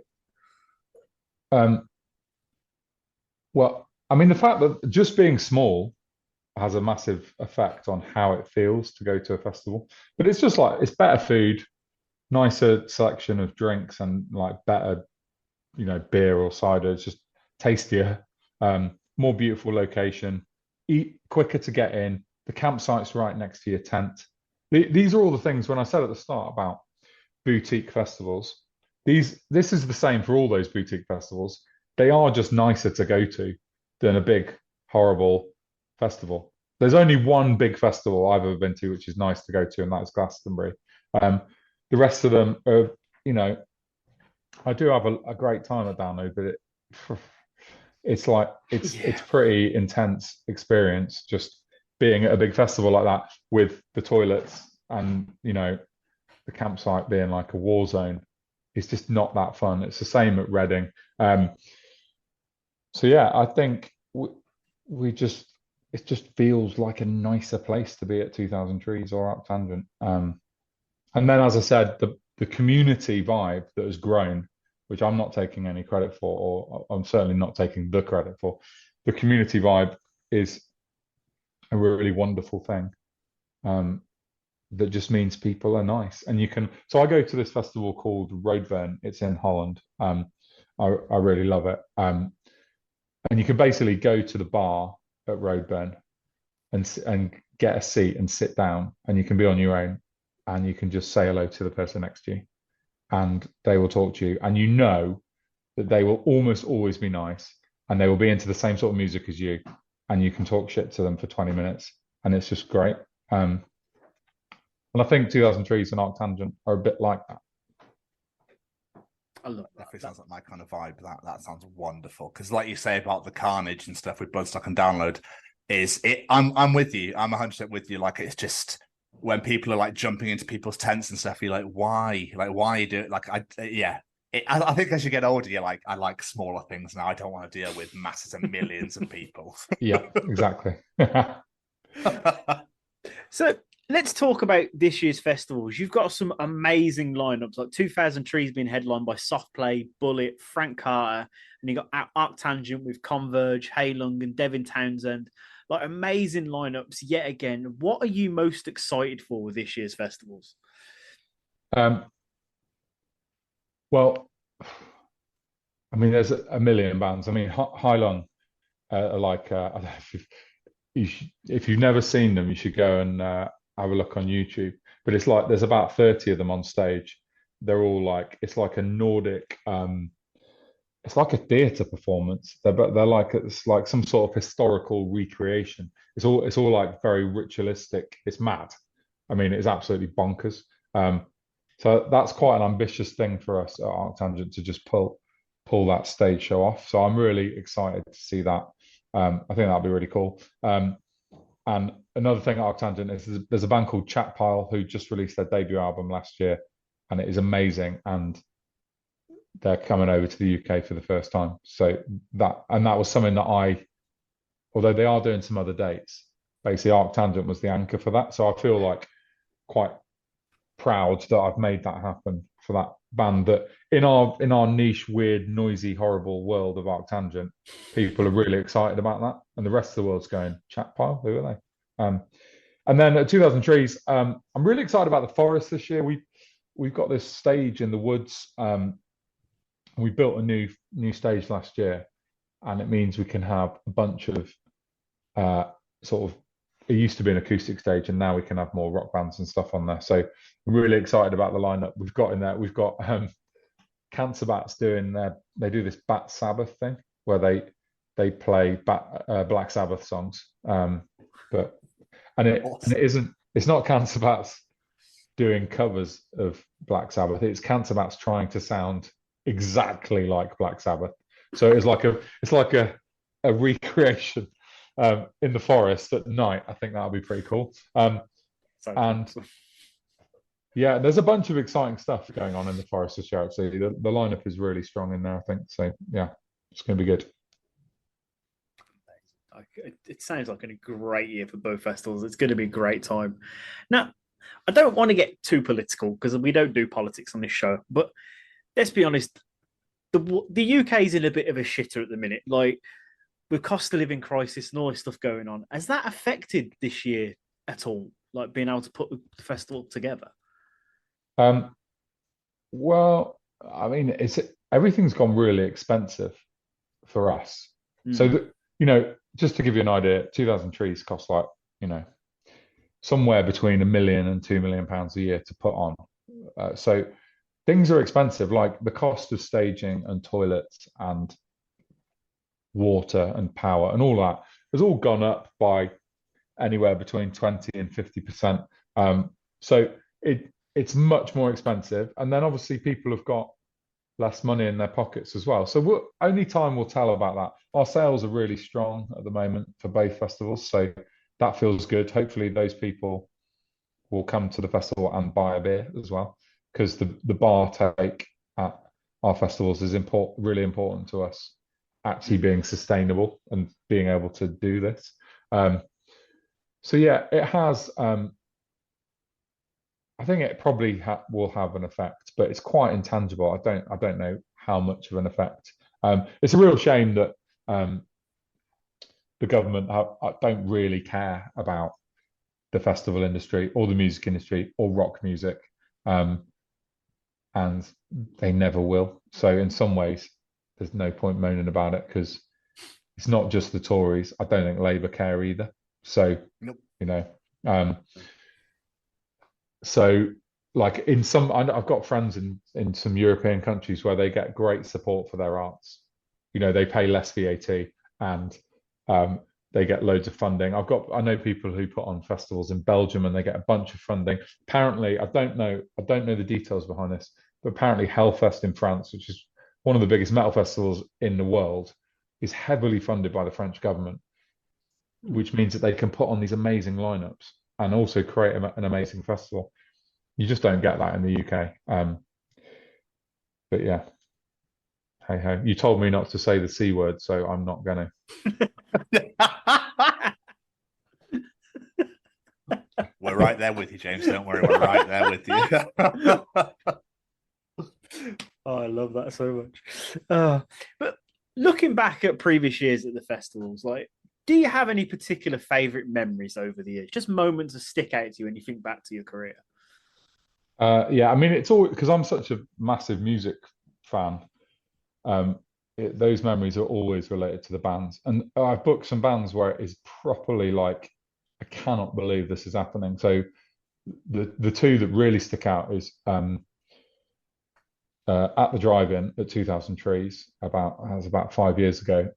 Well, I mean, the fact that just being small has a massive effect on how it feels to go to a festival. But it's just like, it's better food, nicer selection of drinks, and like better, beer or cider. It's just tastier, more beautiful location, quicker to get in. The campsite's right next to your tent. These are all the things when I said at the start about boutique festivals. This is the same for all those boutique festivals. They are just nicer to go to than a big, horrible festival. There's only one big festival I've ever been to which is nice to go to, and that's Glastonbury. The rest of them are, I do have a great time at Download, but it's pretty intense experience just being at a big festival like that with the toilets and the campsite being like a war zone. It's just not that fun. It's the same at Reading. So yeah, I think it just feels like a nicer place to be at 2000 Trees or Arctangent. And then, as I said, the community vibe that has grown, which I'm not taking any credit for, or I'm certainly not taking the credit for, the community vibe is a really wonderful thing. That just means people are nice, and you can. So I go to this festival called Roadburn. It's in Holland. I really love it. And you can basically go to the bar at Roadburn and get a seat and sit down, and you can be on your own, and you can just say hello to the person next to you, and they will talk to you, and that they will almost always be nice. and they will be into the same sort of music as you, and you can talk shit to them for 20 minutes, and it's just great. And I think 2000 Trees and Arctangent are a bit like that. I love that. Definitely sounds like my kind of vibe. That sounds wonderful. Because, like you say about the carnage and stuff with Bloodstock and Download, I'm with you. I'm 100% with you. Like, it's just when people are like jumping into people's tents and stuff, you're like, why? Like, why do it? Like, I think as you get older, you're like, I like smaller things now. I don't want to deal with masses and millions of people. Yeah, exactly. So let's talk about this year's festivals. You've got some amazing lineups, like 2000 Trees being headlined by Softplay, Bullet, Frank Carter, and you got Arctangent with Converge, Haylung, and Devin Townsend. Like, amazing lineups yet again. What are you most excited for with this year's festivals? Well, I mean, there's a million bands. I mean, Haylung are like, I don't know if you've never seen them, you should go and have a look on YouTube. But it's like there's about 30 of them on stage. They're all like, it's like a Nordic, it's like a theatre performance. They're like, it's like some sort of historical recreation. It's all like very ritualistic. It's mad. I mean, it's absolutely bonkers. So that's quite an ambitious thing for us at Arctangent to just pull that stage show off. So I'm really excited to see that. I think that'll be really cool. And another thing at Arctangent is there's a band called Chatpile who just released their debut album last year, and it is amazing. And they're coming over to the UK for the first time. So that was something that although they are doing some other dates, basically Arctangent was the anchor for that. So I feel like quite proud that I've made that happen for that band, that in our niche, weird, noisy, horrible world of Arctangent, people are really excited about that, and the rest of the world's going, Chatpile, who are they? And then at 2000 Trees, I'm really excited about the forest this year. We've got this stage in the woods. We built a new stage last year, and it means we can have a bunch of sort of, it used to be an acoustic stage, and now we can have more rock bands and stuff on there. So I'm really excited about the lineup we've got in there. We've got Cancer Bats they do this Bat Sabbath thing where they play Black Sabbath songs. It's not Cancer Bats doing covers of Black Sabbath. It's Cancer Bats trying to sound exactly like Black Sabbath. So it's like a recreation in the forest at night. I think that'll be pretty cool. And yeah, there's a bunch of exciting stuff going on in the forest this year. Actually, the lineup is really strong in there, I think. So yeah, it's going to be good. It sounds like a great year for both festivals. It's going to be a great time. Now, I don't want to get too political because we don't do politics on this show, but let's be honest, the UK is in a bit of a shitter at the minute. Like, with cost of living crisis and all this stuff going on, has that affected this year at all? Like, being able to put the festival together? Well, I mean, everything's gone really expensive for us. So just to give you an idea, 2000 Trees cost like, somewhere between £1 million and £2 million a year to put on. So things are expensive, like the cost of staging and toilets and water and power and all that has all gone up by anywhere between 20 and 50%. So it's much more expensive. And then obviously people have got less money in their pockets as well. So only time will tell about that. Our sales are really strong at the moment for both festivals. So that feels good. Hopefully those people will come to the festival and buy a beer as well, because the bar take at our festivals is really important to us, actually being sustainable and being able to do this. So yeah, it has. I think it probably will have an effect, but it's quite intangible. I don't know how much of an effect. It's a real shame that the government don't really care about the festival industry or the music industry or rock music, and they never will. So in some ways, there's no point moaning about it, because it's not just the Tories. I don't think Labour care either. So nope. So like I've got friends in some European countries where they get great support for their arts, they pay less VAT and they get loads of funding. I know people who put on festivals in Belgium and they get a bunch of funding. Apparently, I don't know the details behind this, but apparently Hellfest in France, which is one of the biggest metal festivals in the world, is heavily funded by the French government, which means that they can put on these amazing lineups and also create an amazing festival. You just don't get that in the UK. But yeah, hey ho. You told me not to say the C word, so I'm not going to. We're right there with you, James. Don't worry, we're right there with you. Oh, I love that so much. But looking back at previous years at the festivals, like, do you have any particular favourite memories over the years? Just moments that stick out to you when you think back to your career? Yeah, I mean, it's all because I'm such a massive music fan. Those memories are always related to the bands, and I've booked some bands where it is properly like, I cannot believe this is happening. So the two that really stick out is at the drive-in at 2000 Trees about 5 years ago.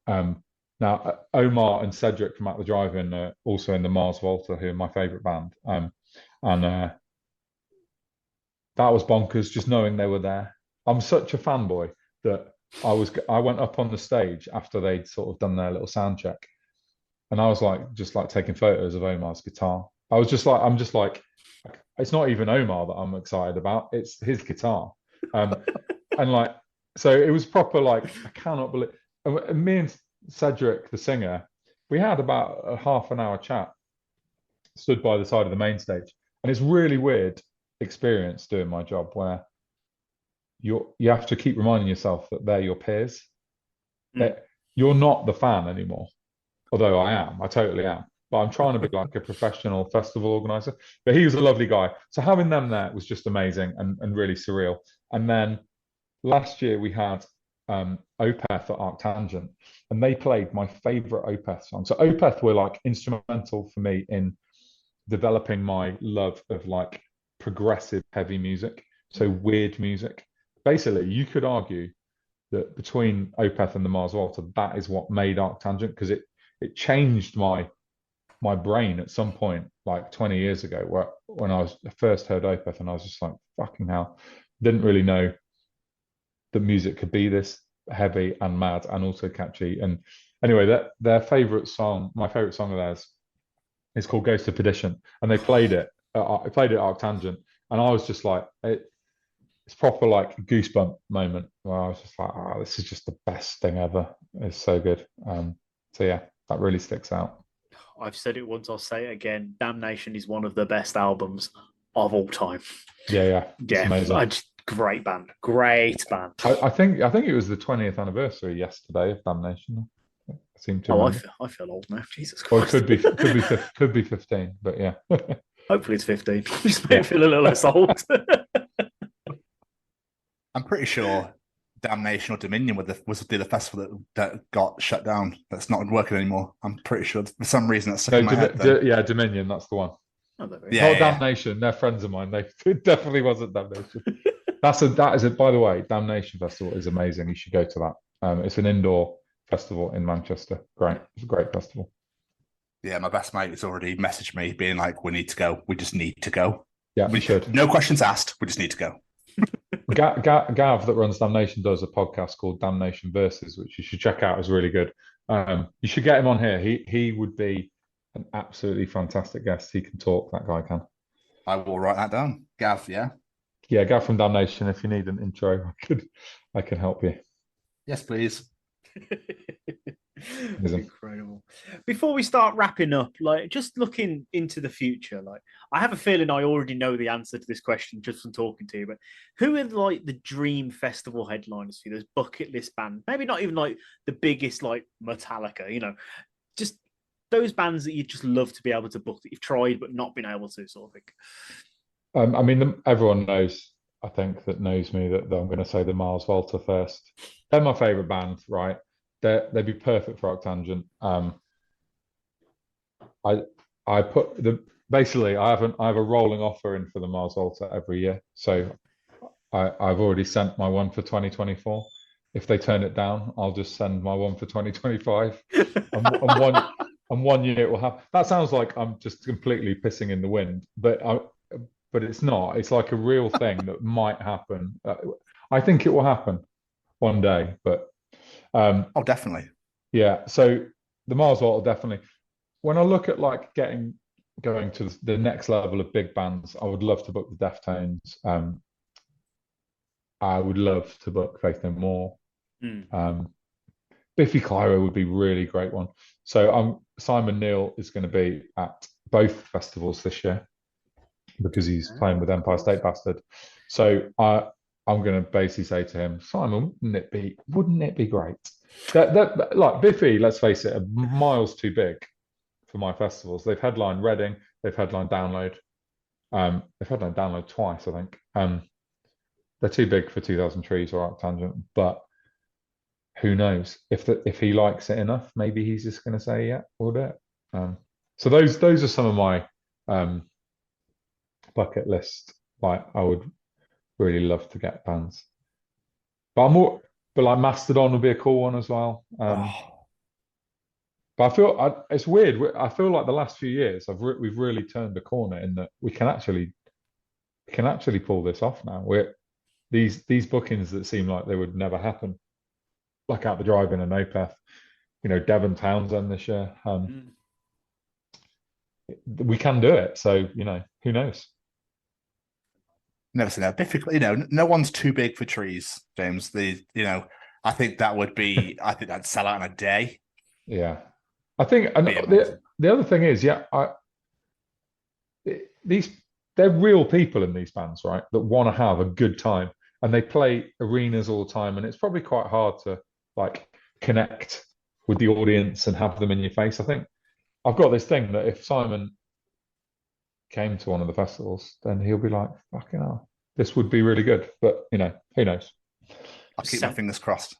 Now Omar and Cedric from At the Drive-In are also in the Mars Volta, who are my favourite band, and that was bonkers just knowing they were there. I'm such a fanboy that I went up on the stage after they'd sort of done their little sound check, and I was just taking photos of Omar's guitar. I'm just like, it's not even Omar that I'm excited about, it's his guitar. And like, so it was proper, like, I cannot believe. And me and Cedric, the singer, we had about a half an hour chat, stood by the side of the main stage, and it's really weird experience doing my job where you have to keep reminding yourself that they're your peers. That you're not the fan anymore, although I totally am, but I'm trying to be like a professional festival organizer. But he was a lovely guy, so having them there was just amazing and really surreal. And then last year we had Opeth at Arctangent, and they played my favorite Opeth song. So Opeth were like instrumental for me in developing my love of like progressive heavy music, so weird music. Basically, you could argue that between Opeth and the Mars Volta, that is what made Arctangent, because it changed my brain at some point, like 20 years ago, when I first heard Opeth, and I was just like, fucking hell, didn't really know that music could be this heavy and mad and also catchy. And anyway, their favorite song, my favorite song of theirs, is called Ghost of Perdition, and they played it at Arctangent, and I was just like, it's proper like goosebump moment where I was just like, oh, this is just the best thing ever. It's so good. So yeah, that really sticks out. I've said it once, I'll say it again. Damnation is one of the best albums of all time. Yeah. Amazing. Great band. I think it was the 20th anniversary yesterday of Damnation. I seem to. I feel old now. Jesus Christ. Or it could be 15, but yeah. Hopefully it's 15. Just make me feel a little less old. I'm pretty sure Damnation or Dominion was the festival that got shut down. That's not working anymore. I'm pretty sure for some reason that's stuck in my head. Yeah, Dominion. That's the one. Damnation. They're friends of mine. It definitely wasn't Damnation. That is it. By the way, Damnation Festival is amazing. You should go to that. It's an indoor festival in Manchester. Great. It's a great festival. Yeah, my best mate has already messaged me being like, we need to go. We just need to go. Yeah, we should. No questions asked. We just need to go. Gav that runs Damnation does a podcast called Damnation Versus, which you should check out. It's really good. You should get him on here. He would be an absolutely fantastic guest. He can talk. That guy can. I will write that down. Gav, yeah? Yeah, Gav from Damnation. If you need an intro, I can help you. Yes, please. Incredible. Before we start wrapping up, like, just looking into the future, like, I have a feeling I already know the answer to this question just from talking to you, but who are like the dream festival headliners for you, those bucket list bands? Maybe not even like the biggest, like Metallica, just those bands that you just love to be able to book, that you've tried but not been able to, sort of thing. I mean, everyone knows, I think, that knows me, that I'm going to say the Mars Volta first. They're my favourite band, right? They'd be perfect for Arctangent. I have a rolling offer in for the Mars Volta every year, so I've already sent my one for 2024. if they turn it down, I'll just send my one for 2025, and one year it will happen. That sounds like I'm just completely pissing in the wind, but it's not. It's like a real thing that might happen. I think it will happen one day, but oh, definitely. Yeah. So the Mars Vault will definitely. When I look at like going to the next level of big bands, I would love to book the Deftones. I would love to book Faith No More. Biffy Clyro would be a really great one. So Simon Neil is going to be at both festivals this year because he's playing with Empire State Bastard. So I'm going to basically say to him, Simon, wouldn't it be great? That like Biffy, let's face it, are miles too big for my festivals. They've headlined Reading, they've headlined Download. They've headlined Download twice, I think. They're too big for 2000 Trees or Arctangent, but who knows? If he likes it enough, maybe he's just going to say, yeah, we'll do it. So those are some of my bucket list. Like I would really love to get bands, but like Mastodon would be a cool one as well. But I feel it's weird. I feel like the last few years we've really turned a corner in that we can actually pull this off now. These bookings that seem like they would never happen, like Out the Drive-In and Opeth, Devon Townsend this year. We can do it. So who knows? Never seen that. Difficult, no one's too big for Trees, James. I think that'd sell out in a day. Yeah, I think. And the other thing is, they're real people in these bands, right? That want to have a good time, and they play arenas all the time, and it's probably quite hard to like connect with the audience and have them in your face. I think I've got this thing that if Simon came to one of the festivals, then he'll be like, fucking hell, this would be really good. But who knows? I'll keep my fingers crossed.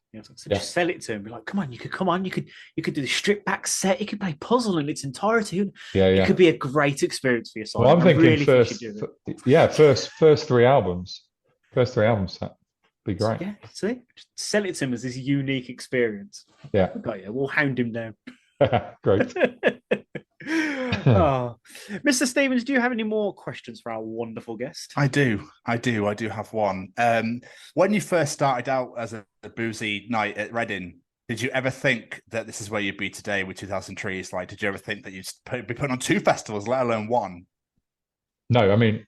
Just sell it to him. Be like, come on, you could do the stripped back set. You could play Puzzle in its entirety. It could be a great experience for your song. Well, I'm thinking first three albums. First three albums set. Be great. Yeah, see? Just sell it to him as this unique experience. Yeah. We'll hound him down. Great. Mr. Stevens, do you have any more questions for our wonderful guest? I do have one. When you first started out as a boozy night at Reading, did you ever think that this is where you'd be today with 2000 Trees? Like, did you ever think that you'd be putting on two festivals, let alone one? No, I mean,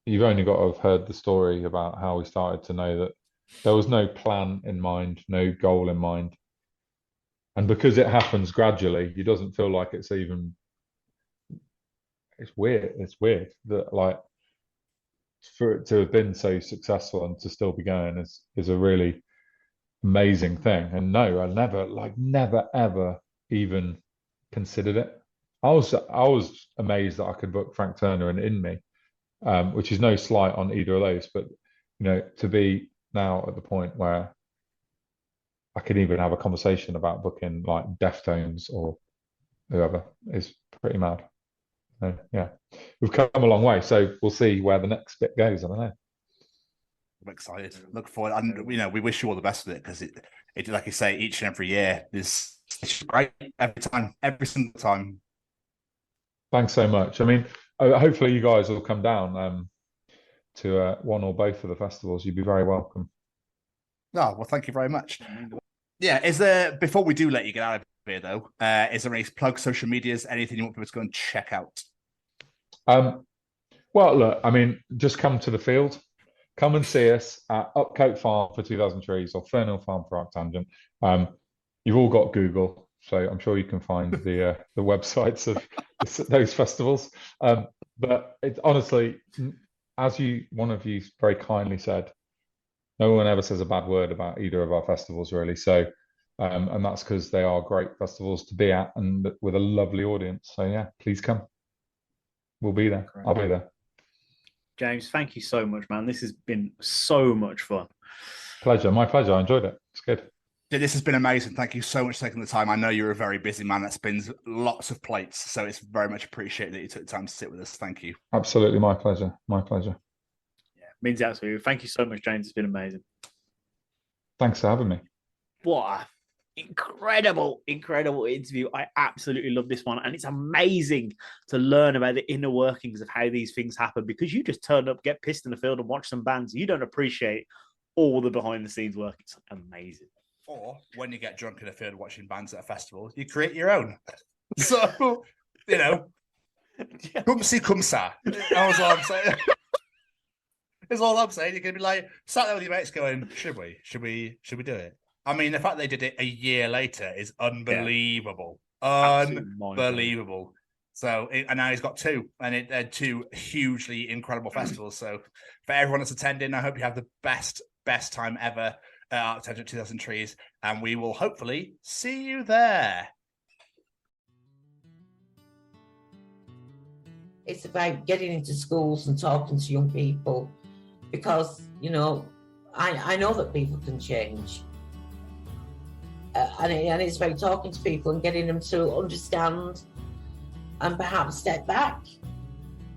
you've only got to have heard the story about how we started to know that there was no plan in mind, no goal in mind. And because it happens gradually, it doesn't feel like it's weird. It's weird that like for it to have been so successful and to still be going is a really amazing thing. And no, I never ever even considered it. I was amazed that I could book Frank Turner and In Me, which is no slight on either of those, but to be now at the point where I could even have a conversation about booking like Deftones or whoever is pretty mad. So, yeah, we've come a long way. So we'll see where the next bit goes. I don't know. I'm excited. Look forward, and we wish you all the best with it because it like you say, each and every year it's great every single time. Thanks so much. I mean, hopefully you guys will come down to one or both of the festivals. You'd be very welcome. Oh, well, thank you very much. Yeah, is there, before we do let you get out of here though, is there any plug, social medias, anything you want people to go and check out? Well, look, I mean, just come to the field. Come and see us at Upcote Farm for 2000 Trees or Fernhill Farm for Arctangent. You've all got Google, so I'm sure you can find the websites of those festivals. But it's honestly, as one of you very kindly said, no one ever says a bad word about either of our festivals, really. So, and that's because they are great festivals to be at and with a lovely audience. So, yeah, please come. We'll be there. Great. I'll be there. James, thank you so much, man. This has been so much fun. Pleasure. My pleasure. I enjoyed it. It's good. Yeah, this has been amazing. Thank you so much for taking the time. I know you're a very busy man that spins lots of plates, so it's very much appreciated that you took the time to sit with us. Thank you. Absolutely. My pleasure. My pleasure. Yeah, means absolutely. Thank you so much, James. It's been amazing. Thanks for having me. What a incredible interview. I absolutely love this one. And it's amazing to learn about the inner workings of how these things happen, because you just turn up, get pissed in the field and watch some bands. You don't appreciate all the behind the scenes work. It's amazing. Or when you get drunk in a field watching bands at a festival, you create your own. So, you know, come see, come sa. That's all I'm saying. That's all I'm saying. You're going to be like, sat there with your mates going, should we do it? I mean, the fact they did it a year later is unbelievable. Yeah. Unbelievable. So, and now he's got two, and they're two hugely incredible festivals. So, for everyone that's attending, I hope you have the best time ever at Arctangent 2000 Trees, and we will hopefully see you there. It's about getting into schools and talking to young people, because, you know, I know that people can change. And it's about talking to people and getting them to understand and perhaps step back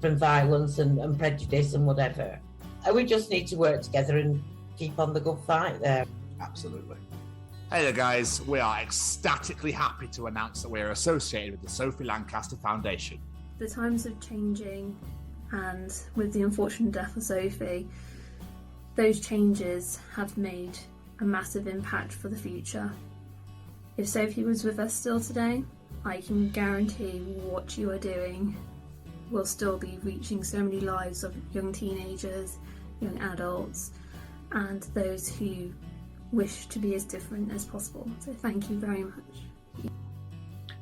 from violence and prejudice and whatever. And we just need to work together and keep on the good fight there. Absolutely. Hey there, guys. We are ecstatically happy to announce that we are associated with the Sophie Lancaster Foundation. The times are changing, and with the unfortunate death of Sophie, those changes have made a massive impact for the future. If Sophie was with us still today, I can guarantee what you are doing will still be reaching so many lives of young teenagers, young adults, and those who wish to be as different as possible. So thank you very much.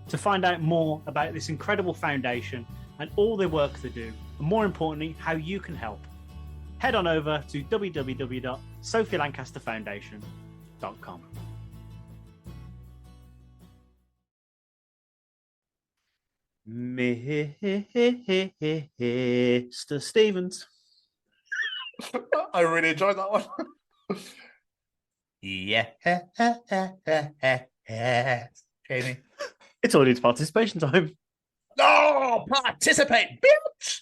To find out more about this incredible foundation and all the work they do, and more importantly, how you can help, head on over to www.sophielancasterfoundation.com. Mr. Stevens. I really enjoyed that one. Yeah. Jamie. It's audience participation time. Oh, participate, bitch!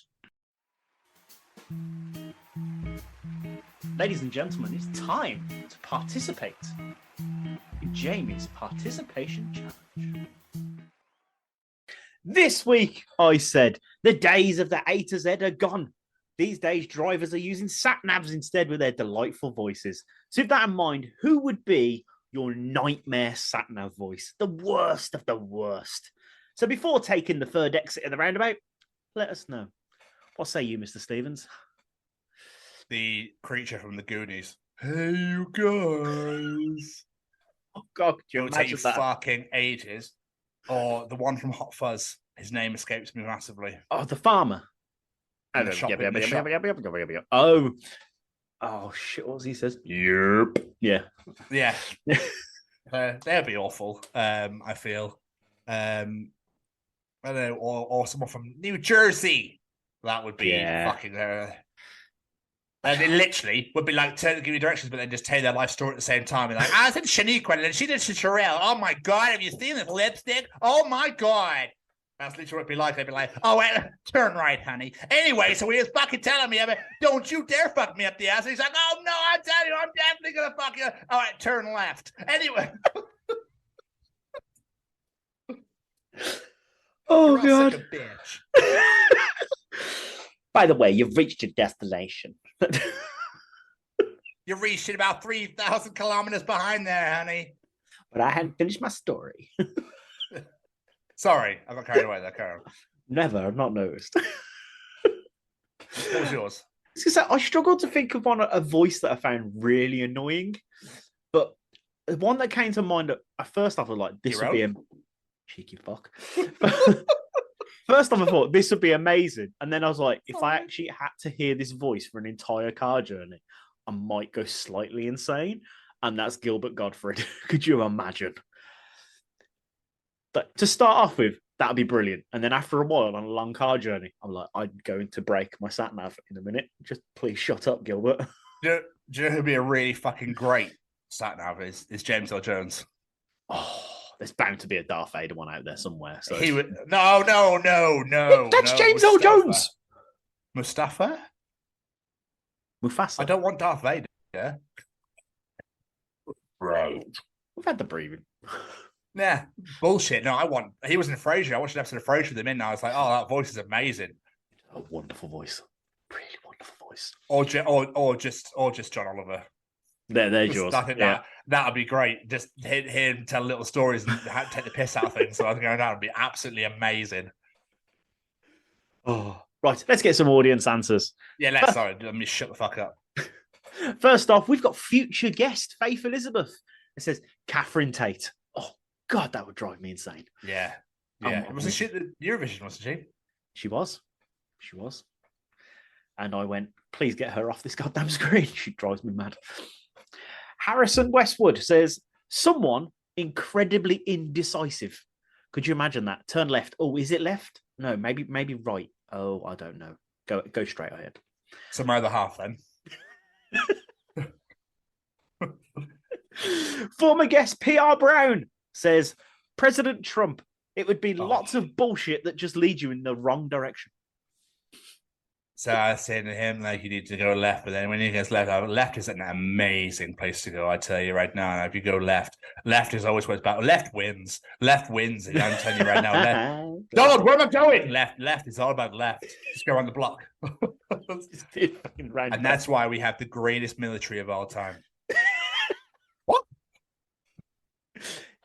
Ladies and gentlemen, it's time to participate in Jamie's participation challenge. This week, I said, the days of the A to Z are gone. These days, drivers are using sat-navs instead with their delightful voices. So with that in mind, who would be your nightmare sat-nav voice? The worst of the worst. So before taking the third exit of the roundabout, let us know. What say you, Mr. Stevens? The creature from the Goonies. Hey, you guys. Oh, God, could you It'll take imagine you that? fucking ages. Or the one from Hot Fuzz. His name escapes me massively. Oh, the farmer. In the shop, in the shop. Oh, shit, what was he says? Yep. Yeah. Yeah. They'd be awful, I feel. I don't know, or someone from New Jersey. That would be fucking... and it literally would be like, give you directions, but then just tell you their life story at the same time. And like, I said Shaniqua, and she did Sherelle. Oh my God, have you seen this lipstick? Oh my God. That's literally what it'd be like. They'd be like, oh, wait, turn right, honey. Anyway, so he was fucking telling me, don't you dare fuck me up the ass. And he's like, oh no, I'm telling you, I'm definitely going to fuck you. All right, turn left. Anyway. Oh, you're God. such a bitch. By the way, you've reached your destination. You reached it about 3,000 kilometers behind there, honey. But I hadn't finished my story. Sorry, I got carried away there, Carol. Never, I've not noticed. What was yours? I struggled to think of a voice that I found really annoying, but the one that came to mind at first, I was like, this would be a cheeky fuck. First off, I thought this would be amazing, and then I was like, if I actually had to hear this voice for an entire car journey, I might go slightly insane, and that's Gilbert Gottfried. Could you imagine? But to start off with, that'd be brilliant. And then after a while on a long car journey, I'm like, I'm going to break my sat nav in a minute. Just please shut up, Gilbert. Do you know who'd be a really fucking great sat nav is James Earl Jones. Oh, there's bound to be a Darth Vader one out there somewhere. So he would no. That's James Earl Jones. Mufasa. I don't want Darth Vader. Yeah. Right. We've had the breathing. Nah, bullshit. No, he was in Frasier. I watched an episode of Frasier with him in, and I was like, oh, that voice is amazing. A wonderful voice. Really wonderful voice. Or just John Oliver. There's yours. I think that'd be great. Just hear him tell little stories and take the piss out of things. So I think that would be absolutely amazing. Oh, right. Let's get some audience answers. Yeah, sorry. Let me shut the fuck up. First off, we've got future guest Faith Elizabeth. It says Catherine Tate. Oh God, that would drive me insane. Yeah. Wasn't she at the Eurovision? Wasn't she? She was. And I went, please get her off this goddamn screen. She drives me mad. Harrison Westwood says, someone incredibly indecisive. Could you imagine that? Turn left. Oh, is it left? No, maybe right. Oh, I don't know. Go straight ahead. So my other half then. Former guest PR Brown says, President Trump. It would be lots of bullshit that just lead you in the wrong direction. So I was saying to him, like, you need to go left, but then when he goes left is an amazing place to go, I tell you right now. If you go left is always where it's about. Left wins. And I'm telling you right now, left. Donald, where am I going? Left is all about left. Just go around the block. And that's why we have the greatest military of all time. What?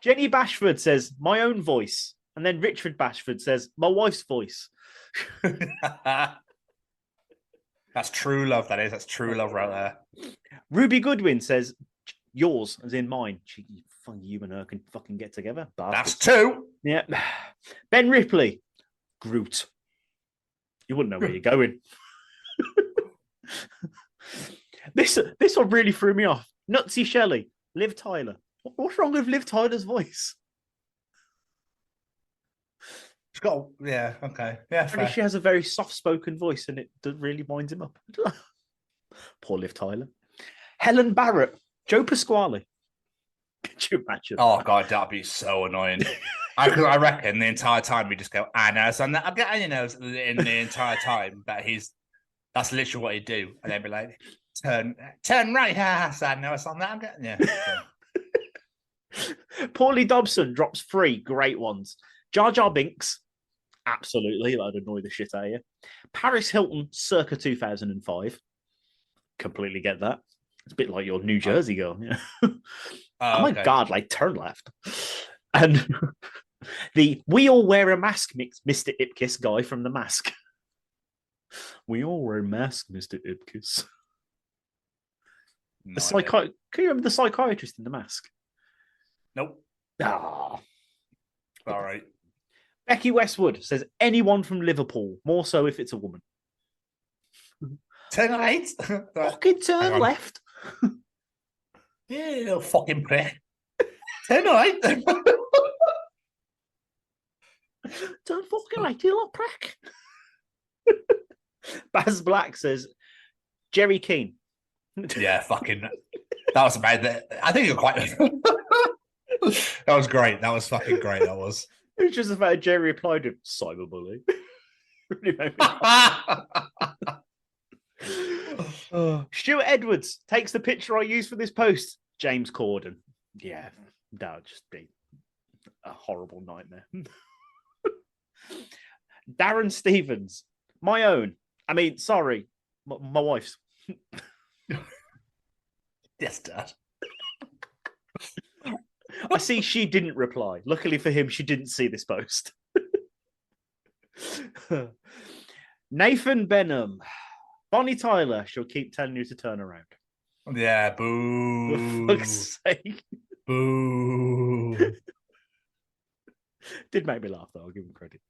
Jenny Bashford says, my own voice. And then Richard Bashford says, my wife's voice. That's true love, that is. That's true love right there. Ruby Goodwin says, yours, as in mine. You and her can fucking get together. That's two. Yeah. Ben Ripley, Groot. You wouldn't know where you're going. This one really threw me off. Nutsy Shelley, Liv Tyler. What's wrong with Liv Tyler's voice? She's got, yeah, okay. Yeah, she has a very soft-spoken voice and it really winds him up. Poor Liv Tyler. Helen Barrett, Joe Pasquale. Could you imagine? Oh, God, that'd be so annoying. I reckon the entire time we just go, I know, so I'm getting your nose in the entire time, but that's literally what he'd do. And they'd be like, turn right, so I know it's on that. I'm getting, yeah. Paulie Dobson drops 3 great ones. Jar Jar Binks, absolutely, that'd annoy the shit out of you. Paris Hilton, circa 2005. Completely get that. It's a bit like your New Jersey girl. Yeah. Oh my God, like turn left. And the we all wear a mask Mr. Ipkiss guy from The Mask. We all wear a mask, Mr. Ipkiss. Can you remember the psychiatrist in The Mask? Nope. Ah. All right. Becky Westwood says, anyone from Liverpool, more so if it's a woman. Turn right. Fucking turn left. Yeah, you little fucking prick. Turn right. Turn fucking right, you little prick. Baz Black says, Jerry Keane. Yeah, fucking. That was about that. I think you're quite. That was great. That was fucking great. That was. It was just about Jerry replied to cyberbully. Stuart Edwards takes the picture I used for this post. James Corden. Yeah, that would just be a horrible nightmare. Darren Stevens. My own. I mean, sorry. My wife's. Yes, Dad. I see she didn't reply. Luckily for him, she didn't see this post. Nathan Benham. Bonnie Tyler, she'll keep telling you to turn around. Yeah, boo. For fuck's sake. Boo. Did make me laugh, though. I'll give him credit.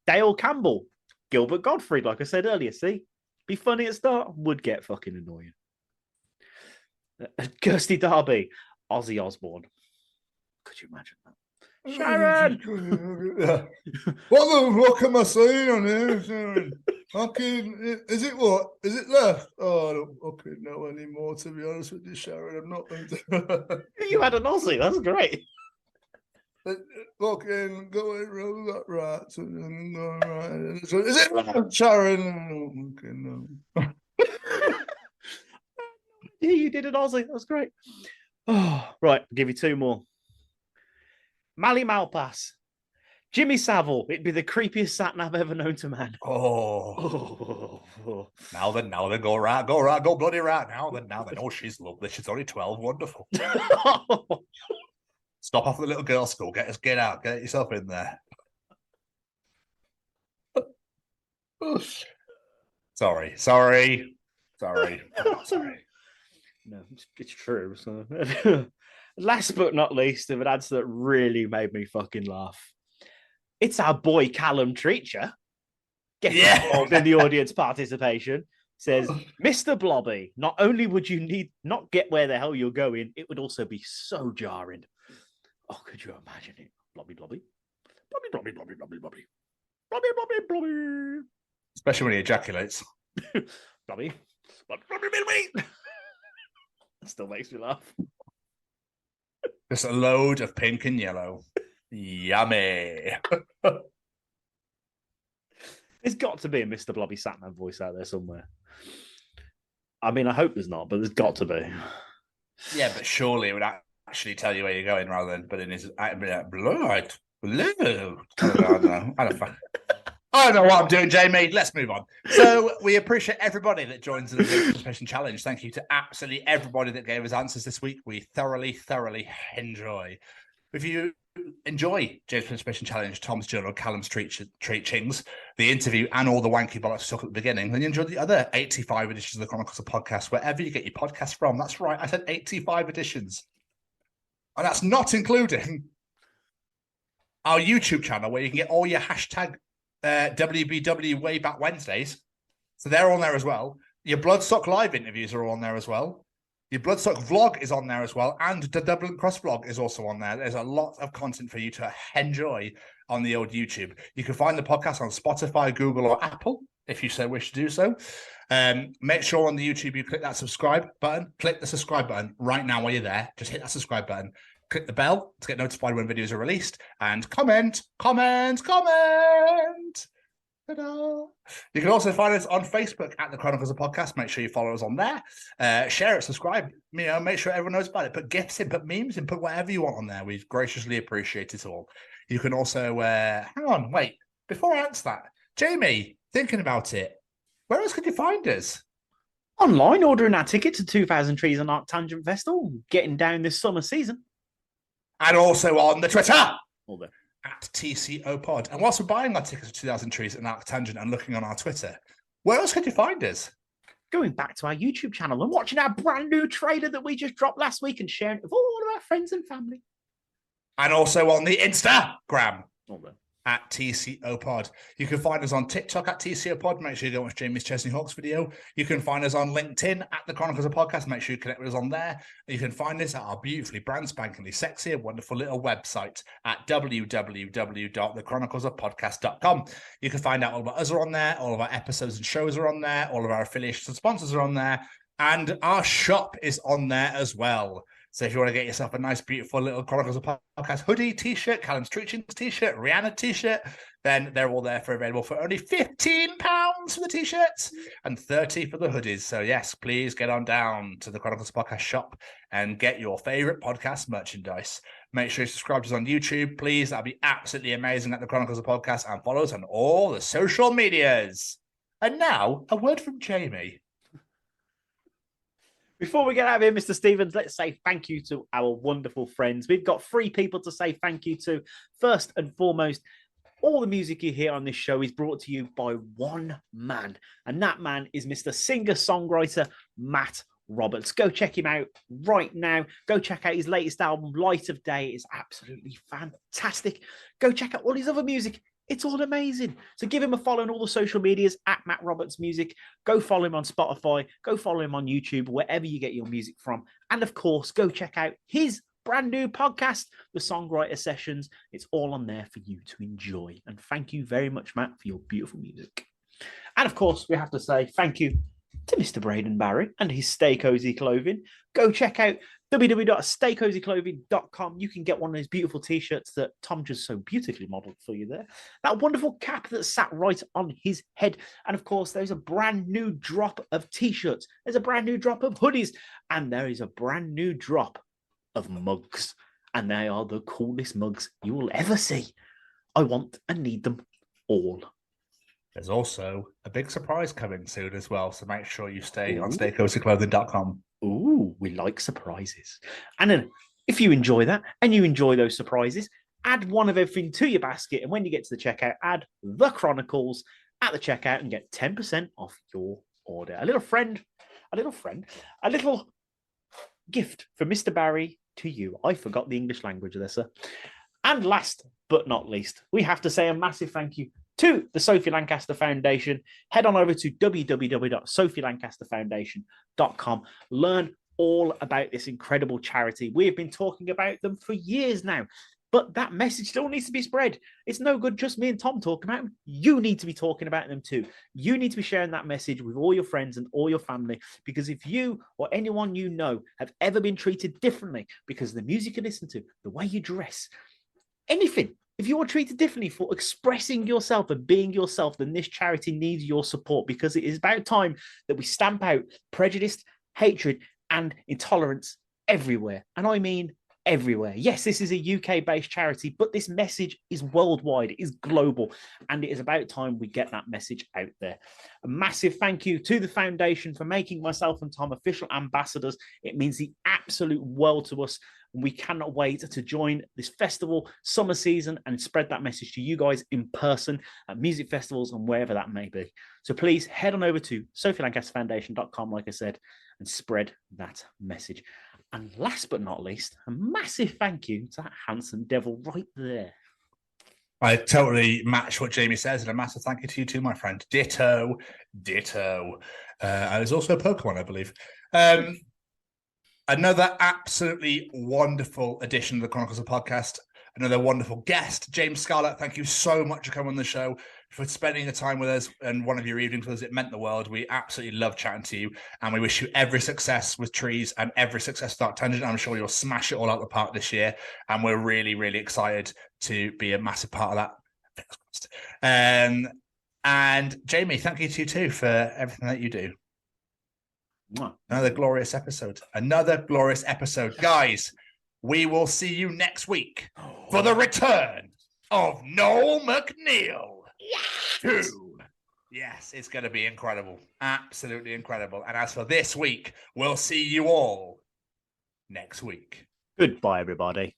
Dale Campbell. Gilbert Gottfried, like I said earlier. See? Be funny at start, would get fucking annoying. Kirsty Darby. Ozzy Osbourne. Could you imagine that? Sharon! What the fuck am I saying on here, Sharon? Fucking, is it what? Is it left? Oh, I don't fucking know anymore, to be honest with you, Sharon. I'm not. You had an Aussie, that's great. Fucking going right, so then going right. So, is it left, Sharon? Fucking no. Yeah, you did an Aussie, that's great. Oh, right, I'll give you two more. Mally Malpass. Jimmy Savile. It'd be the creepiest sat-nav ever known to man. Oh. Now then, go bloody right. Now then. Oh, she's lovely. She's only 12. Wonderful. Stop off at the little girls' school. Get out. Get yourself in there. Sorry. No, it's true. So. Last but not least, of an answer that really made me fucking laugh. It's our boy Callum Treacher. Get involved in the audience participation. Says, Mr. Blobby, not only would you not get where the hell you're going, it would also be so jarring. Oh, could you imagine it? Blobby. Especially when he ejaculates. Blobby. That still makes me laugh. Just a load of pink and yellow. Yummy. There's got to be a Mr. Blobby Satman voice out there somewhere. I mean, I hope there's not, but there's got to be. Yeah, but surely it would actually tell you where you're going rather than putting his blood. I don't know what I'm doing, Jamie. Let's move on. So we appreciate everybody that joins the participation challenge. Thank you to absolutely everybody that gave us answers this week. We thoroughly enjoy. If you enjoy James Participation Challenge, Tom's Journal, Callum's Treachings, the interview, and all the wanky bollocks we talk at the beginning, then you enjoy the other 85 editions of the Chronicles of Podcast, wherever you get your podcast from. That's right. I said 85 editions. And that's not including our YouTube channel, where you can get all your hashtag WBW Way Back Wednesdays. So they're on there as well. Your Bloodstock Live interviews are on there as well. Your Bloodstock vlog is on there as well. And the Dublin Cross vlog is also on there. There's a lot of content for you to enjoy on the old YouTube. You can find the podcast on Spotify, Google, or Apple, if you so wish to do so. Make sure on the YouTube you click that subscribe button. Click the subscribe button right now while you're there. Just hit that subscribe button. Click the bell to get notified when videos are released, and comment. Ta-da. You can also find us on Facebook at the Chronicles of Podcast. Make sure you follow us on there. Share it, subscribe. Make sure everyone knows about it. Put GIFs in, put memes in, put whatever you want on there. We graciously appreciate it all. You can also hang on, wait. Before I answer that, Jamie, thinking about it, where else could you find us? Online, ordering our ticket to 2000 Trees and Arctangent Festival, getting down this summer season. And also on the Twitter at TCO Pod. And whilst we're buying our tickets for 2000 Trees and Arctangent and looking on our Twitter, where else could you find us? Going back to our YouTube channel and watching our brand new trailer that we just dropped last week and sharing it with all of our friends and family. And also on the Instagram at TCO Pod. You can find us on TikTok at TCO Pod. Make sure you go watch Jamie's Chesney Hawks video. You can find us on LinkedIn at the Chronicles of Podcast. Make sure you connect with us on there. You can find us at our beautifully brand spankingly sexy and wonderful little website at www.thechroniclesofpodcast.com. You can find out all about us are on there. All of our episodes and shows are on there. All of our affiliations and sponsors are on there. And our shop is on there as well. So if you want to get yourself a nice, beautiful little Chronicles of Podcast hoodie, t-shirt, Callum's Treachings t-shirt, Rihanna t-shirt, then they're all there for available for only £15 for the t-shirts and $30 for the hoodies. So yes, please get on down to the Chronicles of Podcast shop and get your favorite podcast merchandise. Make sure you subscribe to us on YouTube, please. That'd be absolutely amazing at the Chronicles of Podcast, and follow us on all the social medias. And now, a word from Jamie. Before we get out of here, Mr. Stevens, let's say thank you to our wonderful friends. We've got 3 people to say thank you to. First and foremost, all the music you hear on this show is brought to you by one man, and that man is Mr. Singer-songwriter Matt Roberts. Go check him out right now. Go check out his latest album, Light of Day. It's absolutely fantastic. Go check out all his other music. It's all amazing. So give him a follow on all the social medias at Matt Roberts Music. Go follow him on Spotify. Go follow him on YouTube, wherever you get your music from. And of course, go check out his brand new podcast, The Songwriter Sessions. It's all on there for you to enjoy. And thank you very much, Matt, for your beautiful music. And of course, we have to say thank you to Mr. Braden Barry and his Stay Cozy clothing. Go check out www.staycozyclothing.com. You can get one of those beautiful t-shirts that Tom just so beautifully modeled for you there. That wonderful cap that sat right on his head. And of course, there's a brand new drop of t-shirts. There's a brand new drop of hoodies. And there is a brand new drop of mugs, and they are the coolest mugs you will ever see. I want and need them all. There's also a big surprise coming soon as well, so make sure you stay on staycozyclothing.com. Ooh, we like surprises. And then if you enjoy that and you enjoy those surprises, add one of everything to your basket, and when you get to the checkout, add the Chronicles at the checkout and get 10% off your order. A little gift from Mr. Barry to you. I forgot the English language there, sir. And last but not least, we have to say a massive thank you to the Sophie Lancaster Foundation. Head on over to www.sophielancasterfoundation.com. Learn all about this incredible charity. We have been talking about them for years now, but that message still needs to be spread. It's no good just me and Tom talking about them. You need to be talking about them too. You need to be sharing that message with all your friends and all your family, because if you or anyone you know have ever been treated differently because of the music you listen to, the way you dress, anything, if you are treated differently for expressing yourself and being yourself, then this charity needs your support, because it is about time that we stamp out prejudice, hatred, and intolerance everywhere. And I mean everywhere. Yes, this is a UK-based charity, but this message is worldwide, it is global, and it is about time we get that message out there. A massive thank you to the foundation for making myself and Tom official ambassadors. It means the absolute world to us, and we cannot wait to join this festival summer season and spread that message to you guys in person at music festivals and wherever that may be. So please head on over to sophielancasterfoundation.com, like I said, and spread that message. And last but not least, a massive thank you to that handsome devil right there. I totally match what Jamie says, and a massive thank you to you too, my friend. Ditto. There's also a Pokemon, I believe. Another absolutely wonderful edition of the Chronicles of Podcast. Another wonderful guest, James Scarlett. Thank you so much for coming on the show, for spending the time with us and one of your evenings with us. It meant the world. We absolutely love chatting to you, and we wish you every success with Trees and every success with Arctangent. I'm sure you'll smash it all out the park this year, and we're really, really excited to be a massive part of that. And Jamie, thank you to you too for everything that you do. Another glorious episode. Guys, we will see you next week for the return of Noel McNeil. Yes! Yes, it's going to be incredible. Absolutely incredible. And as for this week, we'll see you all next week. Goodbye, everybody.